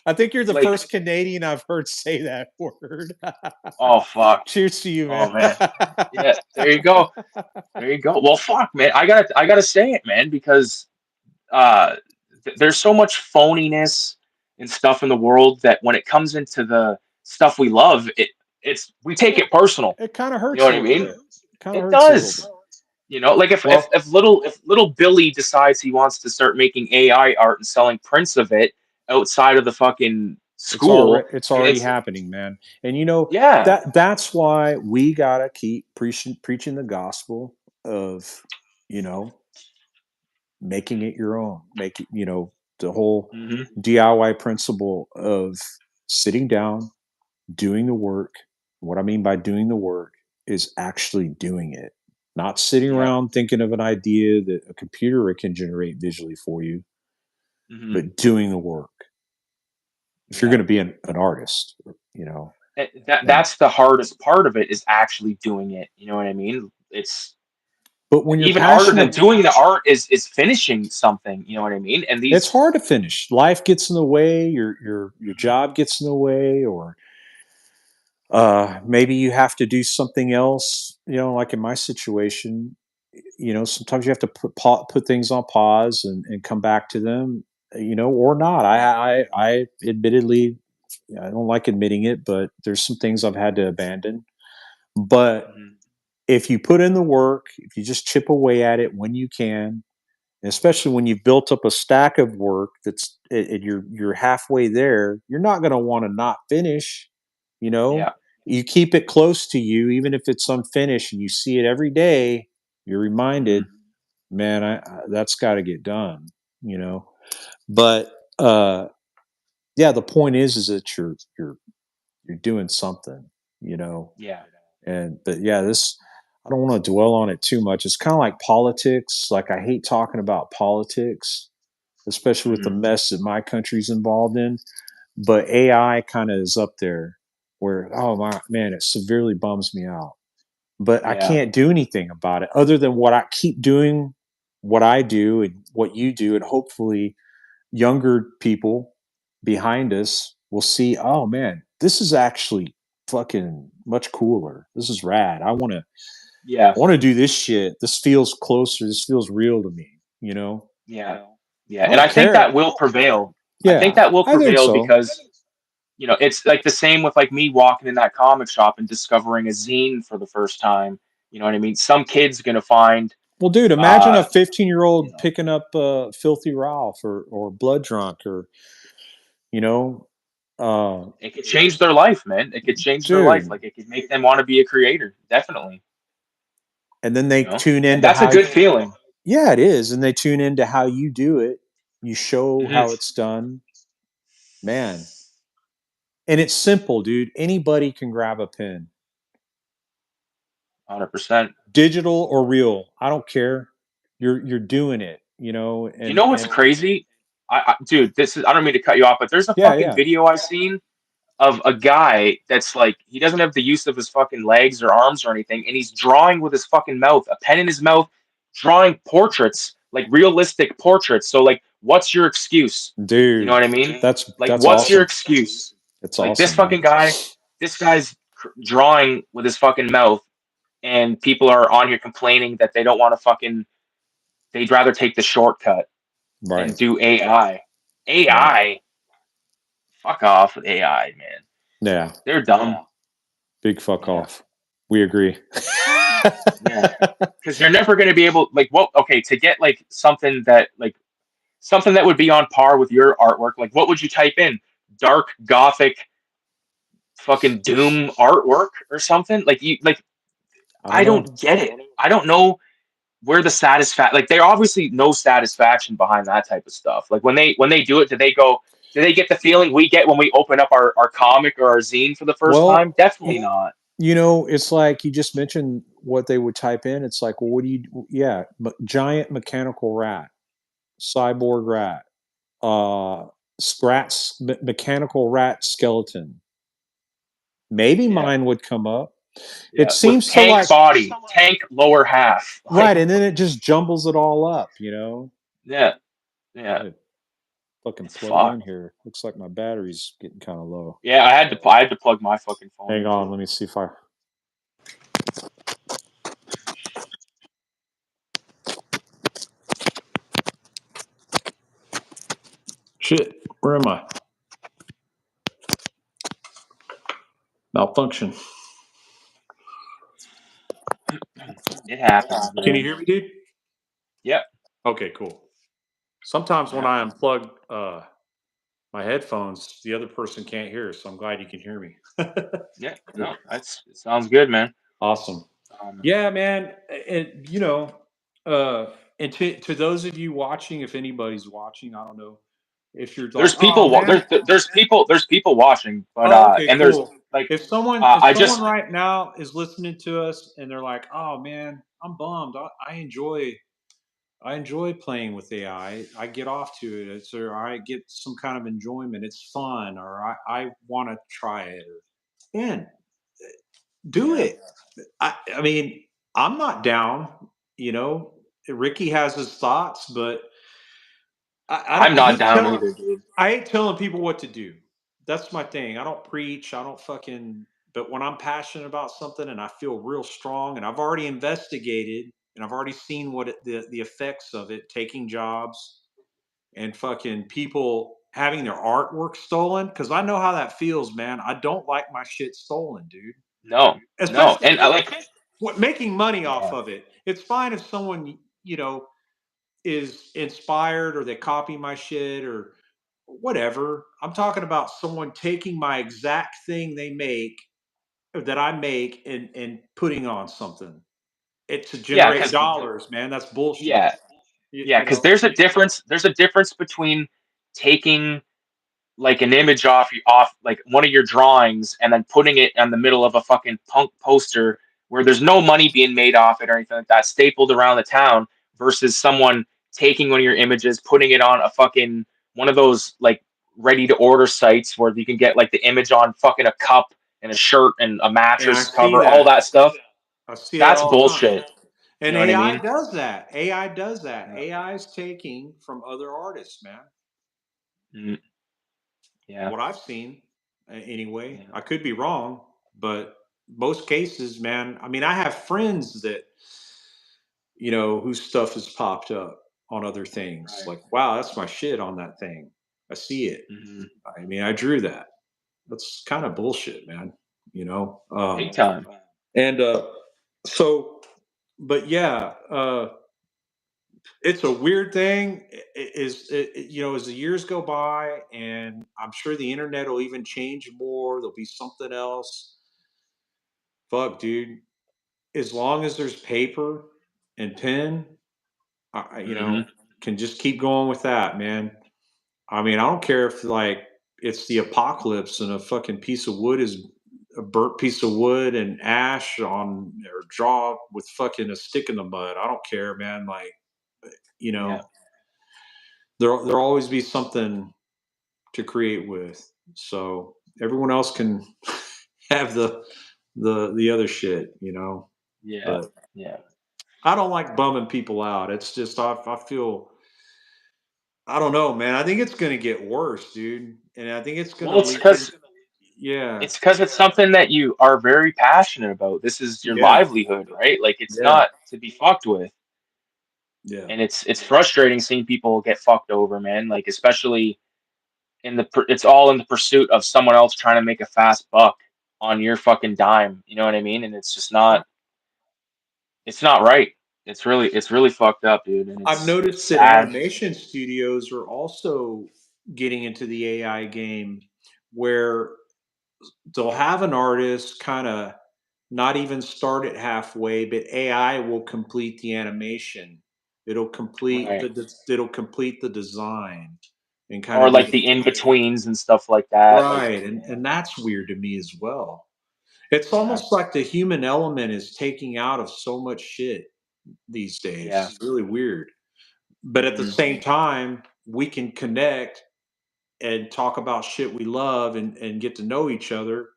I think you're the like, first Canadian I've heard say that word. oh fuck. Cheers to you, man. Oh man. Yeah, there you go. There you go. Well, fuck, man. I gotta say it, man, because uh, there's so much phoniness and stuff in the world that when it comes into the stuff we love, we take It, it personal. it kind of You know hurts what a I little mean? bit. Kind of It hurts a little does. bit. Like Well, if little Billy decides he wants to start making AI art and selling prints of it outside of the fucking school, it's and already it's happening, man. And yeah, that's why we gotta keep preaching the gospel of you know making it your own. Make it, the whole hmm DIY principle of sitting down, doing the work. What I mean by doing the work is actually doing it, not sitting yeah, around thinking of an idea that a computer can generate visually for you, hmm but doing the work. if you're going to be an artist, you know. That's the hardest part of it, is actually doing it. You know what I mean? It's But when you're even harder than passionate, doing the art is finishing something. You know what I mean? And it's these, hard to finish. Life gets in the way, your Mhm. job gets in the way, or maybe you have to do something else. You know, like in my situation, you know, sometimes you have to put things on pause and come back to them. You know, or not. I admittedly, I don't like admitting it, but there's some things I've had to abandon. But Mhm. if you put in the work, if you just chip away at it when you can, and especially when you've built up a stack of work that's you're halfway there, you're not going to want to not finish. You know, Yeah. you keep it close to you, even if it's unfinished, and you see it every day. You're reminded, Mhm. man, that's got to get done. You know, but yeah, the point is that you're doing something. You know, Yeah. and but yeah, this I don't want to dwell on it too much. It's kind of like politics. Like I hate talking about politics, especially with the Mhm. mess that my country's involved in. But AI kind of is up there where, oh my man, it severely bums me out. But I Yeah. can't do anything about it other than what I keep doing, what I do and what you do, and hopefully younger people behind us will see, oh man, this is actually fucking much cooler. This is rad. Yeah. I want to do this shit. This feels closer. This feels real to me, you know? Yeah. Yeah. I And don't I think care. that will prevail. I think Yeah, that will I think prevail so. because, it's like the same with like me walking in that comic shop and discovering a zine for the first time. You know what I mean? Some kid's gonna find, Well, dude, imagine a uh, 15-year-old you picking up Filthy Ralph or Blood Drunk or, you know, uh, it could change their life, man. It could change their life. dude. Like it could make them want to be a creator. Definitely. And then they You know, tune and into that's a how, good feeling. yeah, it is. And they tune into how you do it. You show Mhm. how it's done. Man, and it's simple, dude. Anybody can grab a pen, 100%. digital or real. I don't care. You're doing it, you know. You know what's And crazy? Dude, I don't mean to cut you off, but there's a yeah, fucking yeah, video I seen of a guy that's like, he doesn't have the use of his fucking legs or arms or anything, and he's drawing with his fucking mouth, a pen in his mouth, drawing portraits, like realistic portraits. So like, what's your excuse? You know dude, what I mean? Like, that's what's your awesome. excuse? It's Like this awesome, man. fucking guy, this guy's drawing with his fucking mouth, and people are on here complaining that they don't want to fucking, they'd rather take the shortcut and Right, do AI. right. AI, fuck off with AI, man. Yeah, They're dumb. big fuck Yeah, off. We agree. yeah. Because they're never going to be able, like, what? Okay, to get like something that would be on par with your artwork. Like, what would you type in? Dark gothic, fucking doom artwork or something? Like you, like I don't I know. don't get it. I don't know where the satisfaction. Like, they obviously no satisfaction behind that type of stuff. Like when they do it, do they go? Do they get the feeling we get when we open up our comic or our zine for the first time? Well, Definitely not. you know, it's like you just mentioned what they would type in. It's like, well, what do you? Yeah, giant mechanical rat, cyborg rat, uh, mechanical rat skeleton. Maybe Yeah. mine would come up. It Yeah, with seems to tank like body, tank lower half. right, Like, and then it just jumbles it all up. You know, yeah, yeah, it fucking it's plug in fucked. here. Looks like my battery's getting kind of low. Yeah, I had to plug my fucking phone Hang in on, too. let me see if I. Shit, where am I? Malfunction. It happens, Can you man. hear me, dude? Yep. Okay, cool. Sometimes when Yeah. I unplug my headphones, the other person can't hear, so I'm glad you can hear me. Yeah. No, it sounds good, man. Awesome. Um, Yeah, man. And you know, and to those of you watching, if anybody's watching, I don't know if you're like, there's oh people. man. There's people watching, but Oh, okay, and there's cool. like, If I someone just right now is listening to us and they're like, oh man, I'm bummed. I enjoy I enjoy playing with AI. I get off to it. Or I get some kind of enjoyment. It's fun, or I want to try it. And do Yeah. it. I mean, I'm not down. You know, Ricky has his thoughts, but I I'm don't not hate down telling either, dude. I hate telling people what to do. That's my thing. I don't preach. I don't fucking. But when I'm passionate about something and I feel real strong, and I've already investigated and I've already seen what the effects of it, taking jobs and fucking people having their artwork stolen, because I know how that feels, man. I don't like my shit stolen, dude. No, no, Especially and I like, what making money off yeah, of it. It's fine if someone is inspired or they copy my shit or whatever. I'm talking about someone taking my exact thing they make or that I make and putting on something. It to yeah, generate because dollars, man. That's bullshit. yeah, You, yeah, you because know? there's a difference between taking like an image off like one of your drawings and then putting it in the middle of a fucking punk poster where there's no money being made off it or anything like that, stapled around the town, versus someone taking one of your images, putting it on a fucking one of those like ready to order sites where you can get like the image on fucking a cup and a shirt and a And I mattress see cover, all that. that stuff. I see that That's all the time. bullshit. You And know what I AI mean? does that. AI does that. Yeah. AI is taking from other artists, man. Mm, yeah. What I've seen, anyway. Yeah. I could be wrong, but most cases, man. I mean, I have friends that whose stuff has popped up on other things. Right. Like, wow, that's my shit on that thing. I see it. Hmm. I mean, I drew that. That's kind of bullshit, man. You know. Big time. And so, but yeah, it's a weird thing. As the years go by, and I'm sure the internet will even change more. There'll be something else. Fuck, dude. As long as there's paper and pen, Hmm. can just keep going with that, man. I mean, I don't care if like it's the apocalypse and a fucking piece of wood is a burnt piece of wood and ash on or draw with fucking a stick in the mud. I don't care, man. Like, you Yeah. know, there'll always be something to create with. So everyone else can have the other shit. Yeah. But Yeah. I don't like bumming people out. It's just I feel I don't know, man. I think it's gonna get worse, dude, and I think it's gonna Well, leak in. Yeah, it's because it's something that you are very passionate about. This is your yeah, livelihood, right? Like it's yeah, not to be fucked with. yeah. And it's frustrating seeing people get fucked over, man. Like especially it's all in the pursuit of someone else trying to make a fast buck on your fucking dime. You know what I mean? And it's just I- it's not right. It's really fucked up, dude, and I've it's noticed that sad. animation studios are also getting into the AI game, where they'll have an artist kind of not even start it halfway, but AI will complete the animation. Right. It'll complete the design and kind Or of do like the the in-betweens and stuff like that. Like right, yeah. and that's weird to me as well. It's Yeah. almost like the human element is taking out of so much shit these days. Yeah. It's really weird. But at the Hmm. same time, we can connect and talk about shit we love and get to know each other.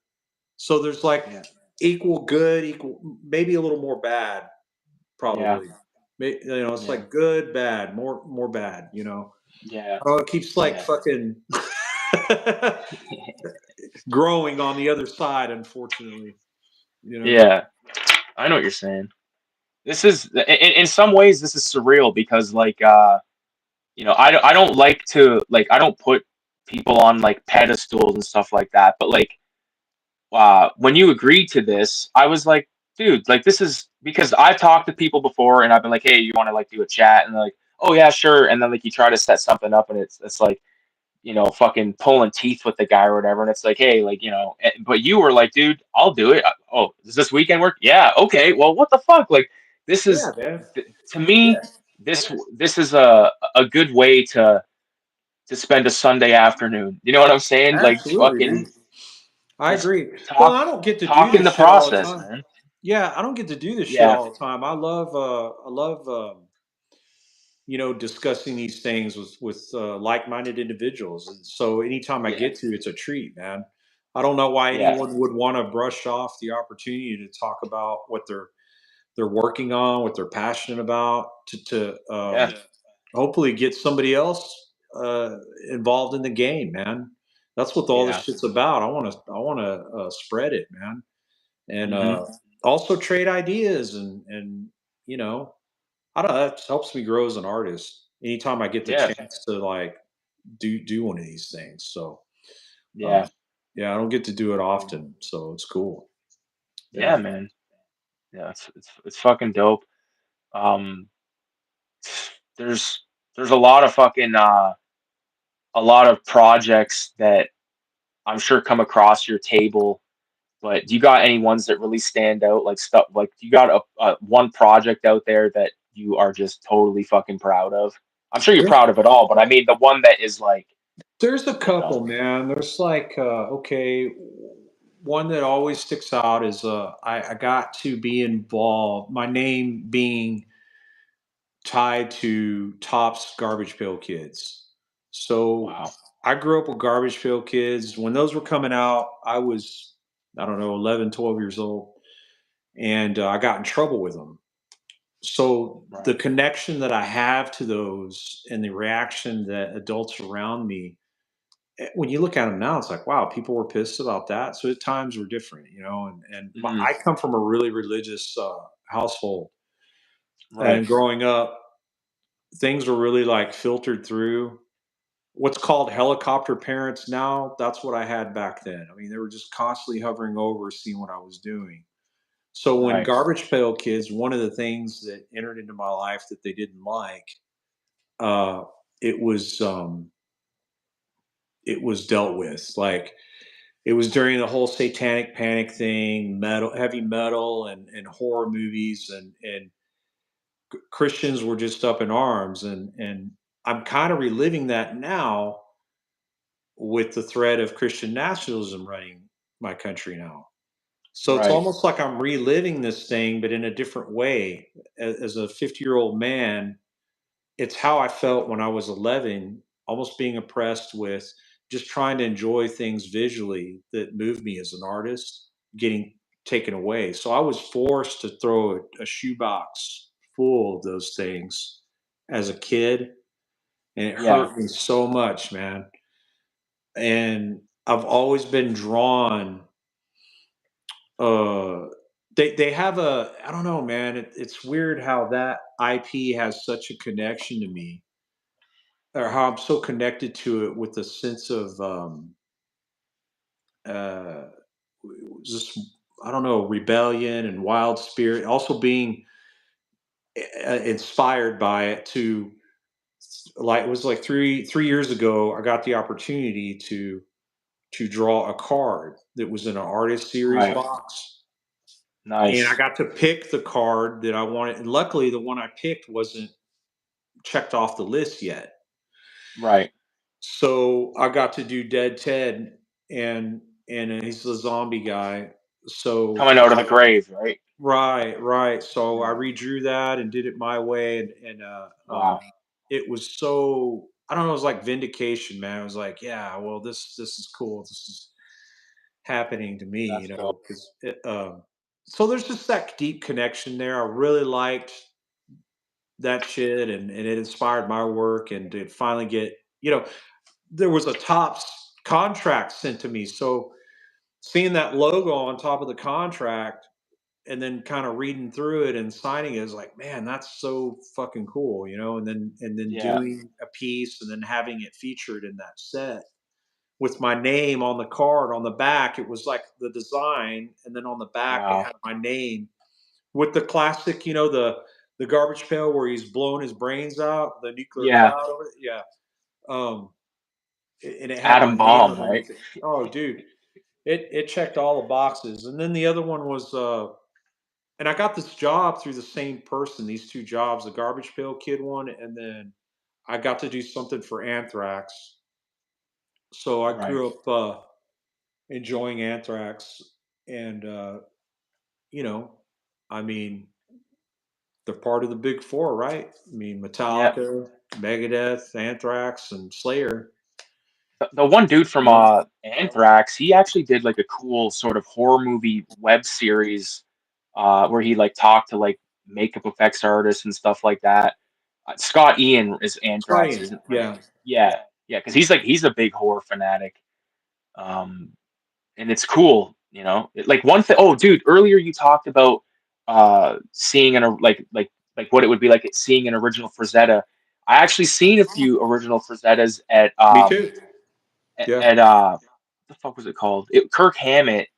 So there's like Yeah. equal good, equal maybe a little more bad, Yeah. probably. It's Yeah. like good, bad, more bad. Yeah. Oh, it keeps like Yeah. fucking growing on the other side, unfortunately. You know? Yeah. I know what you're saying. This is in some ways this is surreal because like I don't like to like I don't put people on like pedestals and stuff like that, but like when you agreed to this, I was like, dude, like this is because I've talked to people before and I've been like, hey, you want to like do a chat? And they're like, oh yeah, sure. And then like you try to set something up and it's like, fucking pulling teeth with the guy or whatever. And it's like, hey, like, but you were like, dude, I'll do it. Oh, does this weekend work? Yeah. Okay. Well, what the fuck? Like, this Yeah, is man. to Yeah. me, this is a good way to spend a Sunday afternoon. You know what I'm saying? Like Absolutely, fucking dude. I just agree. Well, talk I don't get to do talk in this the shit all the process, time. man. Yeah, I don't get to do this shit Yeah. all the time. I love discussing these things with like-minded individuals. And so anytime I Yeah. get to, it's a treat, man. I don't know why Yeah. anyone would want to brush off the opportunity to talk about what they're working on, what they're passionate about, to Yeah. hopefully get somebody else involved in the game, man. That's what all this Yeah. shit's about. I want to spread it, man, and Hmm. also trade ideas and you know I don't know. That helps me grow as an artist. Anytime I get the Yeah. chance to like do one of these things, so uh, Yeah. yeah, I don't get to do it often, so it's cool. Yeah, Yeah. man. Yeah, it's fucking dope. Um, there's there's a lot of projects that I'm sure come across your table, but do you got any ones that really stand out? Like stuff like you got a one project out there that you are just totally fucking proud of? I'm sure you're There's proud of it all, but I mean the one that is like, there's a you know, couple, man. There's like okay, one that always sticks out is I got to be involved. My name being tied to Topps Garbage Pail Kids. So wow, I grew up with Garbage Pail Kids. When those were coming out, I was, I don't know, 11, 12 years old. And I got in trouble with them. So the right, connection that I have to those and the reaction that adults around me, when you look at them now, it's like, wow, people were pissed about that. So at times were different, mhm, I come from a really religious household. right, And growing up, things were really like filtered through what's called helicopter parents now. That's what I had back then. I mean, they were just constantly hovering over, seeing what I was doing. So when right, Garbage Pail Kids, one of the things that entered into my life that they didn't like, uh, it was um, it was dealt with. Like it was during the whole satanic panic thing, metal, heavy metal, and horror movies, and Christians were just up in arms, and I'm kind of reliving that now with the threat of Christian nationalism running my country now. So it's right, almost like I'm reliving this thing, but in a different way. As a 50-year-old man, it's how I felt when I was 11, almost being oppressed with just trying to enjoy things visually that moved me as an artist, getting taken away. So I was forced to throw a shoebox full of those things as a kid, and it yeah, hurt me so much, man. And I've always been drawn. Uh, they have a, I don't know, man. It's weird how that IP has such a connection to me, or how I'm so connected to it with a sense of uh, just, I don't know, rebellion and wild spirit. Also being inspired by it to, like, it was like three years ago. I got the opportunity to draw a card that was in an artist series right, box. And I nice, got to pick the card that I wanted. And luckily, the one I picked wasn't checked off the list yet. right. So I got to do Dead Ted, and he's the zombie guy. So Coming out of the grave, right? right. So I Yeah. redrew that and did it my way, and Wow, it was so, I don't know. It was like vindication, man. I was like, yeah, well, this is cool. This is happening to me, that's dope. because so there's just that deep connection there. I really liked that shit, and it inspired my work, and to finally get, there was a Tops contract sent to me. So seeing that logo on top of the contract and then kind of reading through it and signing it is like, man, that's so fucking cool, and then Yeah, doing a piece and then having it featured in that set with my name on the card on the back. It was like the design, and then on the back it wow, had my name with the classic, the garbage pail where he's blowing his brains out, the nuclear yeah. cloud over it. Yeah. Um, and it had my Atom name bomb, right? underneath it. Oh, dude, it checked all the boxes. And then the other one was, and I got this job through the same person. These two jobs, the garbage pail kid one, and then I got to do something for Anthrax. So I Right. grew up enjoying Anthrax, and you know, I mean, they're part of the big four, right? I mean, Yeah. Metallica, Megadeth, Anthrax, and Slayer. The one dude from You know, Anthrax, he actually did like a cool sort of horror movie web series where he like talked to like makeup effects artists and stuff like that. Scott Ian is Anthrax, Scotty, isn't right? yeah, Yeah, yeah, because he's a big horror fanatic, um, and it's cool, you know. Like one thing. Oh, dude, earlier you talked about seeing like what it would be like seeing an original Frazetta. I actually seen a few original Frazettas me too. Yeah, at what the fuck was it called? Kirk Hammett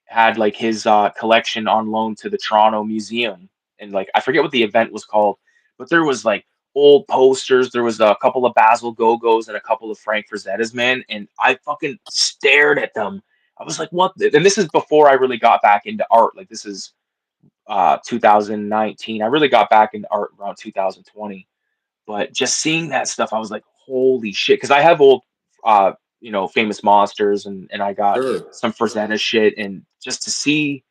had like his collection on loan to the Toronto Museum, and like I forget what the event was called, but there was like old posters. There was a couple of Basil Gogos and a couple of Frank Frazettas, man, and I fucking stared at them. I was like, "What?" And this is before I really got back into art. Like this is 2019. I really got back into art around 2020, but just seeing that stuff, I was like, "Holy shit!" Because I have old, famous monsters, and I got sure. some Frazetta shit, and just to see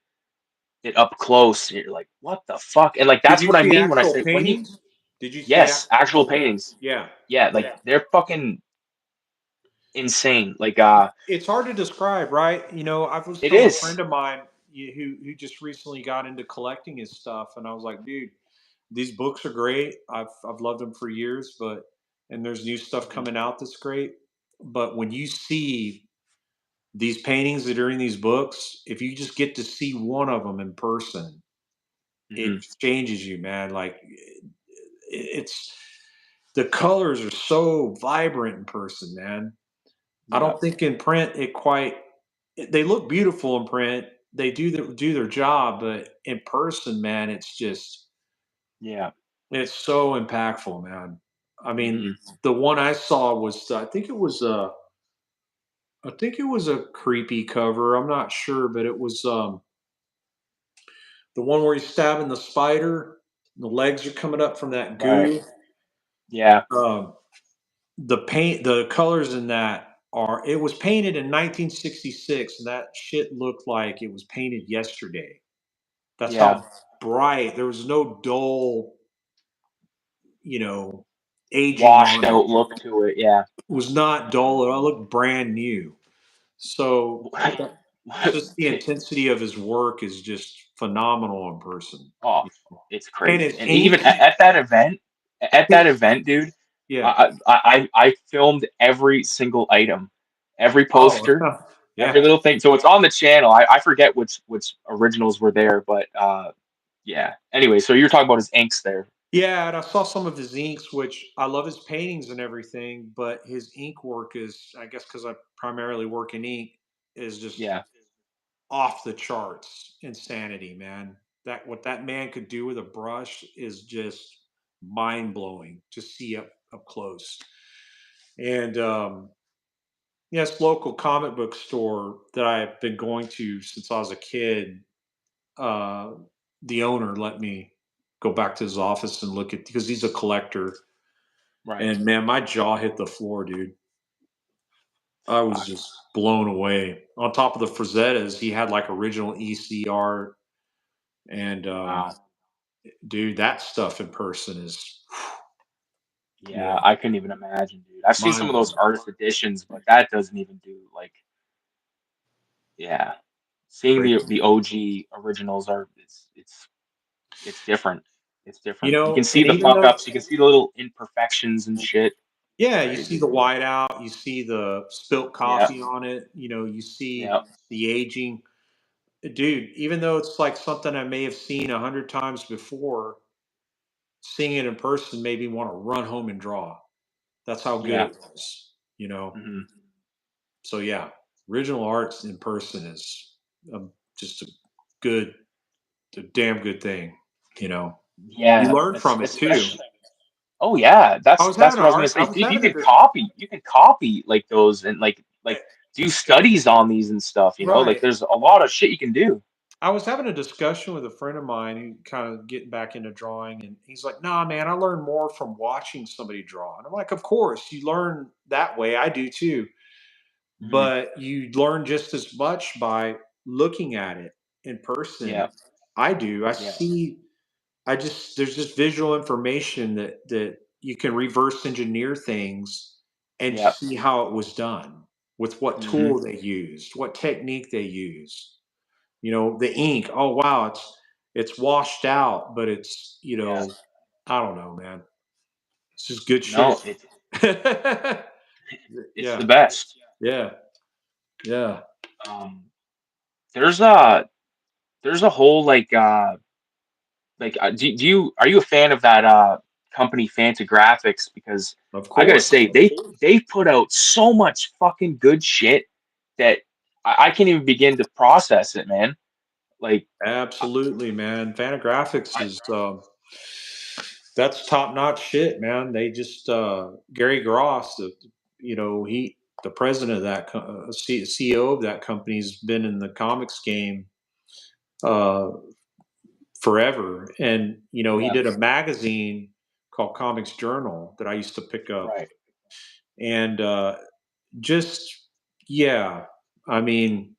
it up close, you're like, what the fuck? And like Did that's you what I see mean when I actual say when he paintings? Did you see yes, actual? actual Okay, paintings. yeah, Yeah, like yeah. they're fucking insane. Like It's hard to describe, right? I was it telling a friend is. of mine who just recently got into collecting his stuff, and I was like, dude, these books are great. I've loved them for years, and there's new stuff Mhm, coming out that's great. But when you see these paintings that are in these books, if you just get to see one of them in person, it mhm, changes you, man. Like it's the colors are so vibrant in person, man. I yeah, don't think in print it quite. They look beautiful in print. They do their job, but in person, man, yeah, it's so impactful, man. I mean, mhm, the one I saw was I think it was a creepy cover. I'm not sure, but it was the one where he's stabbing the spider. The legs are coming up from that right, goo. yeah, Um, the colors in that are. It was painted in 1966, and that shit looked like it was painted yesterday. That's yeah, how bright. There was no dull, you know, aging washed on it. out look to it. Yeah, It was not dull at all. It looked brand new. So just the intensity of his work is just phenomenal in person. oh, it's And crazy. his And even ink, at that his, event, dude, yeah. I filmed every single item, every Oh, poster, every yeah. little thing. So it's on the channel. I forget which originals were there, but yeah. Anyway, so you're talking about his inks there. Yeah, and I saw some of his inks, which I love his paintings and everything, but his ink work is, I guess, because I primarily work in ink, is just Yeah, off the charts insanity, man. That what that man could do with a brush is just mind blowing to see up close. And yes, local comic book store that I've been going to since I was a kid. Uh, the owner let me go back to his office and look at because he's a collector. right. And man, my jaw hit the floor, dude. I was Fuck. just blown away. On top of the Frazettas, he had like original EC art, and Wow. dude, that stuff in person is, Yeah, yeah, I couldn't even imagine, dude. I've seen some mind of those blowing. artist editions, but that doesn't even do like, yeah. Seeing Crazy. the OG originals are it's different. It's different. You can see And the even fuck though, ups. You can see the little imperfections and shit. It's yeah, you see crazy. the whiteout, you see the spilt Yeah. coffee on it, you see Yeah. the aging. Dude, even though it's like something I may have seen 100 times before, seeing it in person made me want to run home and draw. That's how good Yeah. it was. Hmm. So yeah, original arts in person is just good, a damn good thing. You know, you Yeah. learn from it too. Especially. Oh yeah. I That's was having that's a what I was gonna hard. I say. was Dude, you having a could copy. You could copy like those and like do studies on these and stuff. You know, like right. there's a lot of shit you can do. I was having a discussion with a friend of mine who kind of getting back into drawing, and he's like, "Nah, man, I learn more from watching somebody draw." And I'm like, "Of course, you learn that way. I do too, Hmm. but you learn just as much by looking at it in Yeah. person. I do. I Yeah. see. there's just visual information that you can reverse engineer things and Yep. see how it was done with what Hmm. tool they used, what technique they used. You know, the ink. Oh wow, it's washed out, but it's Yeah. I don't know, man. It's just good shit. No, it's Yeah, the best. yeah, yeah. Um, there's a whole do you are you a fan of that company Fantagraphics? Because Of I gotta course, say they put out so much fucking good shit that I can't even begin to process it, man. Like I, absolutely, man. Fantagraphics I is that's top notch shit, man. They just Gary Gross, the president of that CEO of that company's been in the comics game uh, forever, and he yeah, did a magazine called Comics Journal that I used to pick up, right, and just yeah, I mean,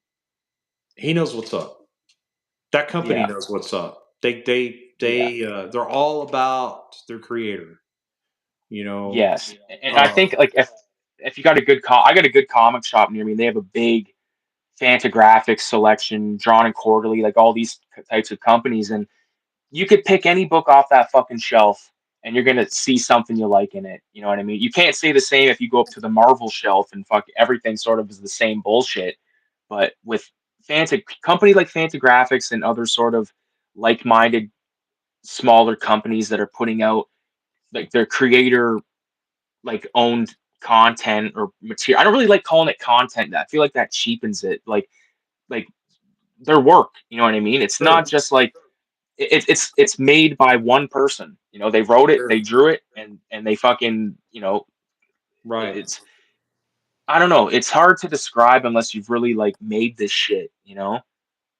he knows what's up. That company yeah, knows what's up. yeah, They're all about their creator. You know, yes. And I uh, think like if you got a good I got a good comic shop near me. They have a big Fantagraphics selection, drawn and quarterly, like all these types of companies, and you could pick any book off that fucking shelf and you're gonna see something you like in it. You know what I mean? You can't say the same if you go up to the Marvel shelf and fuck everything sort of is the same bullshit. But with company like Fantagraphics and other sort of like-minded smaller companies that are putting out like their creator like owned content or material. I don't really like calling it content. I feel like that cheapens it. Like their work. You know what I mean? It's not sure, just like it's made by one person. You know, they wrote it, they sure, drew it, and they fucking right, it's I don't know. It's hard to describe unless you've really like made this shit.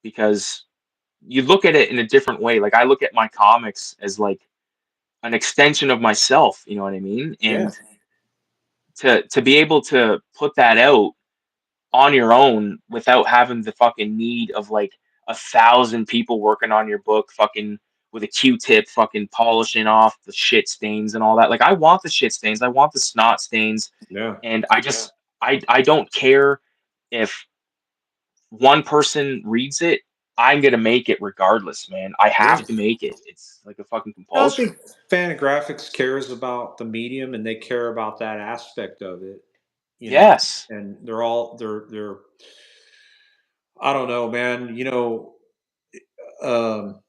Because you look at it in a different way. Like I look at my comics as like an extension of myself. You know what I mean? yeah, And to be able to put that out on your own without having the fucking need of like 1,000 people working on your book, fucking with a Q-tip, fucking polishing off the shit stains and all that. Like I want the shit stains, I want the snot stains, yeah, and I don't care if one person reads it. I'm gonna make it regardless, man. I yeah. have to make it. It's like a fucking I compulsion. think Fantagraphics cares about the medium and they care about that aspect of it, you know. Yes. And they're I don't know, man. Um,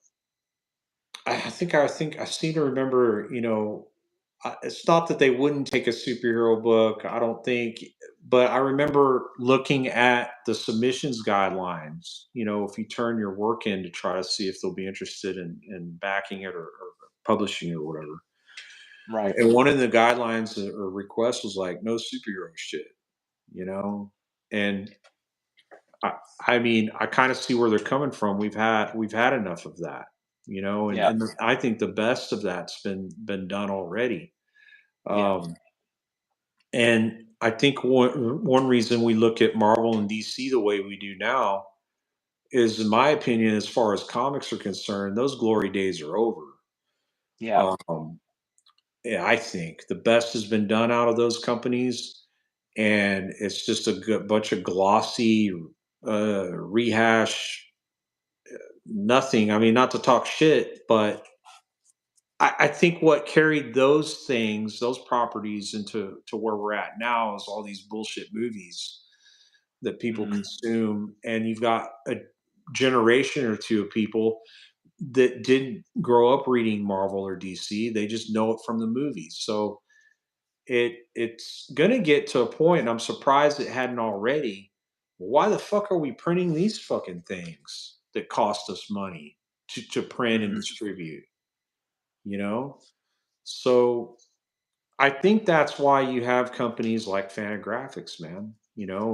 I seem to remember, it's not that they wouldn't take a superhero book. I don't think, but I remember looking at the submissions guidelines. If you turn your work in to try to see if they'll be interested in backing it or publishing it or whatever. Right. And one of the guidelines or requests was like no superhero shit, you know. And I, I mean, I kind of see where they're coming from. We've had enough of that, and Yeah. I think the best of that's been done already. Yeah. Um, and I think one reason we look at Marvel and DC the way we do now is, in my opinion, as far as comics are concerned, those glory days are over. Yeah. Um, yeah, I think the best has been done out of those companies, and it's just a bunch of glossy rehash nothing. I mean, not to talk shit, but I think what carried those things, those properties to where we're at now is all these bullshit movies that people Hmm. consume. And you've got a generation or two of people that didn't grow up reading Marvel or DC. They just know it from the movies. So it's gonna get to a point, and I'm surprised it hadn't already. Why the fuck are we printing these fucking things that cost us money to print and Hmm. distribute? You know? So I think that's why you have companies like Fantagraphics, man.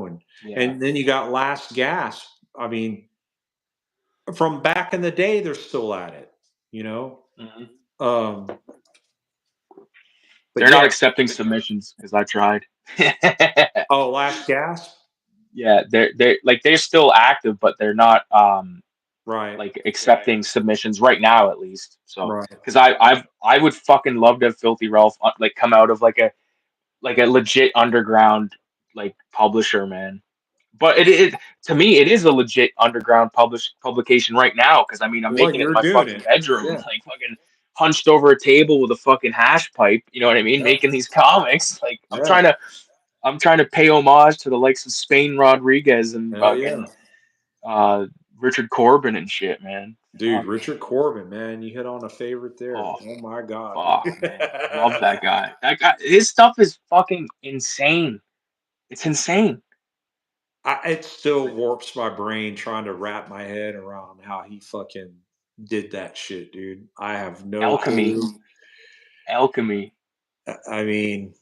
And Yeah. and then you got Last Gasp. I mean, from back in the day, they're still at it. You know, Hmm. um, but They're not yeah. accepting submissions because I tried. Oh, Last Gasp. Yeah, they're like they're still active, but they're not. Right. like accepting submissions right now at least. So Right. because I would fucking love to have Filthy Ralph like come out of like a legit underground like publisher, man. But it to me it is a legit underground publication right now because I mean I'm Well, making it in you're my doing fucking it. bedroom Yeah. like fucking hunched over a table with a fucking hash pipe. You know what I mean? Yeah. Making these comics like Yeah. I'm trying to pay homage to the likes of Spain Rodriguez and Hell yeah. fucking uh Richard Corbin and shit, man. Dude, Fuck. Richard Corbin, man, you hit on a favorite there. Oh, Oh my God, dude. fuck, man. Love that guy. That guy, his stuff is fucking insane. It's insane. It still warps my brain trying to wrap my head around how he fucking did that shit, dude. I have no Alchemy. clue. Alchemy. I mean,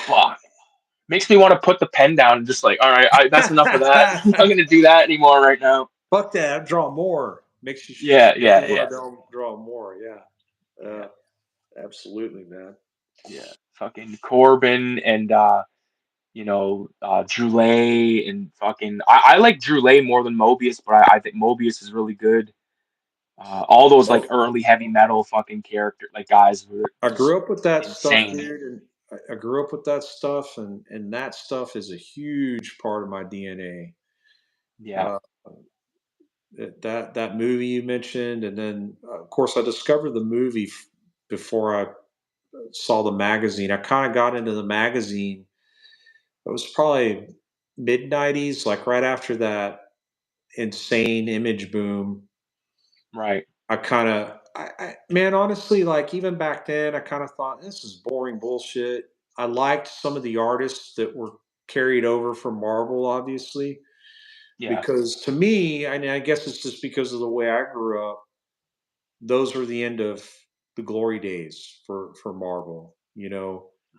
Fuck. Makes me want to put the pen down and just like, all right, that's enough of that. I'm not gonna do that anymore right now. fuck that. Draw more. Yeah, Makes yeah, you yeah, want to draw more. Yeah, yeah, absolutely, man. yeah. Fucking Corbin and Droulet and fucking I like Droulet more than Mobius, but I think Mobius is really good. All those like Well, early heavy metal fucking character like guys were I just grew up with that stuff, insane. dude, and I grew up with that stuff, and that stuff is a huge part of my DNA. Yeah, Uh, that movie you mentioned, and then of course I discovered the movie before I saw the magazine. I kind of got into the magazine. It was probably mid '90s, like right after that insane image boom. right. Man, honestly, like even back then, I kind of thought this is boring bullshit. I liked some of the artists that were carried over from Marvel, obviously, Yeah, because to me, I guess it's just because of the way I grew up. Those were the end of the glory days for Marvel.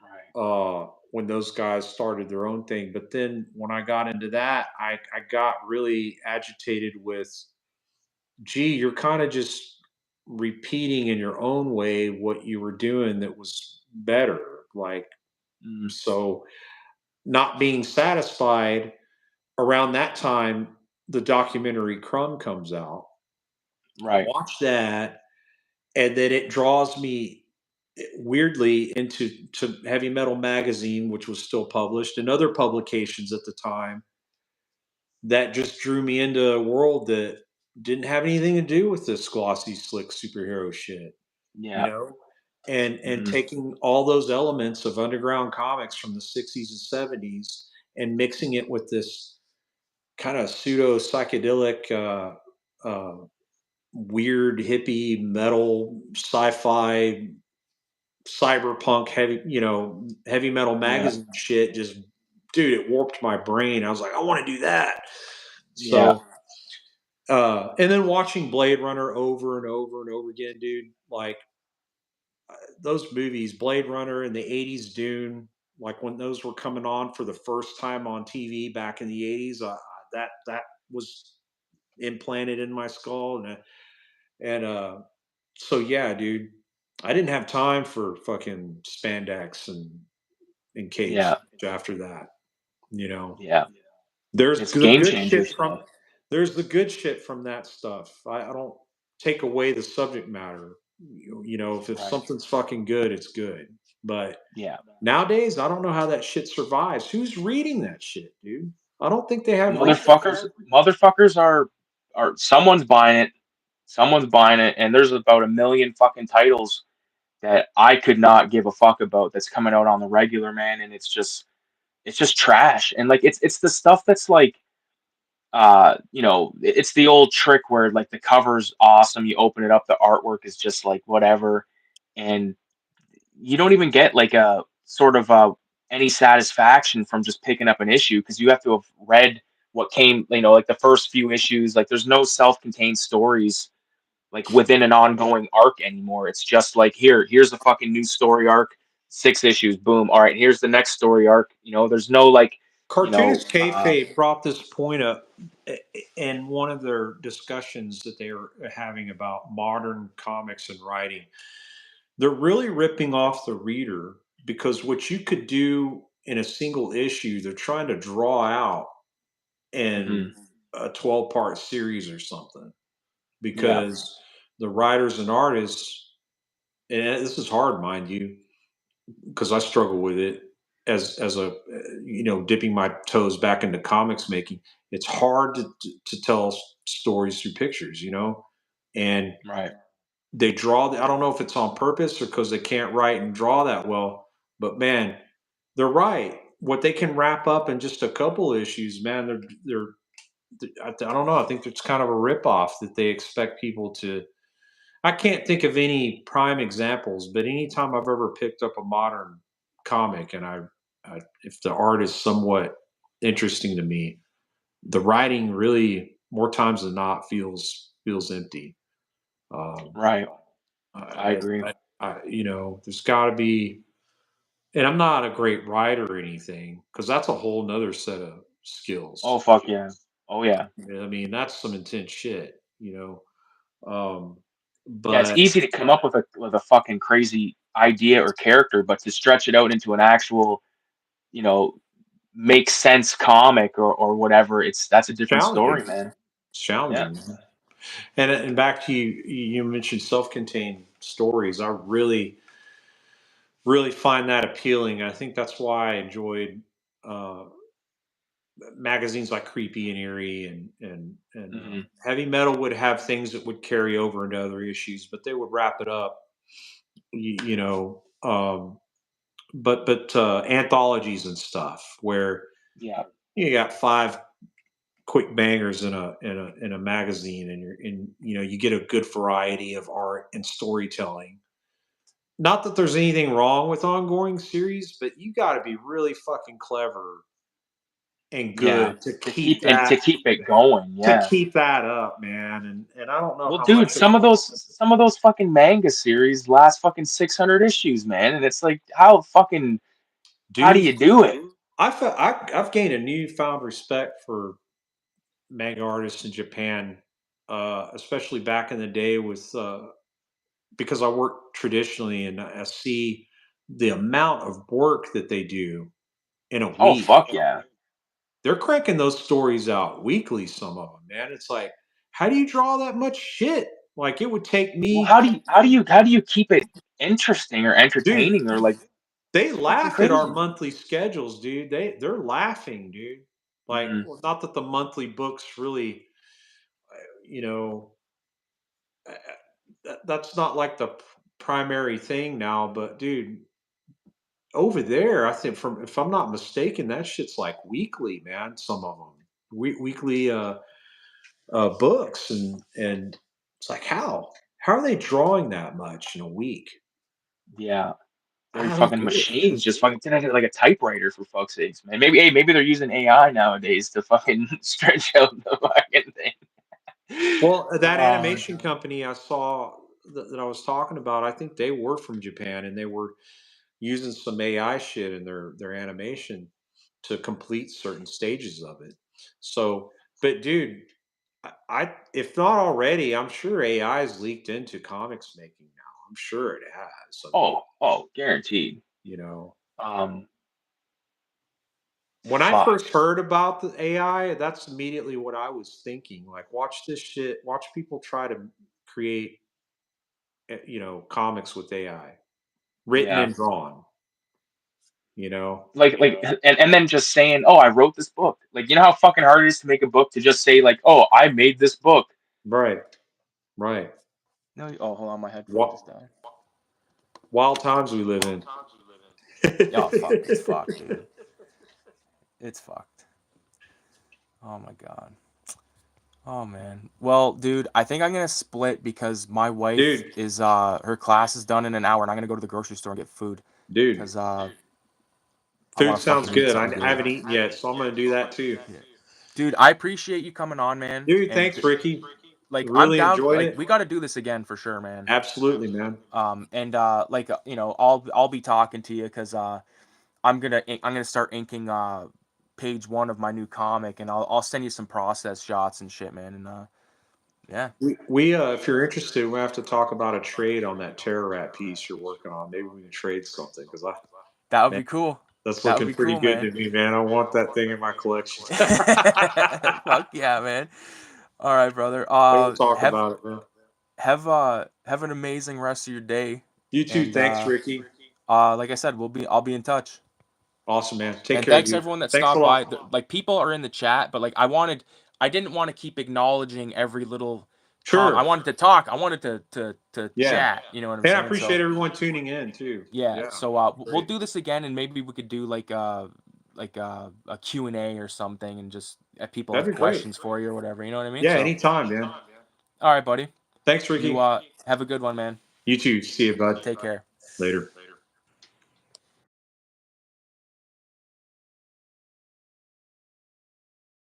right. When those guys started their own thing. But then when I got into that, I got really agitated with, gee, you're kind of just repeating in your own way what you were doing that was better. Like, Mm, so not being satisfied around that time, the documentary Crumb comes out. I right. watch that, and then it draws me weirdly into Heavy Metal Magazine, which was still published, and other publications at the time that just drew me into a world that didn't have anything to do with this glossy, slick superhero shit, you Yeah. know? And Hmm. taking all those elements of underground comics from the 60s and 70s and mixing it with this kind of pseudo psychedelic, weird hippie metal sci-fi cyberpunk heavy metal Yeah. magazine shit, just, dude, it warped my brain. I was like, I want to do that. Yeah. So and then watching Blade Runner over and over and over again, dude, like those movies, Blade Runner in the 80s, Dune, like when those were coming on for the first time on TV back in the 80s, that was implanted in my skull. And so yeah, dude, I didn't have time for fucking spandex and capes Yeah. after that, you know. Yeah. There's It's the game good changer shit from stuff. there's the good shit from that stuff. I don't take away the subject matter. If Right. something's fucking good, it's good. But Yeah. nowadays, I don't know how that shit survives. Who's reading that shit, dude? I don't think they have Motherfuckers are someone's buying it. Someone's buying it, and there's about a million fucking titles that I could not give a fuck about that's coming out on the regular, man, and it's just trash. And like it's the stuff that's like it's the old trick where like the cover's awesome, you open it up, the artwork is just like whatever, and you don't even get like a sort of any satisfaction from just picking up an issue because you have to have read what came, like the first few issues. Like there's no self-contained stories like within an ongoing arc anymore. It's just like here's a fucking new story arc, 6 issues, boom. All right, here's the next story arc. There's no like, you know, Cartoonist uh, Kayfabe brought this point up in one of their discussions that they were having about modern comics and writing. They're really ripping off the reader because what you could do in a single issue, they're trying to draw out and mhm, a 12-part series or something, Yeah. because the writers and artists, and this is hard, mind you, because I struggle with it as a dipping my toes back into comics making. It's hard to tell stories through pictures, and Right. they draw. I don't know if it's on purpose or because they can't write and draw that well, but man, they're right. What they can wrap up in just a couple issues, man, I don't know. I think it's kind of a ripoff that they expect people to. I can't think of any prime examples, but anytime I've ever picked up a modern comic and if the art is somewhat interesting to me, the writing really more times than not feels empty. Um, Right. I I, agree. there's got to be, and I'm not a great writer or anything because that's a whole nother set of Oh skills. fuck yeah. Oh yeah. I mean, that's some intense shit, Yeah, it's but easy to come up with a fucking crazy idea or character, but to stretch it out into an actual, you know, make sense comic or whatever, that's a different challenging. story, man. It's Yeah. challenging. And back to you, you mentioned self-contained stories. I really, really find that appealing. I think that's why I enjoyed uh, magazines like Creepy and Eerie and Hmm. Heavy Metal would have things that would carry over into other issues, but they would wrap it up. You, you know, but anthologies and stuff where Yeah. you got five quick bangers in a magazine, and you get a good variety of art and storytelling. Not that there's anything wrong with ongoing series, but you got to be really fucking clever and Yeah. good to To keep keep and to that keep it going. Yeah. up, man. And I don't know Well, how dude, much of some of those fucking manga series last fucking 600 issues, man, and it's like how do dude. you do it? I've gained a newfound respect for manga artists in Japan, especially back in the day with because I work traditionally and I see the amount of work that they do in a Oh week. fuck yeah. They're cranking those stories out weekly, some of them, man. It's like, how do you draw that much shit? Like, it would take Well, me, how do you keep it interesting or dude. entertaining or like They fucking laugh at our crazy? monthly schedules, dude. They're laughing, dude. Like, Hmm. well, not that the monthly books really, you know, that's not like the primary thing now. But dude, over there, I think from if I'm not mistaken, that shit's like weekly, man. Some of them weekly books, and it's like how are they drawing that much in a week? Yeah. They're I don't fucking get it. machines, just fucking sitting at like a typewriter for fuck's sakes, man. Maybe hey, maybe they're using AI nowadays to fucking stretch out the fucking thing. Well, that Oh animation god. company I saw that I was talking about, I think they were from Japan, and they were using some AI shit in their animation to complete certain stages of it. So, but dude, if not already, I'm sure AI is leaked into comics making now. I'm sure it has. I mean, Oh, guaranteed. you know, Um, when I fuck. first heard about the AI, that's immediately what I was thinking. Like, watch this shit. Watch people try to create, comics with AI, written Yeah. and drawn. You know, Like and then just saying, "Oh, I wrote this book." Like, you know how fucking hard it is to make a book to just say like, "Oh, I made this book." right, right. No, oh, hold on, my headphone What just died. wild times we live in. Oh, fuck, it's fucked, dude. It's fucked. Oh my god. Oh man. Well, dude, I think I'm gonna split because my wife dude, is her class is done in an hour, and I'm gonna go to the grocery store and get food dude. because I Food want to sounds fucking eat good. something I good. haven't eaten yet, so I'm gonna do that too. Yeah. Dude, I appreciate you coming on, man. Dude, And thanks, Ricky. like, I'm Really down. enjoyed Like, it. we got to do this again for sure, man. Absolutely, man. And like, I'll be talking to you because I'm gonna start inking page one of my new comic, and I'll send you some process shots and shit, man. And yeah, If you're interested, we have to talk about a trade on that terror rat piece you're working on. Maybe we can trade something because that would man, be cool. That's That would looking be pretty cool, good man. to me, man. I want that thing in my collection. Fuck yeah, man. All right, brother. We'll talk about it, man. Have an amazing rest of your day. You too. And Thanks, Ricky. like I said, I'll be in touch. Awesome, man. Take And care, thanks dude. everyone that Thanks a stopped by. lot. Like people are in the chat, but like I didn't want to keep acknowledging every little I Sure. wanted to talk. I wanted to Yeah. chat. You know what I'm And I saying? appreciate So everyone tuning in too. yeah. So we'll Great. do this again, and maybe we could do like a Q&A or something, and just if people That'd have be great. questions for you or whatever. You know what I mean? Yeah, So anytime, man. all right, buddy. Thanks, Ricky. You have a good one, man. You too. See you, bud. Take care. Later.